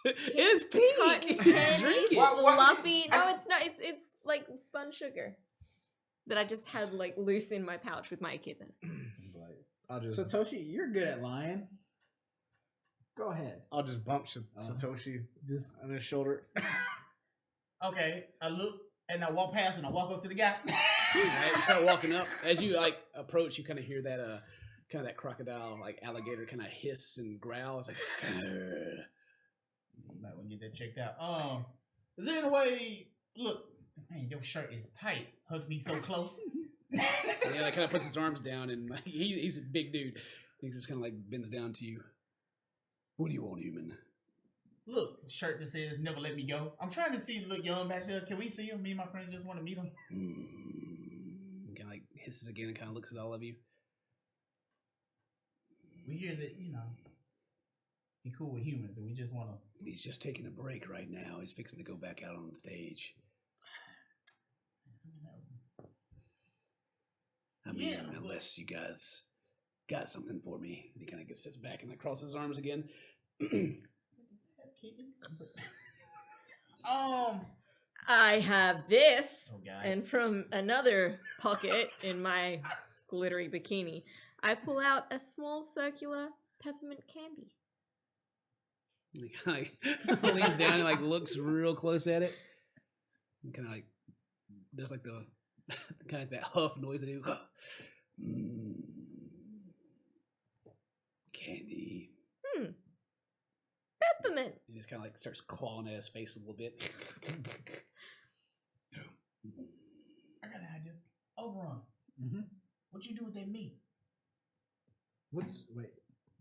It's pink. Cotton candy, Drink it. fluffy. No, it's not. It's like spun sugar that I just had like loose in my pouch with my echidnas. Satoshi, you're good at lying. Go ahead. I'll just bump Satoshi Just on his shoulder. Okay, I look and I walk past and I walk up to the guy. Right, you start walking up. As you like approach, you kind of hear that kind of that crocodile like alligator kind of hiss and growl. It's like. Might want to get that checked out. Is there any way? Look, man, your shirt is tight. Hug me so close. Yeah, like kind of puts his arms down, and he's a big dude. He just kind of like bends down to you. What do you want, human? Look, shirt that says "Never let me go." I'm trying to see. Look, young back there. Can we see him? Me and my friends just want to meet him. Kind of like hisses again and kind of looks at all of you. We hear that be cool with humans, and we just want to. He's just taking a break right now. He's fixing to go back out on stage. I mean, unless you guys got something for me. And he kind of sits back and like crosses his arms again. I have this, Oh God. and from another pocket in my glittery bikini, I pull out a small circular peppermint candy. He kind of like leans down and like looks real close at it. And kind of like there's like the kind of like that huff noise they do. Candy. Peppermint. He just kind of like starts clawing at his face a little bit. I got an idea. Oberon, what you do with that meat? wait.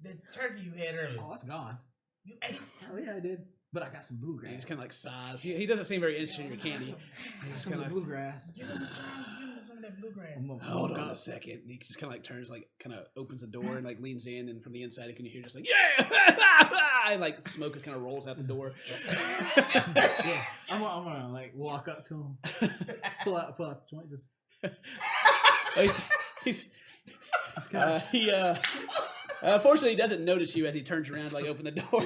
The turkey you had earlier. Oh, it's gone. You ate. Hell yeah, I did. But I got some bluegrass. And he just kind of like sighs. He doesn't seem very interested in your candy. I got He's some kind of bluegrass. Give him some of that bluegrass. hold on a second. And he just kind of like turns, like kind of opens the door and like leans in, and from the inside you can hear just like yeah, and like smoke just kind of rolls out the door. Yeah, I'm gonna like walk up to him, pull out the joint, just. he's kind of. Fortunately, he doesn't notice you as he turns around to like open the door.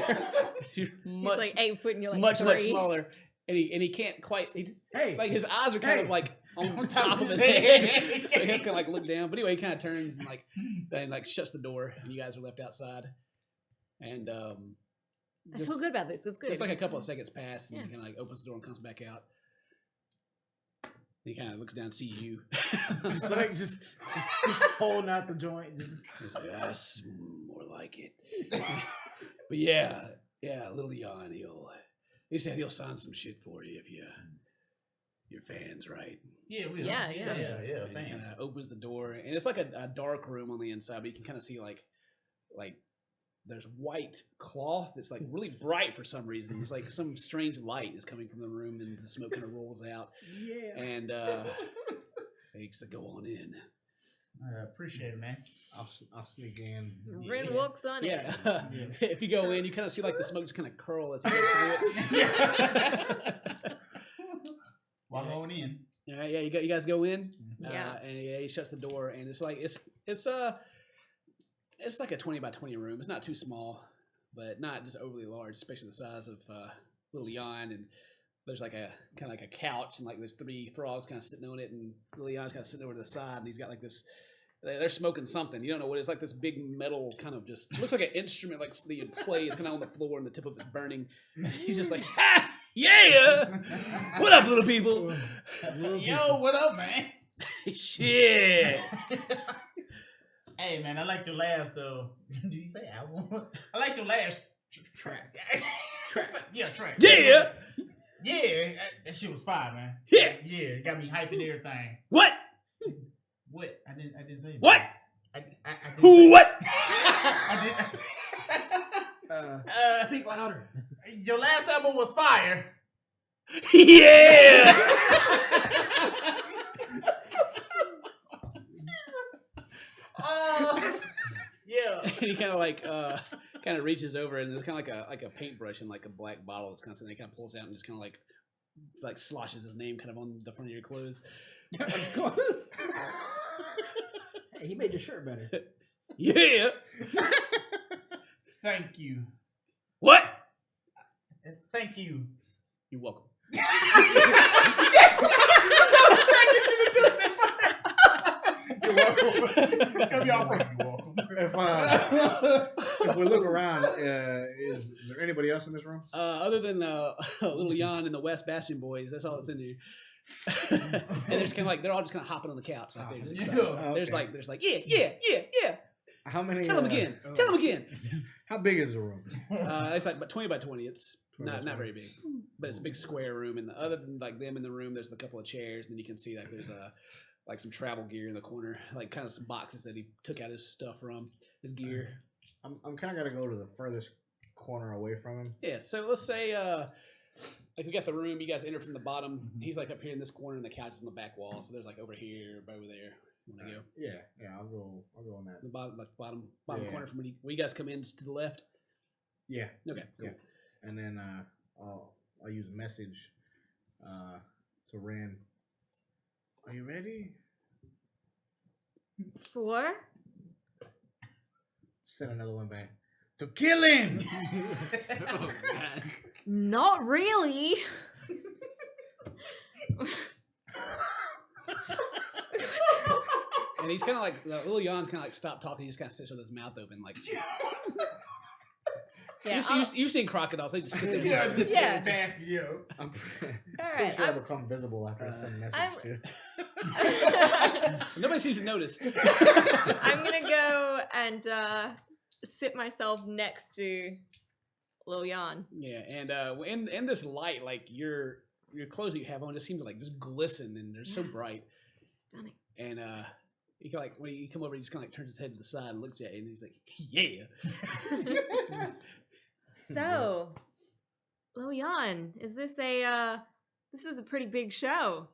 You're He's like 8 foot and you're like much 3. smaller, and he can't quite. Hey, Like his eyes are kind of Hey. like on top of his head, so he has to kind of like look down. But anyway, he kind of turns and like then like shuts the door, and you guys are left outside. And I feel good about this. It's good. just like a couple of seconds pass, and Yeah. he kind of like opens the door and comes back out. He kind of looks down, and sees you. just like just holding out the joint, just. He's like, that's more like it. But yeah, little Jan, he said he'll sign some shit for you if you're fans, right? Yeah, we Yeah. And he kind of opens the door, and it's like a dark room on the inside, but you can kind of see like there's white cloth that's like really bright for some reason. It's like some strange light is coming from the room, and the smoke kind of rolls out. Yeah. And he said, "Go on in." I appreciate it, man. I'll sneak in. Rin walks on Yeah. it. If you go in, you kind of see like the smoke just kind of curl as he goes through it. Walk on in. Yeah, you guys go in. Yeah. And he shuts the door, and it's like it's like a 20 by 20 room. It's not too small, but not just overly large, especially the size of little Jan. And there's like a kind of like a couch, and like there's 3 frogs kind of sitting on it, and Leon's kind of sitting over to the side, and he's got like this. They're smoking something. You don't know what it is. Like this big metal kind of just looks like an instrument, like the play is kind of on the floor, and the tip of it's burning. He's just like, ha, yeah. What up, little people? Yo, what up, man? Shit. Hey, man, I like your last though. Did you say album? I like your last track. Yeah, track. Yeah. Yeah, that shit was fire, man. Yeah. Yeah, it got me hyping everything. What? What? I didn't say What? I didn't Who? say- What? I did. Speak louder. Your last album was fire. Yeah. Yeah. And he kind of like kind of reaches over, and there's kind of like a paintbrush and like a black bottle that's kind of sitting there. He kind of pulls out and just kind of like sloshes his name kind of on the front of your clothes. Of course. Hey, he made your shirt better. Yeah. Thank you. What? Thank you. You're welcome. You're welcome. Come y'all break. You're welcome. If we look around, is there anybody else in this room? Other than Little Jan and the West Bastion boys, that's all that's in there. And there's kind of like they're all just kind of hopping on the couch. Like, they're just excited. Okay. There's like yeah. How many? Tell them again. Tell them again. How big is the room? It's like 20 by 20. It's 20 by not 20. very big, but it's a big square room. And other than like them in the room, there's a couple of chairs. And then you can see like there's like some travel gear in the corner, like kind of some boxes that he took out his stuff from, his gear. I'm kind of gotta go to the furthest corner away from him. Yeah. So let's say like we got the room. You guys enter from the bottom. He's like up here in this corner, and the couch is on the back wall. So there's like over here, over there. You want to go? Yeah, I'll go on that. The bottom, like bottom Yeah. corner from where you guys come in to the left. Yeah, Okay. Cool. yeah. And then I'll use message to Ren. Are you ready? For? Send another one back. To kill him! Oh, God. Not really. And he's kind of like Little Jan's kind of like stopped talking. He just kind of sits with his mouth open, like Yeah. you've seen crocodiles. They just sit there. Yeah, just Yeah. basket, yo. I'm pretty Alright, sure I'll become visible after I send a message I'm- to. Nobody seems to notice. I'm gonna go and sit myself next to Lil Jan. Yeah, and in this light, like your clothes that you have on just seem to like just glisten, and they're so bright. Stunning. And he kind of like when you come over, he just kind of like turns his head to the side and looks at you, and he's like, "Yeah." So, Lil Jan, is this a pretty big show?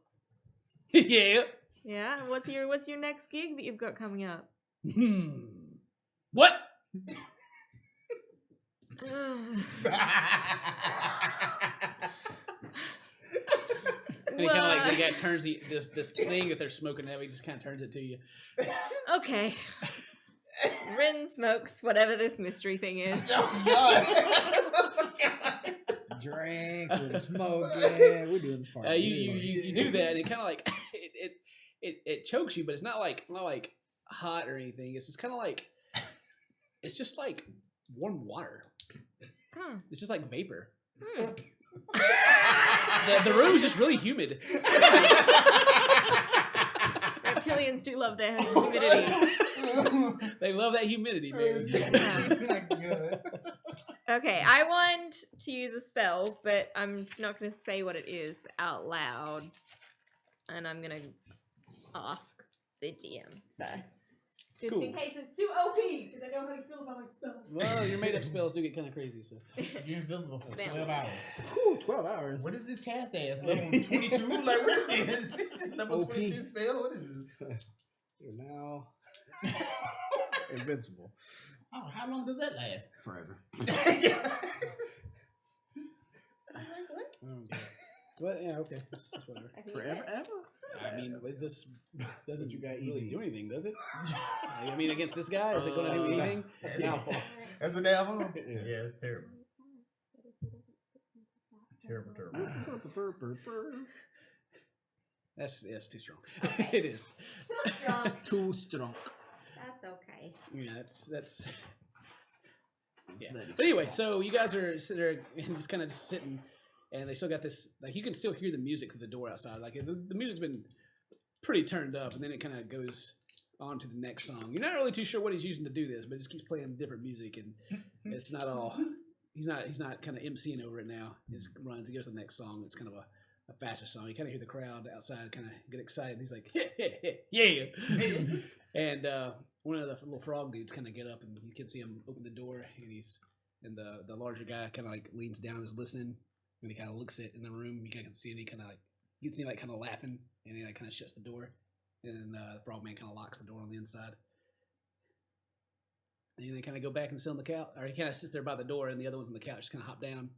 Yeah. Yeah. What's your next gig that you've got coming up? What? And he kind of like the guy turns this thing that they're smoking heavy, just kind of turns it to you. Okay. Rin smokes whatever this mystery thing is. Drinks, we're smoking. We're doing this part. You do that, and it kind of like it chokes you, but it's not like hot or anything. It's just kind of like it's just like warm water. Hmm. It's just like vapor. Hmm. The room is just really humid. Reptilians do love their humidity. They love that humidity, man. Okay, I want to use a spell, but I'm not going to say what it is out loud. And I'm going to ask the DM first. Just Cool. in case it's too OP, because I know how you feel about my spell. Well, your made up spells do get kind of crazy, so. You're invisible for Damn. 12 hours. Whew, 12 hours. What is this cast as? Level 22? Like, what is this? Level OP. 22 spell? What is this? You're now invincible. Oh, how long does that last? Forever. But yeah, okay. That's whatever. Forever, ever? I mean, it just doesn't You got really ED. do anything, does it? I mean, against this guy, is it going to do anything? That's an album? Yeah. Yeah, it's terrible. Terrible, terrible. That's too strong. Okay. It is. Too strong. Too strong. That's okay. Yeah, that's. Yeah. But anyway, so you guys are sitting there and just kind of sitting, and they still got this. Like you can still hear the music through the door outside. Like the music's been pretty turned up, and then it kind of goes on to the next song. You're not really too sure what he's using to do this, but it just keeps playing different music, and it's not all. He's not kind of emceeing over it now. He just runs to go to the next song. It's kind of a faster song. You kind of hear the crowd outside kind of get excited. He's like, yeah. And one of the little frog dudes kind of get up, and you can see him open the door, and the larger guy kind of like leans down and is listening, and he kind of looks at in the room. You can see him. He kind of like gets him like kind of laughing, and he like kind of shuts the door, and then the frog man kind of locks the door on the inside. And they kind of go back and sit on the couch, or he kind of sits there by the door, and the other one on the couch just kind of hop down.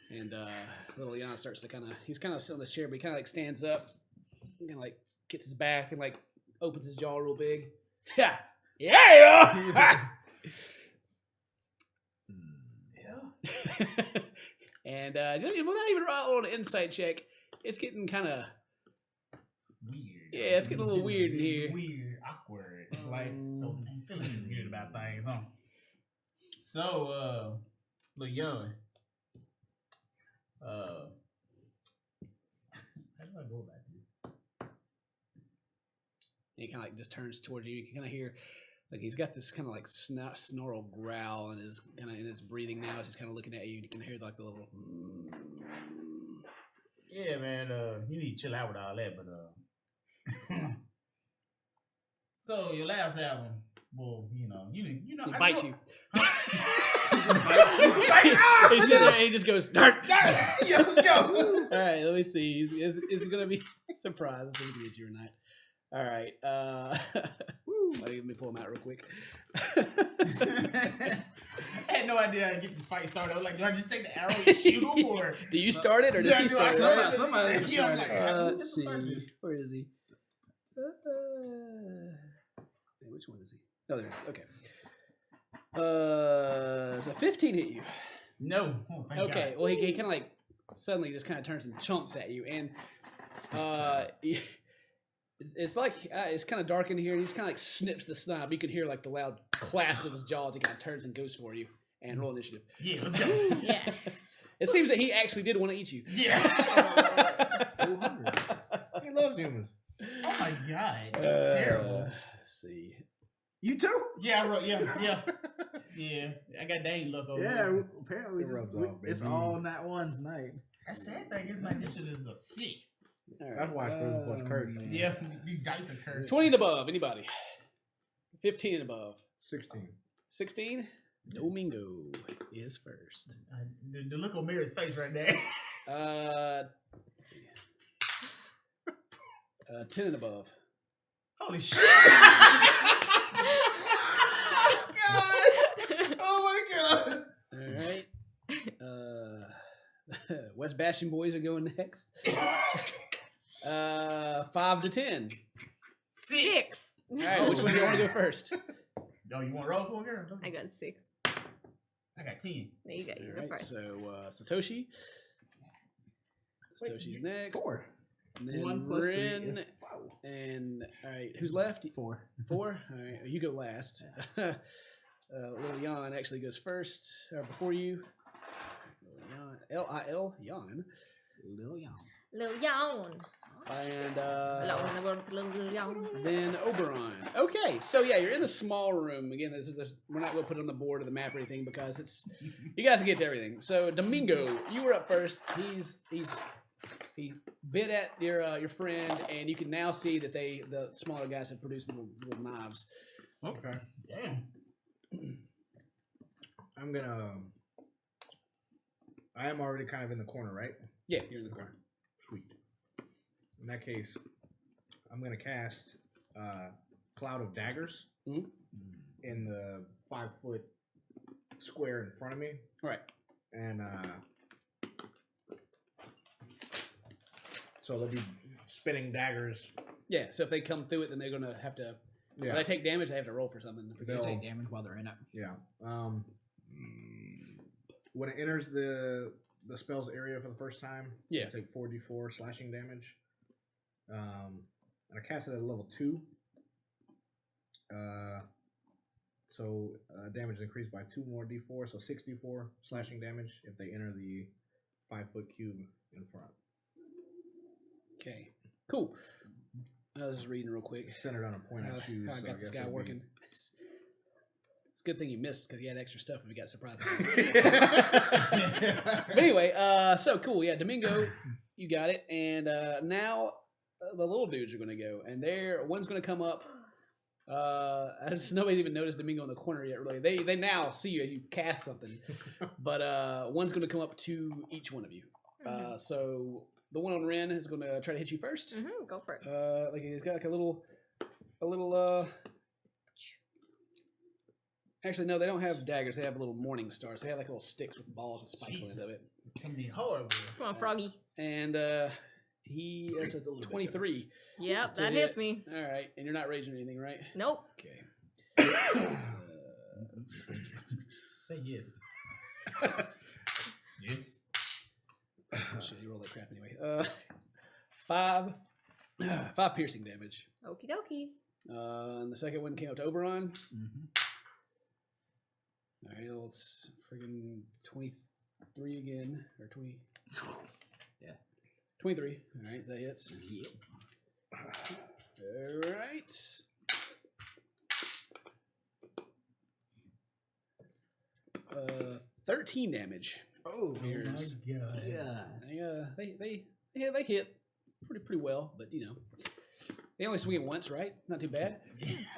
And little Jan starts to he's kind of sitting on this chair, but he kind of like stands up, and kind of like gets his back and like opens his jaw real big. Yeah. And without even a little insight check, it's getting kind of Weird. Yeah, it's getting a little weird in here. Weird, awkward. Like, I'm feeling some weird about things, huh? So, little young. How do I go about this? He kind of like just turns towards you. You can kind of hear, like he's got this kind of like snarl growl in his breathing now. He's kind of looking at you. You can hear like the little. Yeah, man. You need to chill out with all that, but So your last album, well, you know, He bites you. He He's sitting there and he just goes, "Dark." Yeah, let's go. All right, let me see. Is it going to be surprised? Let's see if he gets you or not. All right. Let me pull him out real quick. I had no idea how to get this fight started. I was like, do I just take the arrow and shoot him, or do you start it, or does he start it? Somebody Yeah, I'm like, Let's see. Where is he? Which one is he? Oh, there it is. Okay. Does a 15 hit you? No. Oh, thank Okay. God. Well, he kind of like suddenly just kind of turns and chomps at you, and it's like it's kind of dark in here, and he just kind of like snips the snob. You can hear like the loud clasp of his jaws. He kind of turns and goes for you. And roll initiative. Yeah, let's go. Yeah. It seems that he actually did want to eat you. Yeah. He loves humans. Oh my God, that's terrible. Let's see. You too? Yeah, I wrote. Yeah. I got dang luck over. Yeah, here. apparently It rubs off, it's baby. all not ones night. That sad thing is my initiative is a 6. All right. That's why I chose much courage. Yeah, these dice are cursed. 20 and above. Anybody? 15 and above. 16. 16. Domingo is first. The look on Mary's face right there. Let's see. 10 and above. Holy shit! Oh my god! All right. West Bastion boys are going next. 5 to 10. 6. All right. Which one do you want to go first? Yo, you want to roll for a girl? I got 6. I got 10. There you go. You All go right. first. So Satoshi. Satoshi's next. 4. And then 1 plus 3 Ren, is 5. and all right, who's left? 4. 4. All right, you go last. Little Jan actually goes first, or before you. Lil Jan. Lil Young. Lil Yawn. And Hello in the world, Lil Yawn. then Oberon. Okay, so yeah, you're in the small room again. We're not going to put it on the board or the map or anything because it's you guys can get to everything. So Domingo, you were up first. He bit at your friend, and you can now see that the smaller guys have produced little knives. Okay. Damn. I am already kind of in the corner, right? Yeah, you're in the corner. Sweet. In that case, I'm going to cast Cloud of Daggers Mhm. in the 5-foot square in front of me. All right. And so they'll be spinning daggers. Yeah, so if they come through it, then they're going to have to. Yeah. If they take damage, they have to roll for something. They take damage while they're in it. Yeah. When it enters the the spell's area for the first time. Yeah. I take 4d4 slashing damage. And I cast it at level 2. So damage is increased by 2 more d4, so 6d4 slashing damage if they enter the 5-foot cube in front. Okay, cool. I was just reading real quick. Centered on a point I choose. How I so got I this guess guy it'll working. It's a good thing you missed because he had extra stuff and we got surprised. But anyway, so cool. Yeah, Domingo, you got it. And now the little dudes are going to go. And one's going to come up. Nobody's even noticed Domingo in the corner yet, really. They now see you as you cast something. But one's going to come up to each one of you. So the one on Ren is going to try to hit you first. Go for it. Like he's got like a little. Actually, no, they don't have daggers. They have little morning stars. They have like little sticks with balls and spikes on the end of it. It's gonna be horrible. Come on, Froggy. And he is a 23. Yep, to that hit. hits me. All right, and you're not raging or anything, right? Nope. Okay. Say yes. Yes. Oh, shit, you roll that crap anyway. 5 piercing damage. Okie dokie. And the second one came up to Oberon. Mm-hmm. All right, well, it's friggin' 23 again, or 20. Yeah. 23. All right, that hits. Yep. All right. 13 damage. Oh, Here's- my god. yeah. They hit pretty well, but you know, they only swing it once, right? Not too bad.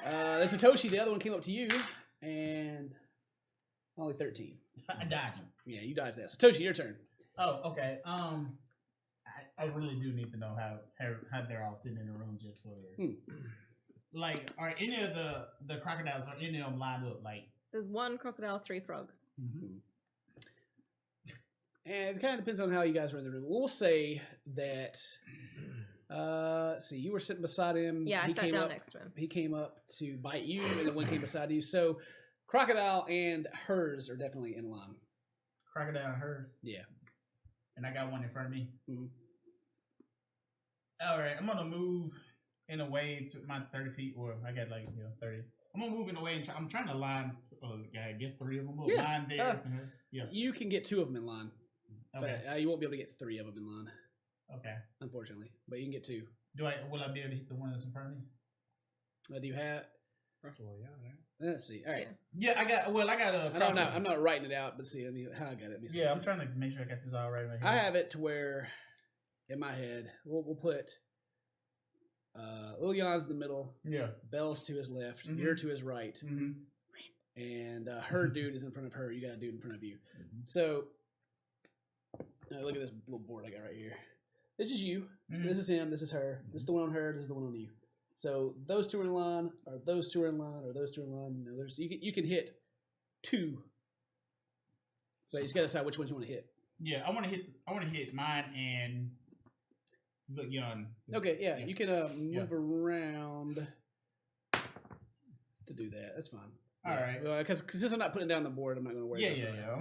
There's Satoshi. The other one came up to you, and only 13. I dodged him. Yeah, you dodged that. Satoshi, your turn. Oh, okay. I really do need to know how they're all sitting in a room just for like, are any of the crocodiles, are any of them lined up? Like, There's 1 crocodile, 3 frogs. And it kind of depends on how you guys are in the room. We'll say that. See, you were sitting beside him. Yeah, I He sat came down up- next to him. He came up to bite you, and the one came beside you. So, Crocodile and hers are definitely in line. crocodile and hers, Yeah. and I got one in front of me. Mhm. All right, I'm gonna move in a way to my 30 feet, or I got like 30. I'm gonna move in a way, and I'm trying to line. I guess 3 of them. Will Yeah. line theirs and her. Yeah. You can get 2 of them in line, Okay. but you won't be able to get 3 of them in line, Okay. unfortunately. But you can get 2. Will I be able to hit the one that's in front of me? Do you have? First of all, yeah. Let's see. All right. Yeah, I got a. I'm not writing it out, but see how I got it. Let me see. Yeah, I'm trying to make sure I got this all right here. I have it to where, in my head, we'll put Lil Jan's in the middle, Yeah. Bell's to his left, Mhm. you're to his right, Mm-hmm. and her dude is in front of her. You got a dude in front of you. So, look at this little board I got right here. This is you. Mhm. This is him. This is her. This is the one on her. This is the one on you. So those 2 are in line, or those 2 are in line, or those 2 are in line. No, you can hit 2, but you just gotta decide which ones you want to hit. Yeah, I want to hit mine and Lil Jan. Okay, yeah, Yeah. you can move around to do that. That's fine. All right. Because since I'm not putting it down the board, I'm not going to worry Yeah, about yeah.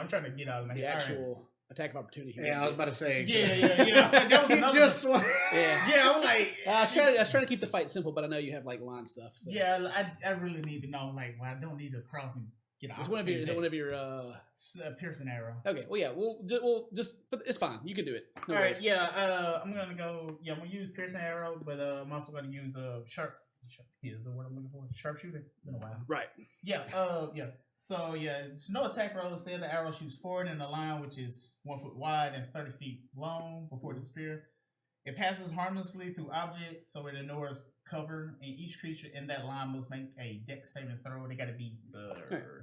I'm trying to get out of my the head. All right. actual attack of opportunity. Yeah, I was about to say. Yeah. That was He another just one. Yeah. Yeah, I'm like. I was trying to keep the fight simple, but I know you have like line stuff. So. Yeah, I really need to know. Like, well, I don't need to cross and get out. Is one of your It's a piercing arrow. Okay, well, yeah, we'll just it's fine. You can do it. No All right, worries. yeah. I'm gonna go. Yeah, I'm gonna use piercing arrow, but I'm also gonna use sharp. Is the word I'm looking for? Sharpshooter. Been a while. Right. Yeah. Yeah. So yeah, it's no attack rolls. Instead, the arrow shoots forward in a line which is 1 foot wide and 30 feet long before the spear. It passes harmlessly through objects, so it ignores cover, and each creature in that line must make a dex saving throw. They got to be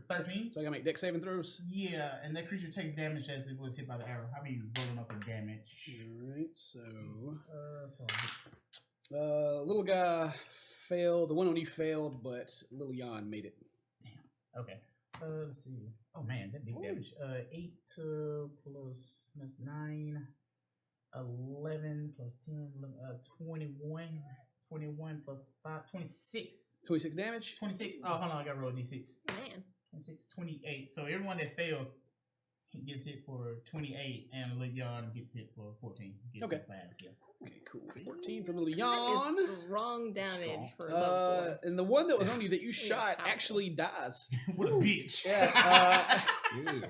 13. So I gotta make dex saving throws. Yeah, and that creature takes damage as it was hit by the arrow. I'll be rolling up the damage. All right. So So little guy failed. The one on you failed, but Lil Jan made it. okay. Let's see. Oh man, that big damage. 8 plus that's 9, 11 plus 10, 21. 21 plus 5, 26. 26 damage. 26. Oh, hold on, I gotta roll a d6. Man. 26, 28. So everyone that failed gets hit for 28, and Leon gets hit for 14. Gets Okay. hit for half, yeah. Okay, cool. 14 from the That Leon. is strong damage for a level 4. And the one that was on you that you shot powerful. actually dies. What a bitch. Yeah.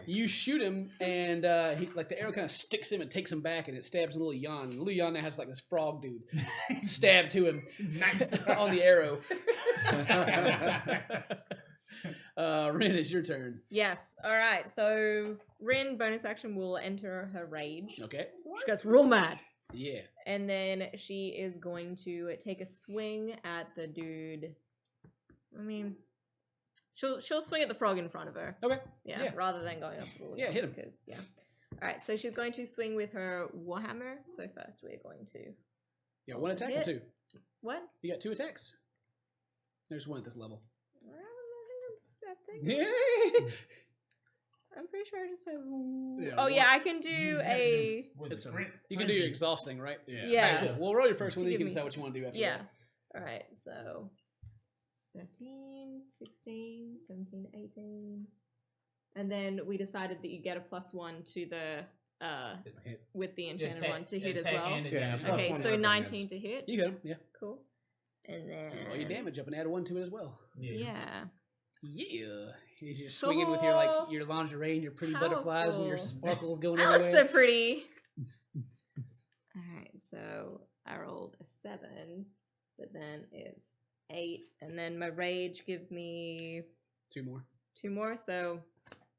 You shoot him, and he, like the arrow kind of sticks him and takes him back, and it stabs little Jan. Little Jan now has like this frog dude stabbed to him Nice. on the arrow. Rin, it's your turn. Yes. All right. So Rin, bonus action, will enter her rage. Okay. She goes real mad. Yeah. And then she is going to take a swing at the dude. I mean, she'll swing at the frog in front of her. Okay. Yeah, Yeah. rather than going up to the Yeah, hit him. Because, yeah. All right, so she's going to swing with her warhammer. So first we're going to... Yeah, one attack or Hit. two? What? You got 2 attacks. There's one at this level. Well, I think Yeah. I'm pretty sure I just have... Yeah, oh, one- yeah, I can do a... It's you can do your exhausting, right? Yeah. Alright, cool. We'll roll your first To one, then you give can me decide what you want to do after Yeah. that. All right, so 13, 16, 17, 18. And then we decided that you get a +1 to the with the enchanted one to hit as well. Yeah, plus Okay, 1 so weapon 19 to hit. You hit him, yeah. Cool. And then Roll your damage up and add 1 to it as well. Yeah. Yeah. You're swinging with your like your lingerie and your pretty butterflies and your Powerful. sparkles going That looks everywhere. so pretty. All right, so I rolled a 7, but then it's 8, and then my rage gives me 2 more. 2 more, so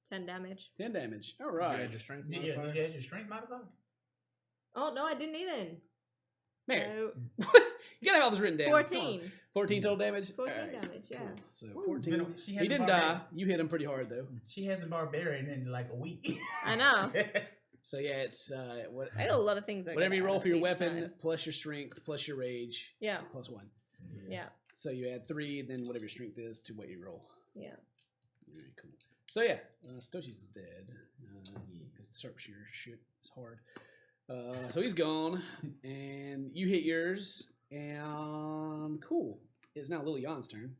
10 damage. 10 damage. All Did you right. add your strength Yeah, modifier? did you add your strength modifier? Oh no, I didn't even. Man, So you gotta have all this written down. 14. 14 total damage? 14 Alright, damage, yeah. cool. So Ooh, 14. she He hasn't didn't barbarian- die. You hit him pretty hard though. She hasn't barbarian in like a week. I know. So yeah, it's what, I got a lot of things. I whatever gotta you roll add for your each weapon time. plus your strength plus your rage Yeah, plus 1. yeah, So you add 3, then whatever your strength is to what you roll. yeah. Very cool. So yeah, Stochi's is dead. Sharpshooter shit is hard. So he's gone, and you hit yours, and cool. It's now Little Jan's turn.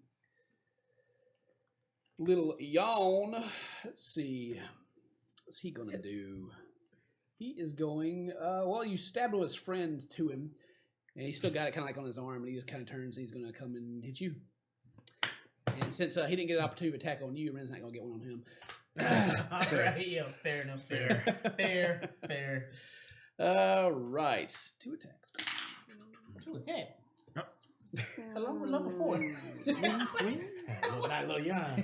Little Jan, let's see. What's he gonna do? He is going. Well, you stabbed his friend to him, and he's still got it kind of like on his arm, and he just kind of turns. And he's gonna come and hit you. And since he didn't get an opportunity to attack on you, Ren's not gonna get one on him. Alright, yeah, fair enough. Fair. All right, 2 attacks. 2 attacks. Hello, we're level 4. Swing? Not little young.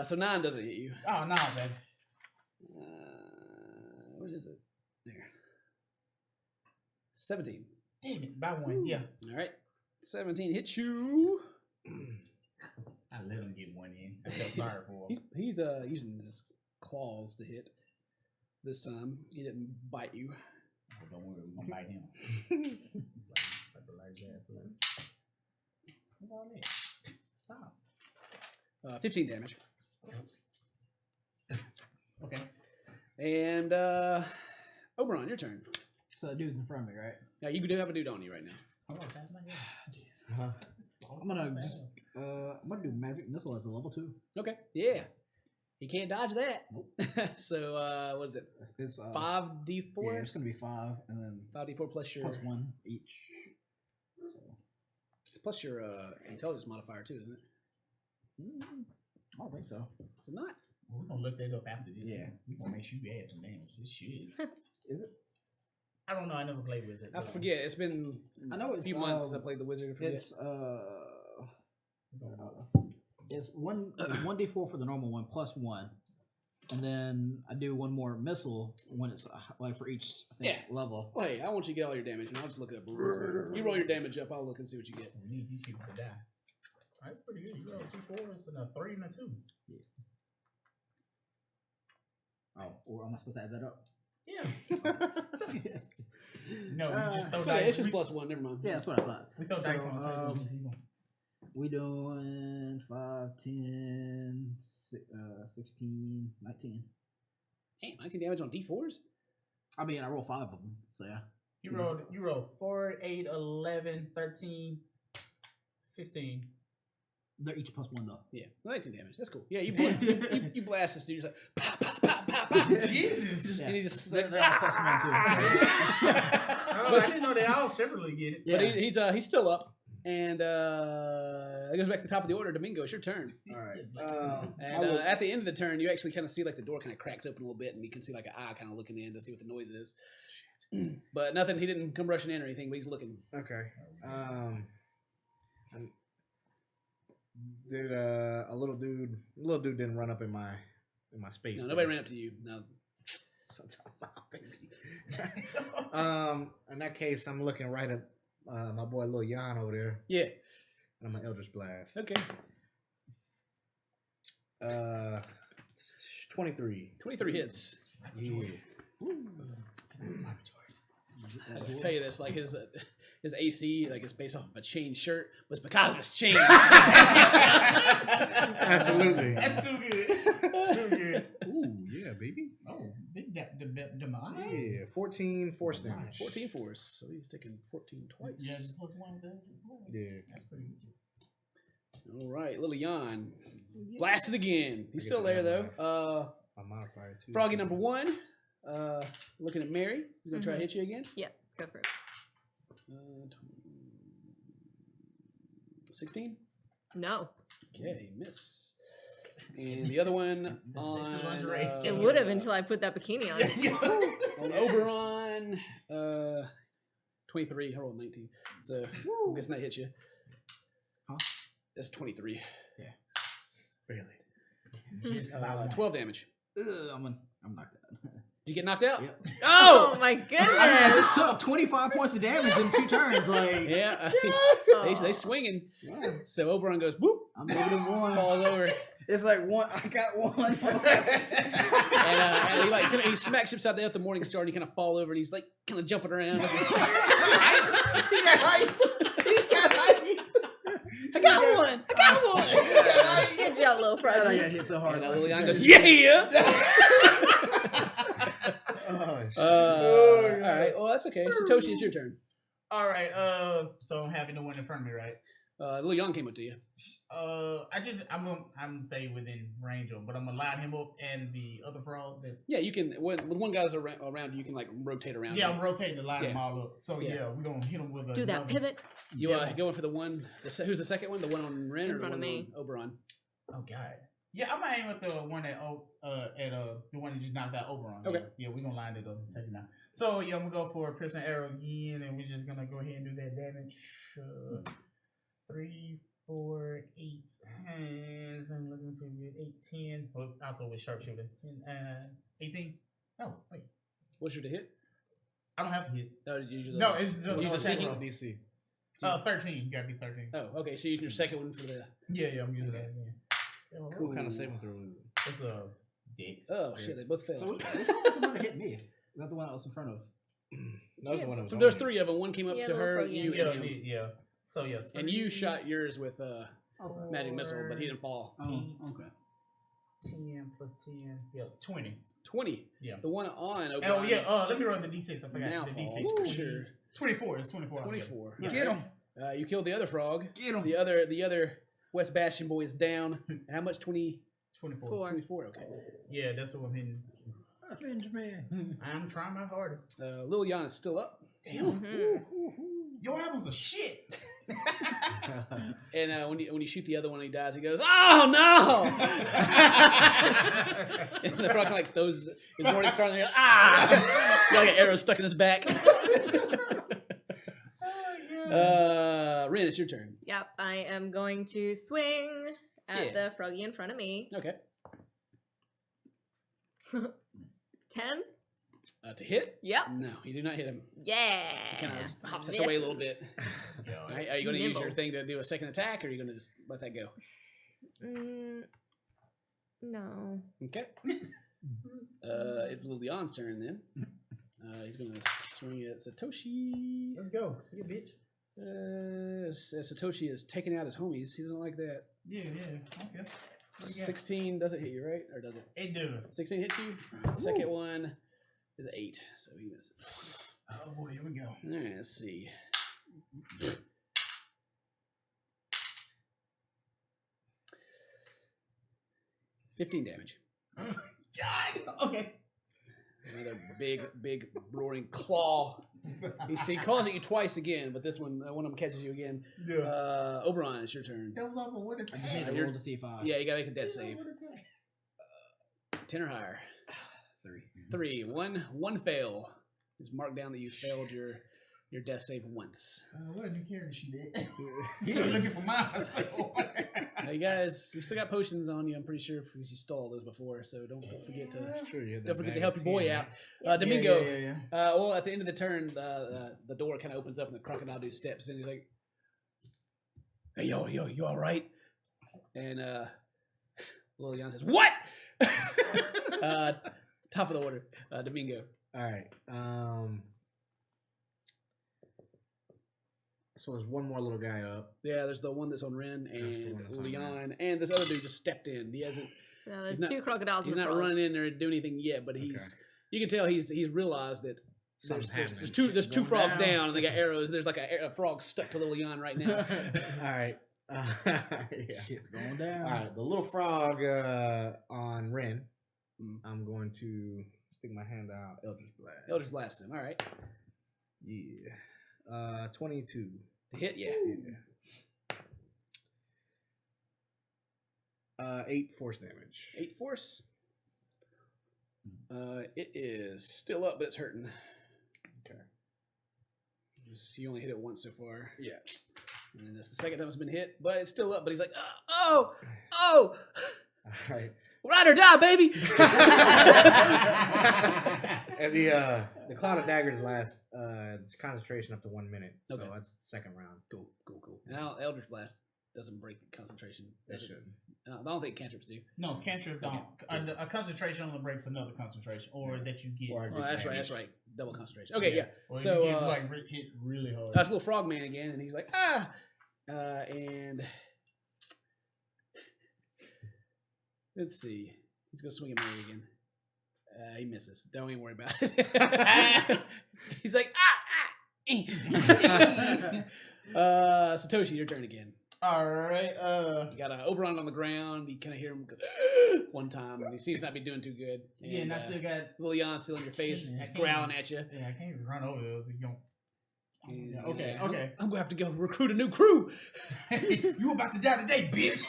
So 9 doesn't hit you. Oh no, man. What is it? There. 17. Damn it, by 1, yeah. All right, 17 hits you. I let him get 1 in. I felt sorry for him. He's using his claws to hit. This time he didn't bite you. Oh, don't worry, we're gonna bite him. What's all that? Stop. 15 damage. Okay. And Oberon, your turn. So the dude's in front of me, right? Now you do have a dude on you right now. Hold on, that's my head. I'm gonna just I'm gonna do magic missile as a level 2. Okay. Yeah. He can't dodge that. So what is it? It's 5d4? Yeah, it's gonna be 5 and then 5d4 plus your plus 1 each. So plus your intelligence modifier too, isn't it? I don't think so. Is it not? We're gonna look that up after this. Yeah. We're gonna make sure you add some damage. This shit. Is it? I don't know. I never played Wizard. I forget. It's been I know a it's, few months since I played the wizard. I forget. It's 1d4 for the normal one plus 1, and then I do one more missile when it's like for each level. Well, hey, I want you to get all your damage, and I'll just look it up. You roll your damage up. I'll look and see what you get. We need these people to die. That's pretty good. You rolled 2 4s and a 3 and a 2. Oh, or am I supposed to add that up? Yeah. No, we just throw Okay, dice. it's just plus 1. Never mind. Yeah, that's what I thought. We throw dice So, on the table. We doing 5, 10, 16, 19. Damn, 19 damage on d4s. I mean, I roll 5 of them, so yeah. You rolled 4, 8, 11, 13, 15. They're each plus 1 though. Yeah, 19 damage. That's cool. Yeah, you blast this dude. Just like pop, pop, pop. pop, pop. Jesus. And he just They're like, all +1 too. Oh, I didn't know they all separately get it. but he's still up, and it goes back to the top of the order. Domingo, it's your turn. All right. And at the end of the turn, you actually kind of see like the door kind of cracks open a little bit, and you can see like an eye kind of looking in to see what the noise is. But nothing. He didn't come rushing in or anything, but he's looking. Okay. Did a little dude didn't run up in my space? No, nobody ran up to you. No. In that case, I'm looking right at my boy Lil Jan over there. Yeah. And I'm an Eldritch Blast. Okay. 23. 23 hits. Yeah. I can tell you this, like his AC, like it's based off of a chain shirt, was because of his chain. Absolutely. That's too good. Too good. Ooh, yeah, baby. Oh, big demise. Yeah, 14 force damage. 14 force, so he's taking 14 twice. Yeah, +1 there. Yeah. That's pretty good. All right, little Jan. Blasted again. He's still there though. My modifier too. Froggy number 1. Looking at Mary. He's gonna try to hit you again. Yep, go for it. 16. No. Okay, miss. And the other one The six is on underrated. It would have until I put that bikini on. on Oberon. 23. I rolled 19. So I'm guessing that hits you. Huh? That's 23. Really? Just about 12 damage. I'm knocked out. Did you get knocked out? Yep. Oh Oh! my I goodness! just took 25 points of damage in 2 turns. Like, Yeah. Oh. They swinging. So Oberon goes, whoop, I'm -1. falls over. It's like one. I got one. And he like he smacks you upside the head at the Morning Star, and you kind of fall over, and he's like kind of jumping around. I got one. Good job, little I Froggy. got hit so hard. And Lilian goes, yeah. All right. Well, that's okay. Satoshi, it's your turn. All right. So I'm having the one in front of me, right? Lil Young came up to you. I'm gonna stay within range of him, but I'm gonna line him up and the other frog. Yeah, you can. With one guy's around you, can like rotate around. Yeah, him. I'm rotating to line them Yeah. all up. So yeah, we're gonna hit him with a Do that pivot. You going for the one? Who's the second one? The one on Ren In or the front one of me. on Oberon? Oh God. Yeah, I'm gonna aim at the one that the one that just knocked out Oberon. Okay. Yeah, we're gonna line it up and take it out. So yeah, I'm gonna go for a piercing arrow again, and we're just gonna go ahead and do that damage. 3, 4, 8. And so I'm looking to get 8, 10. Well, also with sharpshooter. 18. Oh wait, What's your to hit? I don't have to hit. No, did you use No, it's Well, he's a attack seeking? roll. DC. 13. You gotta be 13. Oh, okay. So you're using your second one for the. Yeah, I'm using that. Yeah. What kind of saving throw is it? It's a Dex. Oh shit! They both failed. So which one was the one that hit me? Is that the one that was in front of? That was the one that was So there's on me. 3 of them. One came up Yeah, to little her, froggy you, Yeah, and him. yeah. So yeah, And you 3, shot yours with Oh. magic missile, but he didn't fall. Oh, okay. 10 plus 10. Yeah, 20. 20. Yeah. The one on Oberon. Oh yeah. Let me roll the d6. I forgot Now the falls. d6. For sure. 24. It's 24. 24. Yeah. Get him. You killed the other frog. Get him. The other West Bastion boy is down. How much? 24. 24. Okay. Yeah, that's what I'm hitting. Avenge me. I'm trying my hardest. Lil Jan is still up. Damn. Mhm. Your apples are shit. And when you shoot the other one and he dies, he goes, "Oh no!" And the frog like throws his Morning Star in the air. Ah! Got like an arrow stuck in his back. Ren, it's your turn. Yep, I am going to swing at Yeah. the froggy in front of me. Okay. 10? To hit? Yep. No, you do not hit him. Yeah. He kind of hops out the way a little bit. All right, are you going to use your Nimble. thing to do a second attack, or are you going to just let that go? No. Okay. It's Lil Jan's turn then. He's going to swing at Satoshi. Let's go. You bitch. Satoshi is taking out his homies. He doesn't like that. Yeah. Okay. 16 doesn't hit you, right? Or does it? It does. 16 hits you. All right, second one is an 8, so he misses. Oh boy, here we go. All right, let's see. $15 damage. God. Okay. Another big roaring claw. He claws at you twice again, but this one of them catches you again. Yeah. Oberon, it's your turn. That was off of what I just need to roll to see if I. Yeah, you gotta make a death save. 10 or higher. 3. One fail. Just mark down that you failed your death save once. What did you carry she did? Still looking for mine. Now you guys, you still got potions on you. I'm pretty sure because you stole those before. So don't forget to don't forget to help your boy out. Domingo. Yeah. Well, at the end of the turn, the door kind of opens up and the crocodile dude steps in. He's like, "Hey, yo, you all right?" And Lil Jan says, "What?" Top of the order, Domingo. All right. So there's one more little guy up. Yeah, there's the one that's on Ren That's the one and that's on Leon, and this other dude just stepped in. He hasn't. So there's He's two crocodiles. He's in the not front. running in there and doing anything yet, but he's. You can tell he's realized that Something's there's happening. two Shit's frogs going down and they got arrows. There's like a frog stuck to little Leon right now. All right. Yeah. Shit's going down. All right. The little frog on Ren. I'm going to stick my hand out. Eldritch Blast. Eldritch blast him. All right. Yeah. 22. To hit, yeah. 8 force damage. 8 force. It is still up, but it's hurting. Okay. You only hit it once so far. Yeah. And then that's the second time it's been hit, but it's still up. But he's like, All right. ride or die, baby. And the cloud of daggers lasts concentration up to 1 minute. So Okay. that's the second round. Cool. Now Eldritch blast doesn't break the concentration. That shouldn't. I don't think cantrips do. No, cantrip don't. A concentration only breaks another concentration, or that you get. Or Oh, that's right. Double concentration. Okay, yeah. Or So you get, hit really hard. that's little frogman again, and he's like, and let's see. He's gonna swing at me again. He misses. Don't even worry about it. He's like, Satoshi, your turn again. All right. You got Oberon on the ground. You kind of hear him go one time, and he seems not be doing too good. Yeah, and I still got. Lil Jan still in your face, I just can't growling at you. Yeah, I can't even run over those. And, Okay. I'm gonna have to go recruit a new crew. You about to die today, bitch.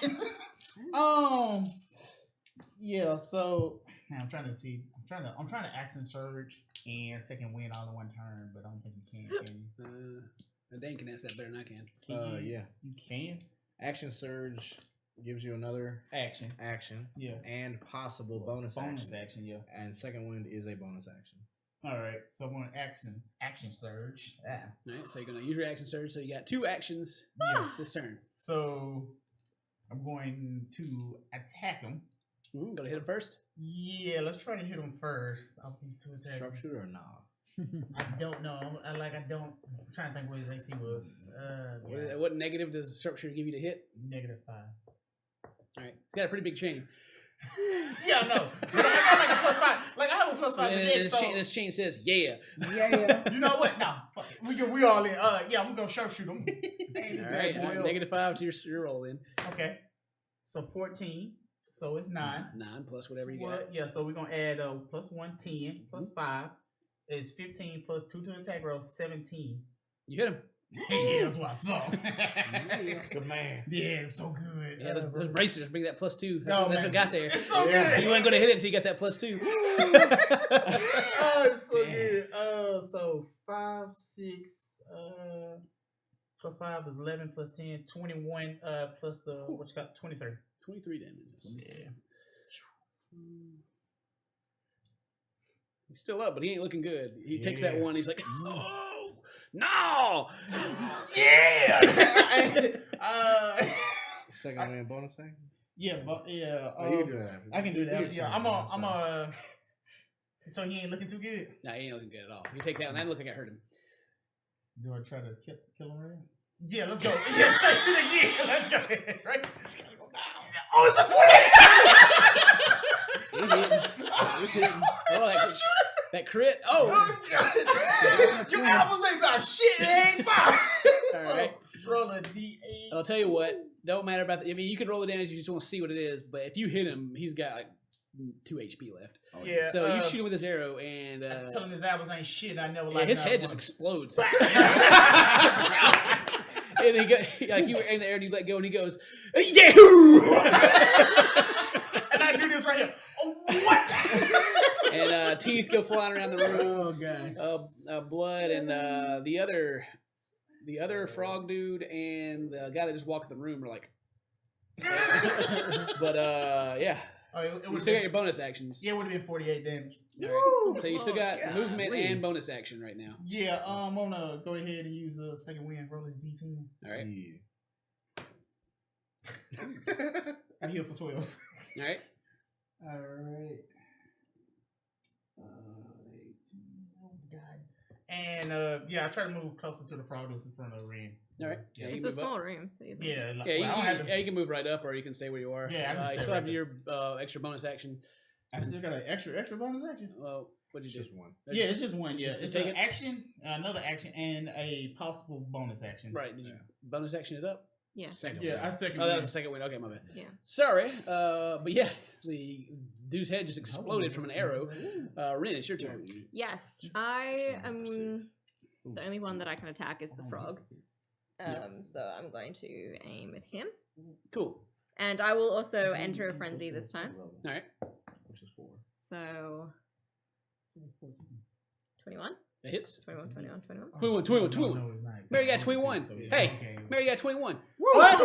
Yeah. So now I'm trying to see. I'm trying to action surge and second wind all in one turn, but I don't think you can. Can you? Dan can answer that better than I can. Yeah. You can. Action surge gives you another Action. Yeah. And possible bonus action. Yeah. And second wind is a bonus action. All right. So I'm going to action surge. All right, so you're gonna use your action surge. So you got 2 actions this turn. So I'm going to attack him. Gonna hit him first. Yeah, let's try to hit him first. I'll be 2 attacks. Sharpshooter or nah? I don't know. I'm trying to think what his AC was. Yeah. What negative does sharpshooter give you to hit? -5. All right, he's got a pretty big chain. Yeah, no. But I got like a +5. Like I have a +5 And to hit, so this chain says, "Yeah." you know what? No, fuck it. We all in. Yeah, I'm gonna sharpshoot him. All right, -5 to your roll then. Okay. So 14. So it's 9. 9 plus whatever you got. Yeah. So we're gonna add +1, 10 +5 is 15 +2 to attack roll 17. You hit him. Yeah, that's what I thought. Good man. Yeah, it's so good. Yeah, those bracers bring that +2. That's, No, that's man, what got there. It's so good. You weren't gonna hit it until you got that +2. Oh, it's so Damn. good. So 5, 6, +5 is 11 +10, 21, plus the what you got, 23. 23 damage. Yeah. He's still up, but he ain't looking good. He takes that Yeah. one. He's like, "Oh no!" Yeah. Second wind bonus action? Yeah, but yeah. Oh, you can do that after. I can do that. You Yeah, can I'm a. So he ain't looking too good. Nah, he ain't looking good at all. You take that one. I look like I hurt him. Do I try to kill him right? Yeah, let's go. Yeah, shoot again. Let's go. Right? It's gotta go down. Oh, it's a 20. It's hitting. Oh, that crit. Oh, Your apples ain't about shit. It ain't fine. All right. Roll a D8. I'll tell you what. Don't matter about the. I mean, you can roll the damage if you just want to see what it is. But if you hit him, he's got like 2 HP left. Yeah. So you shoot him with his arrow, and I told him his apples ain't shit. I never yeah, liked his head just explodes. And he like you were in the air and you let go and he goes, yeah! And I do this right here. Oh, what? And teeth go flying around the room. Oh god. Blood and the other frog dude and the guy that just walked in the room are like, but yeah. Oh, it You would still got your bonus actions. yeah, it would have been 48 damage. So you still got God, movement really? and bonus action right now. Yeah, I'm gonna go ahead and use a second wind. Roll his D10. All right. I heal for 12. All right. All right. 18. Oh God. And yeah, I try to move closer to the frog that's in front of the ring. All right. Yeah, you It's can a move up. small room, so you can... Yeah, like, Yeah, well, I don't have to. you can move right up or you can stay where you are. Yeah, I can you stay still right have your extra bonus action. I still got an extra bonus action. Well, what did you do? Just one. Yeah, it's just one. Yeah, Just it's take an it? action, another action, and a possible bonus action. Right. Did you bonus action it up? Yeah. Second. Yeah, I second. Oh, that wind. was the second win. Okay, my bad. Yeah. Sorry. But yeah, the dude's head just exploded from an arrow. Rin, it's your turn. Yes, I am the only one that I can attack is the frog. So I'm going to aim at him. Cool. And I will also enter a frenzy this time. All right. Which is 4. So 21? That hits. 21, 21, 21. 21, 21, 21. No, it's not. Mary got 21. So, yeah, Hey, okay. Mary got 21. Alright, I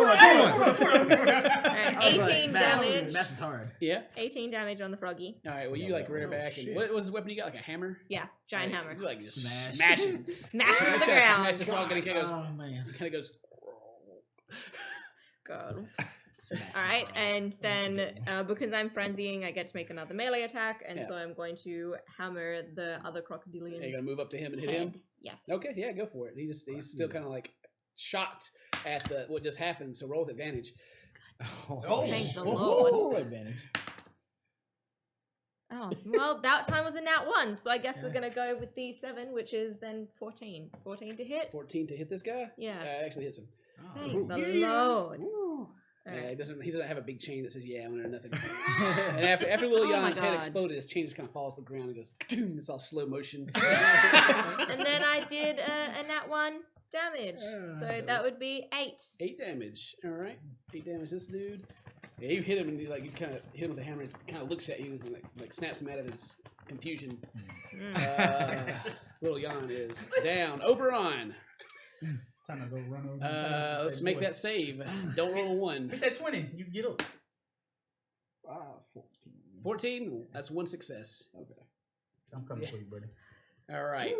was like, 18 math- damage. Math is hard. Yeah. 18 damage on the froggy. All right. Well, you like rear back. And shit. what was his weapon you got? Like a hammer? Yeah, giant Right, hammer. You like just Smash. smash him. Smash him to Just the kinda Smash ground. the frog and he kind of goes. Oh man. He kind of goes. God. Alright, and then because I'm frenzying, I get to make another melee attack, and Yeah. so I'm going to hammer the other crocodilian. Are you gonna move up to him and hit him? Yes. Okay. Yeah. Go for it. He's still kind of like shocked at what just happened. So roll with advantage. Oh, Thank the Oh. Lord. advantage. Oh, well, that time was a nat 1, so I guess we're gonna go with the 7, which is then 14. 14 to hit? 14 to hit this guy. Yes. It actually hits him. Thank the Lord. Yeah, Alright. he doesn't have a big chain that says yeah on it or nothing. And after little Oh my Jan's head God. exploded, his chain just kind of falls to the ground and goes. Doom, it's all slow motion. And then I did a nat 1 damage, so so- that would be 8. 8 damage. All right, 8 damage. This dude. Yeah, you hit him and you kind of hit him with a hammer. He kind of looks at you and like snaps him out of his confusion. Little Jan is down. Oberon. Time to go run over. Let's make that save. Don't roll a 1. Make that 20. You get up. 14. That's 1 success. Okay. I'm coming Yeah. for you, buddy. All right.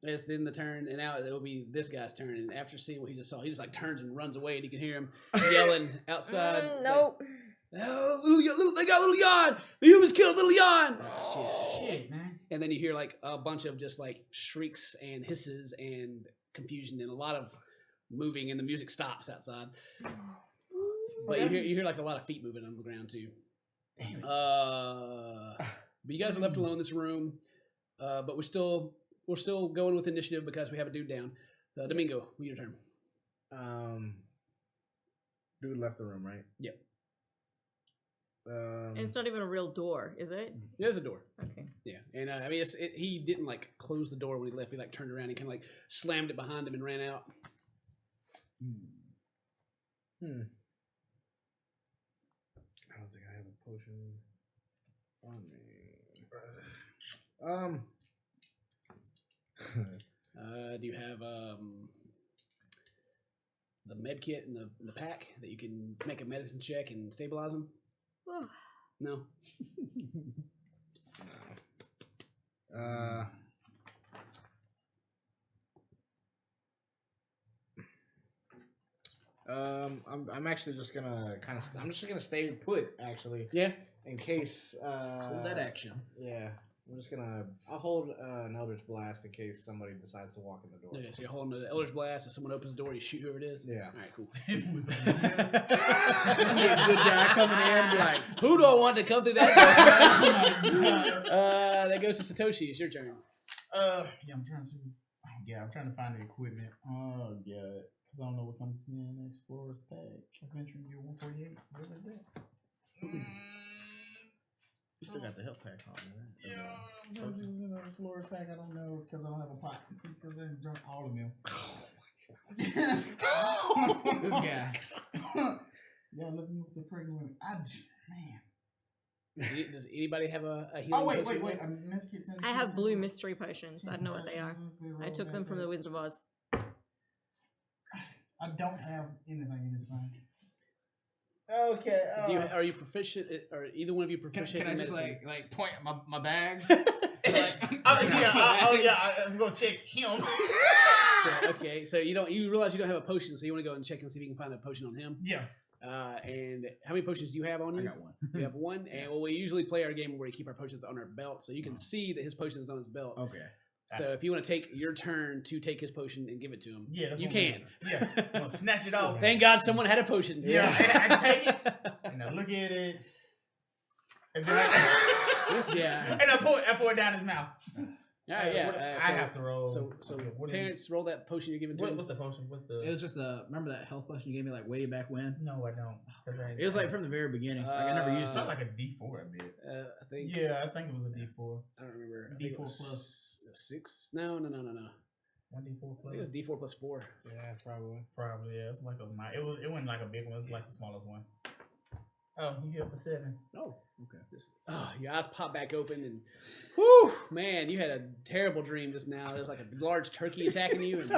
It's then the turn, and now it will be this guy's turn. And after seeing what he just saw, he just like turns and runs away, and you can hear him yelling outside. Nope. Like, oh, they got little Jan. The humans killed little Jan. Shit, man. And then you hear like a bunch of just like shrieks and hisses and confusion and a lot of moving, and the music stops outside. But you hear like a lot of feet moving on the ground too. Damn it. But you guys are left alone in this room. But we're still going with initiative because we have a dude down. Domingo, your turn. Dude left the room, right? Yep. And it's not even a real door, is it? There's a door. Okay. Yeah, and I mean, he didn't like close the door when he left. He like turned around and kind of like slammed it behind him and ran out. I don't think I have a potion on me. Do you have the med kit in the pack that you can make a medicine check and stabilize them? Whew. No. I'm actually just gonna I'm just gonna stay put actually Yeah. in case. Hold that action. Yeah, I'll hold an Eldritch Blast in case somebody decides to walk in the door. Okay, so you're holding the Eldritch Blast. If someone opens the door, you shoot whoever it is. Yeah. All right, cool. Good guy coming in, be like, Who do I want to come through that door? That goes to Satoshi. It's your turn. Yeah, I'm trying to see. Yeah, I'm trying to find the equipment. Oh, yeah. Because I don't know what comes in Explorer's Pack. Adventure Gear 148. What is that? You still got the health pack on, right? Yeah, because it was in the explorer's pack. I don't know because I don't have a pot. Because I drunk all of them. This guy. Y'all looking at the pregnant women. Man. Does anybody have a healing Oh wait. potion? I missed it. I have blue mystery potions. I don't know what they are. I took them from the Wizard of Oz. I don't have anything in this thing. Okay. Are you proficient? Are either one of you proficient? Can I in just medicine? like point my bag? I'm gonna check him. So you realize you don't have a potion, so you want to go and check and see if you can find a potion on him. Yeah. And how many potions do you have on you? I got one. You have one, and well, we usually play our game where we keep our potions on our belt, so you can see that his potion is on his belt. Okay. So if you want to take your turn to take his potion and give it to him, Yeah, you can. Yeah, I'm gonna snatch it off. Thank God someone had a potion. Yeah, and I take it and I look at it, and then This guy. and I pour it down his mouth. All right, yeah. I have to roll. So what is Terrence, roll that potion you're giving to him. what's the potion? What's the? It was just remember that health potion you gave me like way back when? No, I don't. It was like from the very beginning. Like I never used It's it. not like a D4 a bit. I think. Yeah, I think it was a D4. I don't remember. I D4 think it was plus. 6. No. 1D4 I think it was plus. D4 plus 4. Yeah, probably. Probably, yeah. It's like it wasn't like a big one. It's like the smallest one. Oh, you here for 7? Oh, okay. Your eyes pop back open, and whew, man, you had a terrible dream just now. There's like a large turkey attacking you. And...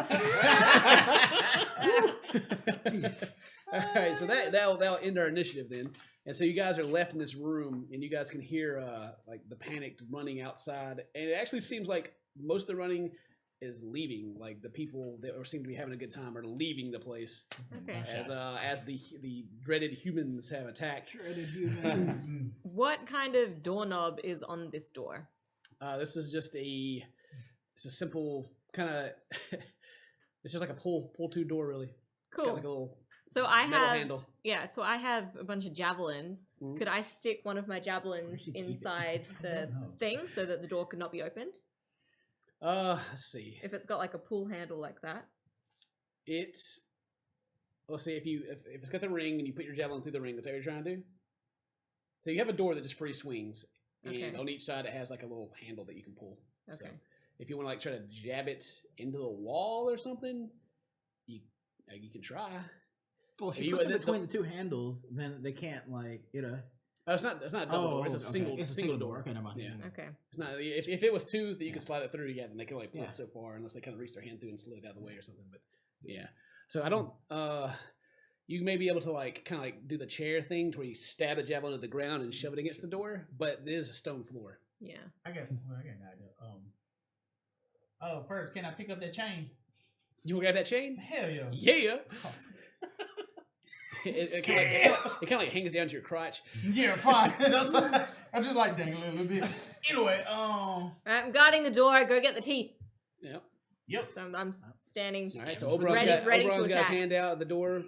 All right, so that'll end our initiative then. And so you guys are left in this room, and you guys can hear like the panicked running outside, and it actually seems like most of the running is leaving. Like the people that seem to be having a good time are leaving the place Okay. as the dreaded humans have attacked. Shredded human. What kind of doorknob is on this door? This is just it's a simple kind of. It's just like a pull to door, really. It's got Cool. like a little So I metal have handle. so I have a bunch of javelins. Mhm. Could I stick one of my javelins should keep it. inside I the don't know. thing so that the door could not be opened? Let's see. If it's got like a pull handle like that. It's let's see if it's got the ring and you put your javelin through the ring. That's what you're trying to do. So you have a door that just free swings, and Okay. on each side it has like a little handle that you can pull. So Okay. if you want to like try to jab it into the wall or something, you can try. Well, if Are she you- puts it the- between the two handles, then they can't like Oh, it's not a double door. It's a okay. single. It's a single door. Okay, never mind. Yeah. Okay. It's not. If it was two that you could slide it through, yeah, then they can only pull Yeah. it so far unless they kind of reach their hand through and slid it out of the way or something. But yeah, so I don't. You may be able to like kind of like do the chair thing to where you stab the javelin into the ground and shove it against the door, but it is a stone floor. Yeah. I got an idea. First, can I pick up that chain? You want to grab that chain? Hell yeah. Yeah. It kind of like hangs down to your crotch. Yeah, fine. I just like dangling a little bit. Anyway, I'm guarding the door. Go get the teeth. Yep. Yep. So I'm standing. All right. So Oberon's got ready to Oberon's got his attack. hand out the door.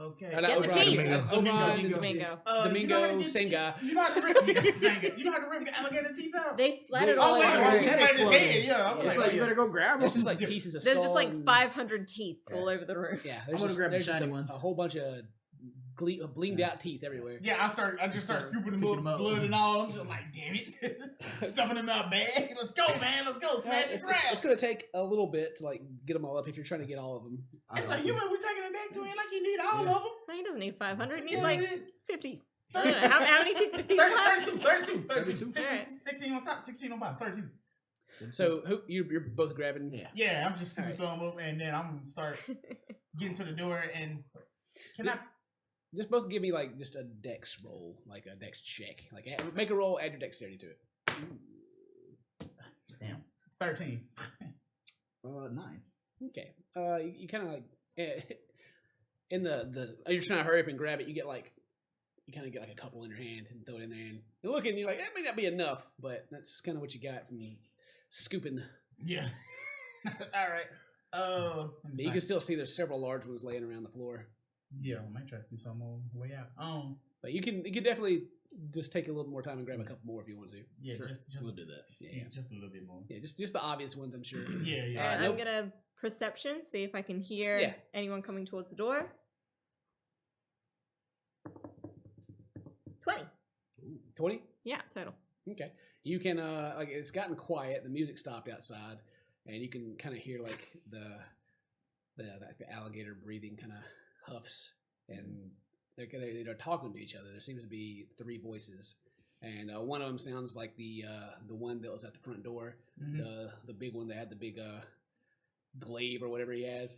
Okay. Not Get the Oberon, teeth. Oberon, Domingo. Domingo, same guy. You know how to rip the alligator teeth out? They splattered all Oh, wait, over. right, the just room. splattered his head. Yeah, I'm It's like, like you better go grab It's them. just like pieces of There's skull. just like and- 500 teeth all over the room. Yeah, I'm gonna grab the there's just shiny a ones. whole bunch of blinged out teeth everywhere. Yeah, I just start scooping them Picking up, 'em up. blood and all. I'm just like, damn it. Stuffing them in my bag. Let's go, man. Let's go. Smash It's, this round. it's going to take a little bit to like get them all up if you're trying to get all of them. It's a human. We're taking it back to it like you need all of them. No, he doesn't need 500. He needs Yeah, like man. 50. I don't know. How many teeth do people have? 32. 32. 16 on top, 16 on bottom, 32. So who you're both grabbing? Yeah. Yeah, I'm just scooping Alright. some up, and then I'm going to start getting to the door, and can I... Just both give me like just a dex roll, like a dex check. Like make a roll, add your dexterity to it. Damn. 13. 9. Okay. You kind of like in the you're trying to hurry up and grab it. You kind of get like a couple in your hand and throw it in there and you look and you're like that may not be enough, but that's kind of what you got from scooping. Yeah. All right. But you can still see there's several large ones laying around the floor. Yeah, I might try to scoop some more way out. But you can definitely just take a little more time and grab a couple more if you want to. Yeah, Sure. just We'll do that. Yeah, just a little bit more. Yeah, just the obvious ones, I'm sure. Yeah, yeah. Alright, nope. I'm gonna perception, see if I can hear Yeah. anyone coming towards the door. 20. 20? Yeah, total. Okay. You can like it's gotten quiet. The music stopped outside, and you can kind of hear like the alligator breathing kind of huffs, and they're talking to each other. There seems to be 3 voices, and one of them sounds like the one that was at the front door, the big one that had the big glaive or whatever he has.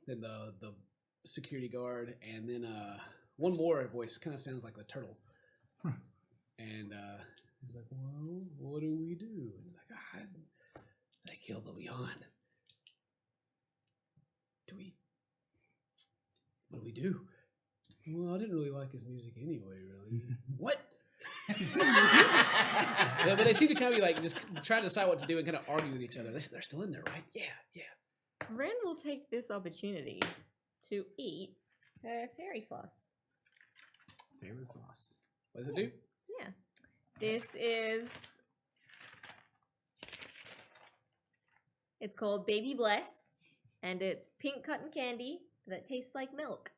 Then the security guard, and then one more voice kind of sounds like the turtle. And he's like, "Well, what do we do?" And he's like, "They killed the Leon. What do we do?" Well, I didn't really like his music anyway, really. What? But they seem to kind of be like just trying to decide what to do and kind of argue with each other. They're still in there, right? Yeah. Ren will take this opportunity to eat her fairy floss. Fairy floss. What does it do? Yeah. This is... It's called Baby Bless, and it's pink cotton candy that tastes like milk.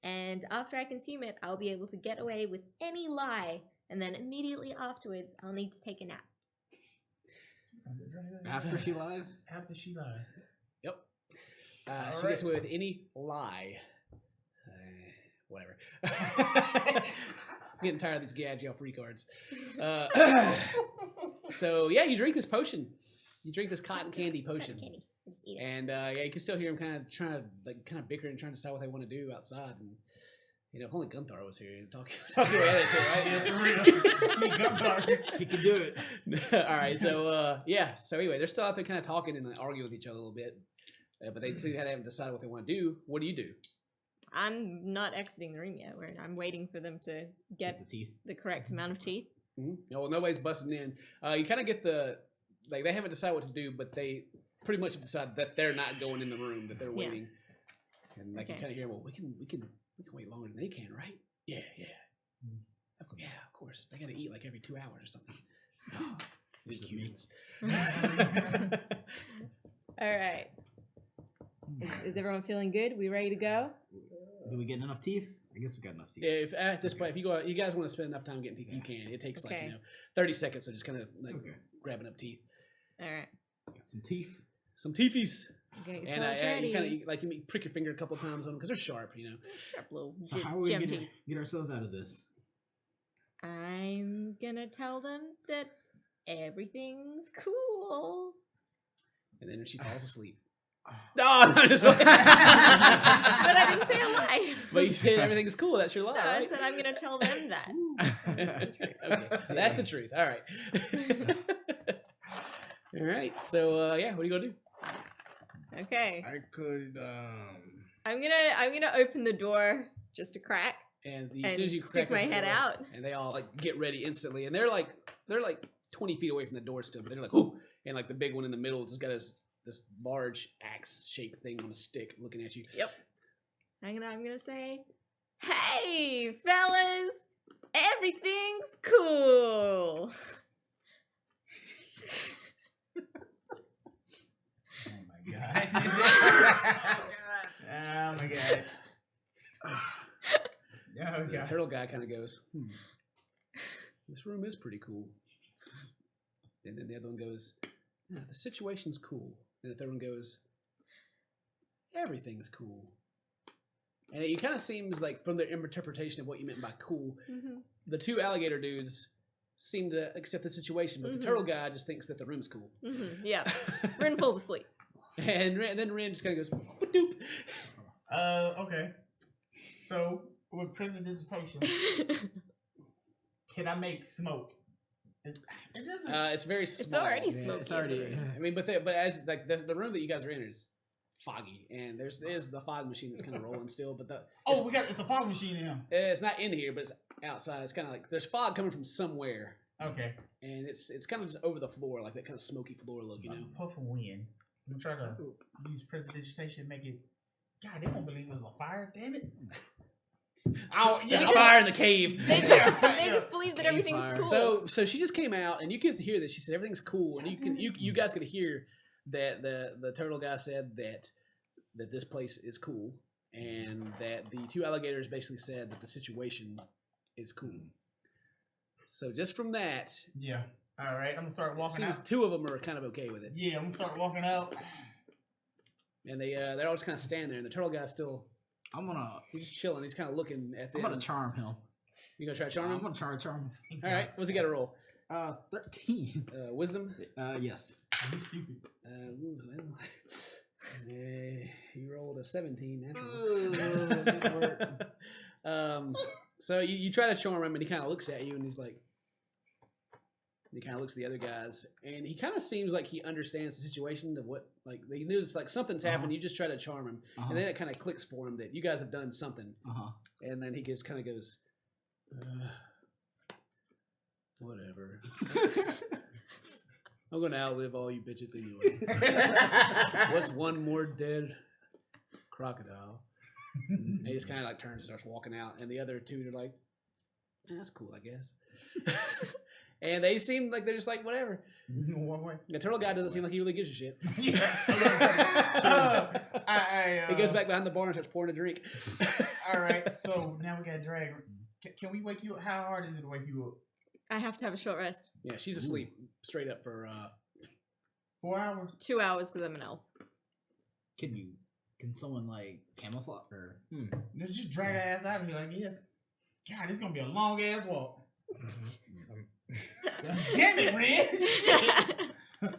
And after I consume it, I'll be able to get away with any lie, and then immediately afterwards, I'll need to take a nap. After she lies? After she lies. Yep. She gets away with any lie. Whatever. I'm getting tired of these get out of jail free cards. So yeah, you drink this potion. You drink this cotton candy potion. Cotton candy. Just eat it. And yeah, you can still hear them kind of trying to bicker and trying to decide what they want to do outside. And you know, if only Gunthar was here, talking away at it, right? Yeah, for real. He can do it. All right, so yeah. So anyway, they're still out there kind of talking and arguing with each other a little bit, but they seem to haven't decided what they want to do. What do you do? I'm not exiting the room yet. I'm waiting for them to get the teeth. the correct amount of teeth. Mm-hmm. No, well, nobody's busting in. You kind of get they haven't decided what to do, but they pretty much have decided that they're not going in the room, that they're waiting. And you kind of hear, well, we can wait longer than they can, right? Yeah. Yeah, of course. They got to eat like every 2 hours or something. Oh, these humans. All right. Is everyone feeling good? We ready to go? Do we get enough teeth? I guess we got enough teeth. If at this point, if you go out, you guys want to spend enough time getting teeth, you can. It takes 30 seconds, so just kind of grabbing up teeth. All right. Some teeth. Some teefies. Okay, And you kind of you prick your finger a couple times on them because they're sharp, you know. Sharp little So how are we going to get ourselves out of this? I'm gonna tell them that everything's cool. And then she falls asleep. No, just but I didn't say a lie. But you said everything's cool. That's your lie, No, right? I said I'm gonna tell them that. Okay, so that's the truth. All right. All right. So yeah, what are you gonna do? Okay. I could. I'm gonna open the door just a crack. And as soon as you stick my head out, and they all get ready instantly, and they're like 20 feet away from the door still, but they're like, ooh, and the big one in the middle just got this large axe-shaped thing on a stick looking at you. Yep. I'm gonna say, hey, fellas, everything's cool. Oh my god. Oh my god. Oh The god. turtle guy kind of goes, this room is pretty cool. And then the other one goes, yeah, the situation's cool. And the third one goes, everything's cool. And it kind of seems like from their interpretation of what you meant by cool, the 2 alligator dudes seem to accept the situation, but the turtle guy just thinks that the room's cool. Yeah. Ren falls asleep. And then Ren just kind of goes, doop. Okay. So with prestidigitation, can I make smoke? It doesn't. It's very small. It's already Yeah, smoky. It's already. I mean, but as the room that you guys are in is foggy, and there's the fog machine that's kind of rolling still. But it's a fog machine in here. it's not in here, but it's outside. It's kind of like there's fog coming from somewhere, Okay. and it's kind of just over the floor, like that kind of smoky floor look, you know. Puff of wind. I'm trying to use prestidigitation to make it. God, they won't believe it was a fire. Damn it. Oh yeah, the fire in the cave. They just believe that everything's fire. cool. So she just came out, and you can hear this. She said everything's cool, and you guys could hear that the turtle guy said that this place is cool, and that the 2 alligators basically said that the situation is cool. So just from that, Yeah. All right. I'm gonna start it walking seems out. 2 of them are kind of okay with it. Yeah, I'm gonna start walking out. And they're all just kind of standing there, and the turtle guy's still he's just chilling. He's kind of looking at them. I'm gonna charm him. You gonna try to charm him? I'm gonna charm him. All right. What's he got to roll? 13. Wisdom. Yes. He's stupid. He rolled a 17. Naturally. So you try to charm him, and he kind of looks at you, and he's like, he kind of looks at the other guys, and he kind of seems like he understands the situation of what, like, he knows like something's happened. You just try to charm him, and then it kind of clicks for him that you guys have done something, and then he just kind of goes, whatever. I'm gonna outlive all you bitches anyway. What's one more dead crocodile? And he just kind of like turns and starts walking out, and the other 2 are like, "That's cool, I guess." And they seem like they're just like whatever. The turtle guy doesn't seem like he really gives a shit. He goes back behind the bar and starts pouring a drink. All right, so now we got drag. Can we wake you up? How hard is it to wake you up? I have to have a short rest. Yeah, she's asleep straight up for 4 hours. 2 hours because I'm an elf. Can someone like camouflage or? Let's just drag her ass out of here, I guess. God, this is gonna be a long ass walk. Damn it, Red. That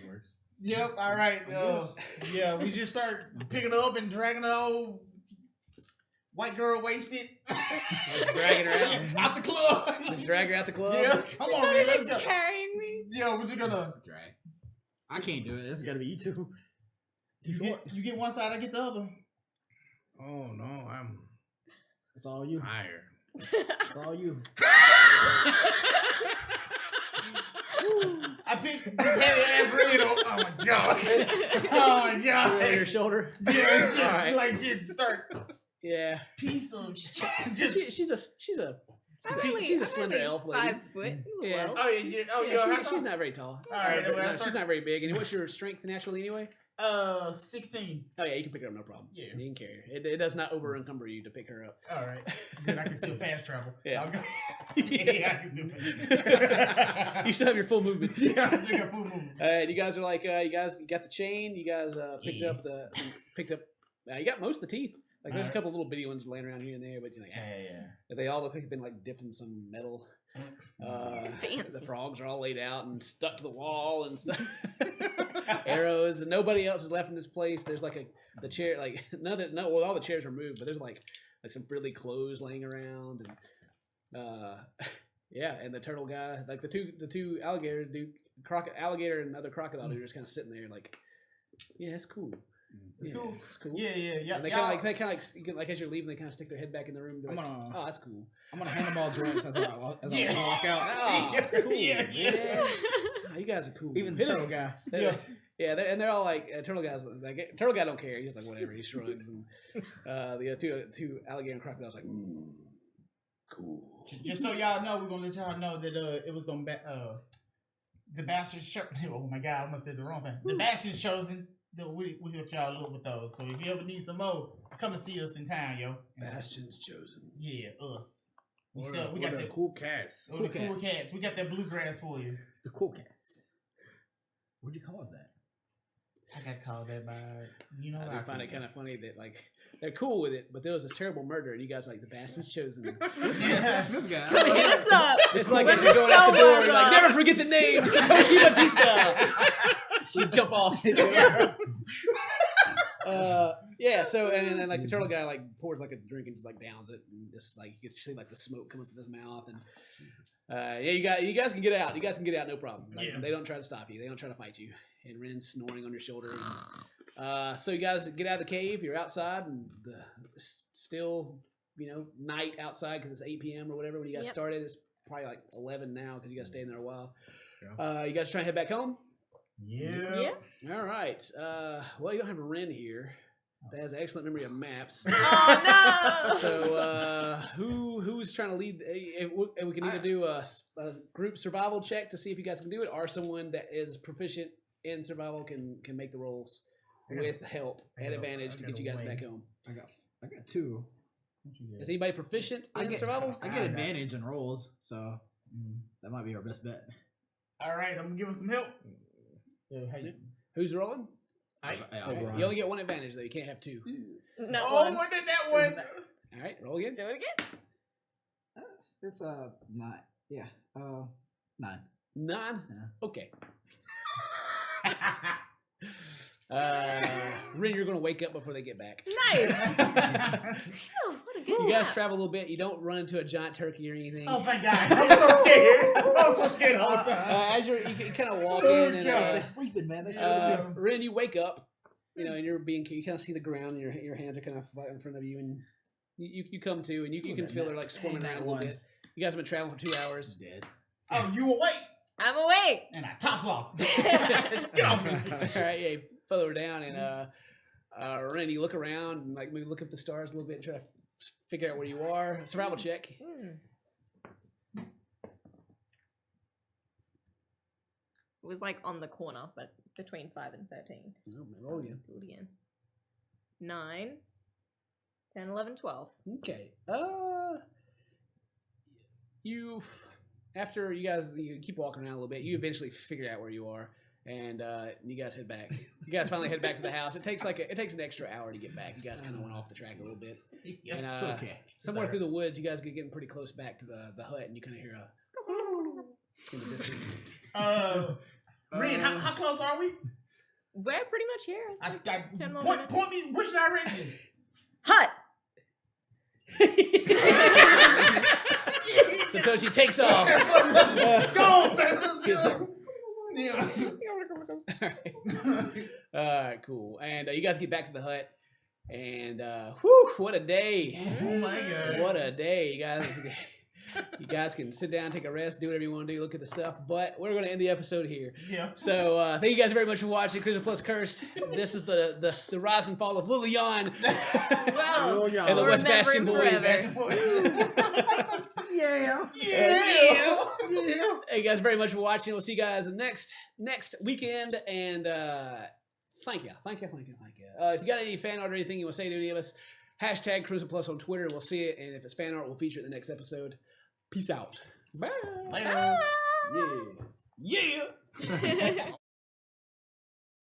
works. Yep. All right. Yeah, we just start picking her up and dragging the old white girl wasted. just dragging her out the club. Just drag her out the club. Yeah, come on, man. Let's go. Carrying me. Yeah, we're just gonna drag. I can't do it. It's gotta be you two. You get one side, I get the other. Oh no, It's all you. tired. It's all you. I picked this heavy ass Red up. Oh my god. Oh my god. On your shoulder. Yeah, it's just All right. like just start Yeah. piece of shit. Just She's a slender elf lady. 5 foot. Yeah. Well, oh yeah, She's not very tall. All right, well, No, that's she's not very big. And what's your strength naturally anyway? 16. Oh yeah, you can pick her up, no problem. Yeah. You can carry her. It does not over encumber you to pick her up. All right. Good, I can still fast travel. Yeah. I'll go. Yeah, I can still fast. You still have your full movement. Yeah, I still got full movement. You guys are like, you got the chain. You guys picked up. You got most of the teeth. Like there's a couple little bitty ones laying around here and there, but you're like, Yeah. but they all look like they've been like dipped in some metal. Fancy. The frogs are all laid out and stuck to the wall and stuff. Arrows, and nobody else is left in this place. There's like the chair, like all the chairs are moved, but there's like some frilly clothes laying around, and yeah, and the turtle guy, like the two alligator alligator and other crocodile dude are just kind of sitting there, like, yeah, it's cool. It's cool. It's cool. Yeah. And they kind of like as you're leaving, they kind of stick their head back in the room. They're like, oh, that's cool. I'm gonna hand them all drinks as I walk out. Oh, cool. Yeah. Oh, you guys are cool. Even the turtle guy. Yeah, they're all like turtle guys. Like turtle guy don't care. He's like whatever. He shrugs, and the two alligator and crocodiles like, cool. Just so y'all know, we're gonna let y'all know that it was on the Bastion. Oh my god, I almost said the wrong thing. The Bastion's chosen. We helped y'all a little with those. So if you ever need some more, come and see us in town, yo. Bastion's chosen. Yeah, us. We What got the the cool cats. cool cats. We got that bluegrass for you. It's the cool cats. Where'd you call it that? I got called that by I do find it kind of funny that like they're cool with it, but there was this terrible murder, and you guys are like the Bastion's chosen. This guy. Come hit us up. It's like When as you're the going out the snow door, blows you're like, off. never forget the name, Satoshi Batista. So you jump off. Yeah. So and then like the turtle guy like pours like a drink and just like downs it, and just like you can see like the smoke coming from his mouth, and yeah, you guys can get out. You guys can get out, no problem. Like, Yeah. They don't try to stop you. They don't try to fight you. And Ren's snoring on your shoulder. So you guys get out of the cave. You're outside, and it's still night outside because it's 8 p.m. or whatever when you guys started. It's probably like 11 now because you guys stayed in there a while. Yeah. You guys trying to head back home? Yeah. All right. Well, you don't have a Ren here. That has an excellent memory of maps. Oh no! So who's trying to lead? We can either do a group survival check to see if you guys can do it, or someone that is proficient in survival can make the rolls. with help I and gotta- advantage I to get you gotta guys weigh. back home. I got 2. Is anybody proficient in survival? I get advantage in rolls, so that might be our best bet. All right, I'm gonna give him some help. Hey, Who's rolling? Yeah, You only get 1 advantage though. You can't have 2. No oh, one. I did that one. All right, roll again. Do it again. It's 9. Yeah, 9. 9. Yeah. Okay. Rin, you're gonna wake up before they get back. Nice. Oh, what a good You guys nap. travel a little bit. You don't run into a giant turkey or anything. Oh, thank God. I was so scared. I was so scared the whole time. As you kind of walk in, and God. They're sleeping, man. They're sleeping. Rin, you wake up. You know, and you kind of see the ground, and your hands are kind of flat in front of you, and you come to, and you can feel they're like swarming around a little bit. You guys have been traveling for 2 hours. Dead. Oh, you awake? I'm awake. And I tops off. Get off me. All right, yeah, you follow her down, and Ren, you look around and like maybe look up the stars a little bit and try to figure out where you are. Survival check. It was like on the corner, but between 5 and 13. Oh, man, roll again. Do it again. 9, 10, 11, 12. Okay. You after you keep walking around a little bit, you eventually figure out where you are, and you guys head back. You guys finally head back to the house. It takes an extra hour to get back. You guys kind of went off the track a little bit. And, It's okay. Somewhere through the woods, you guys get getting pretty close back to the hut, and you kind of hear a in the distance. Ren, how close are we? We're pretty much here. It's like 10 more minutes. Point me which direction? Hut! Satoshi takes off. Go, man, let's go. Yeah. All right, cool. And you guys get back to the hut, and whew, what a day! Oh my God. What a day, you guys can sit down, take a rest, do whatever you want to do, look at the stuff. But we're going to end the episode here. Yeah. So thank you guys very much for watching Cruiser Plus Cursed. This is the rise and fall of Lilian Well, Lil Jon. and the we'll West remember Bastion him boys. forever. Yeah. Yeah. Thank you guys very much for watching. We'll see you guys the next weekend. And thank you. If you got any fan art or anything you want to say to any of us, hashtag Cruiser Plus on Twitter. We'll see it. And if it's fan art, we'll feature it in the next episode. Peace out. Bye. Laters. Yeah. Yeah.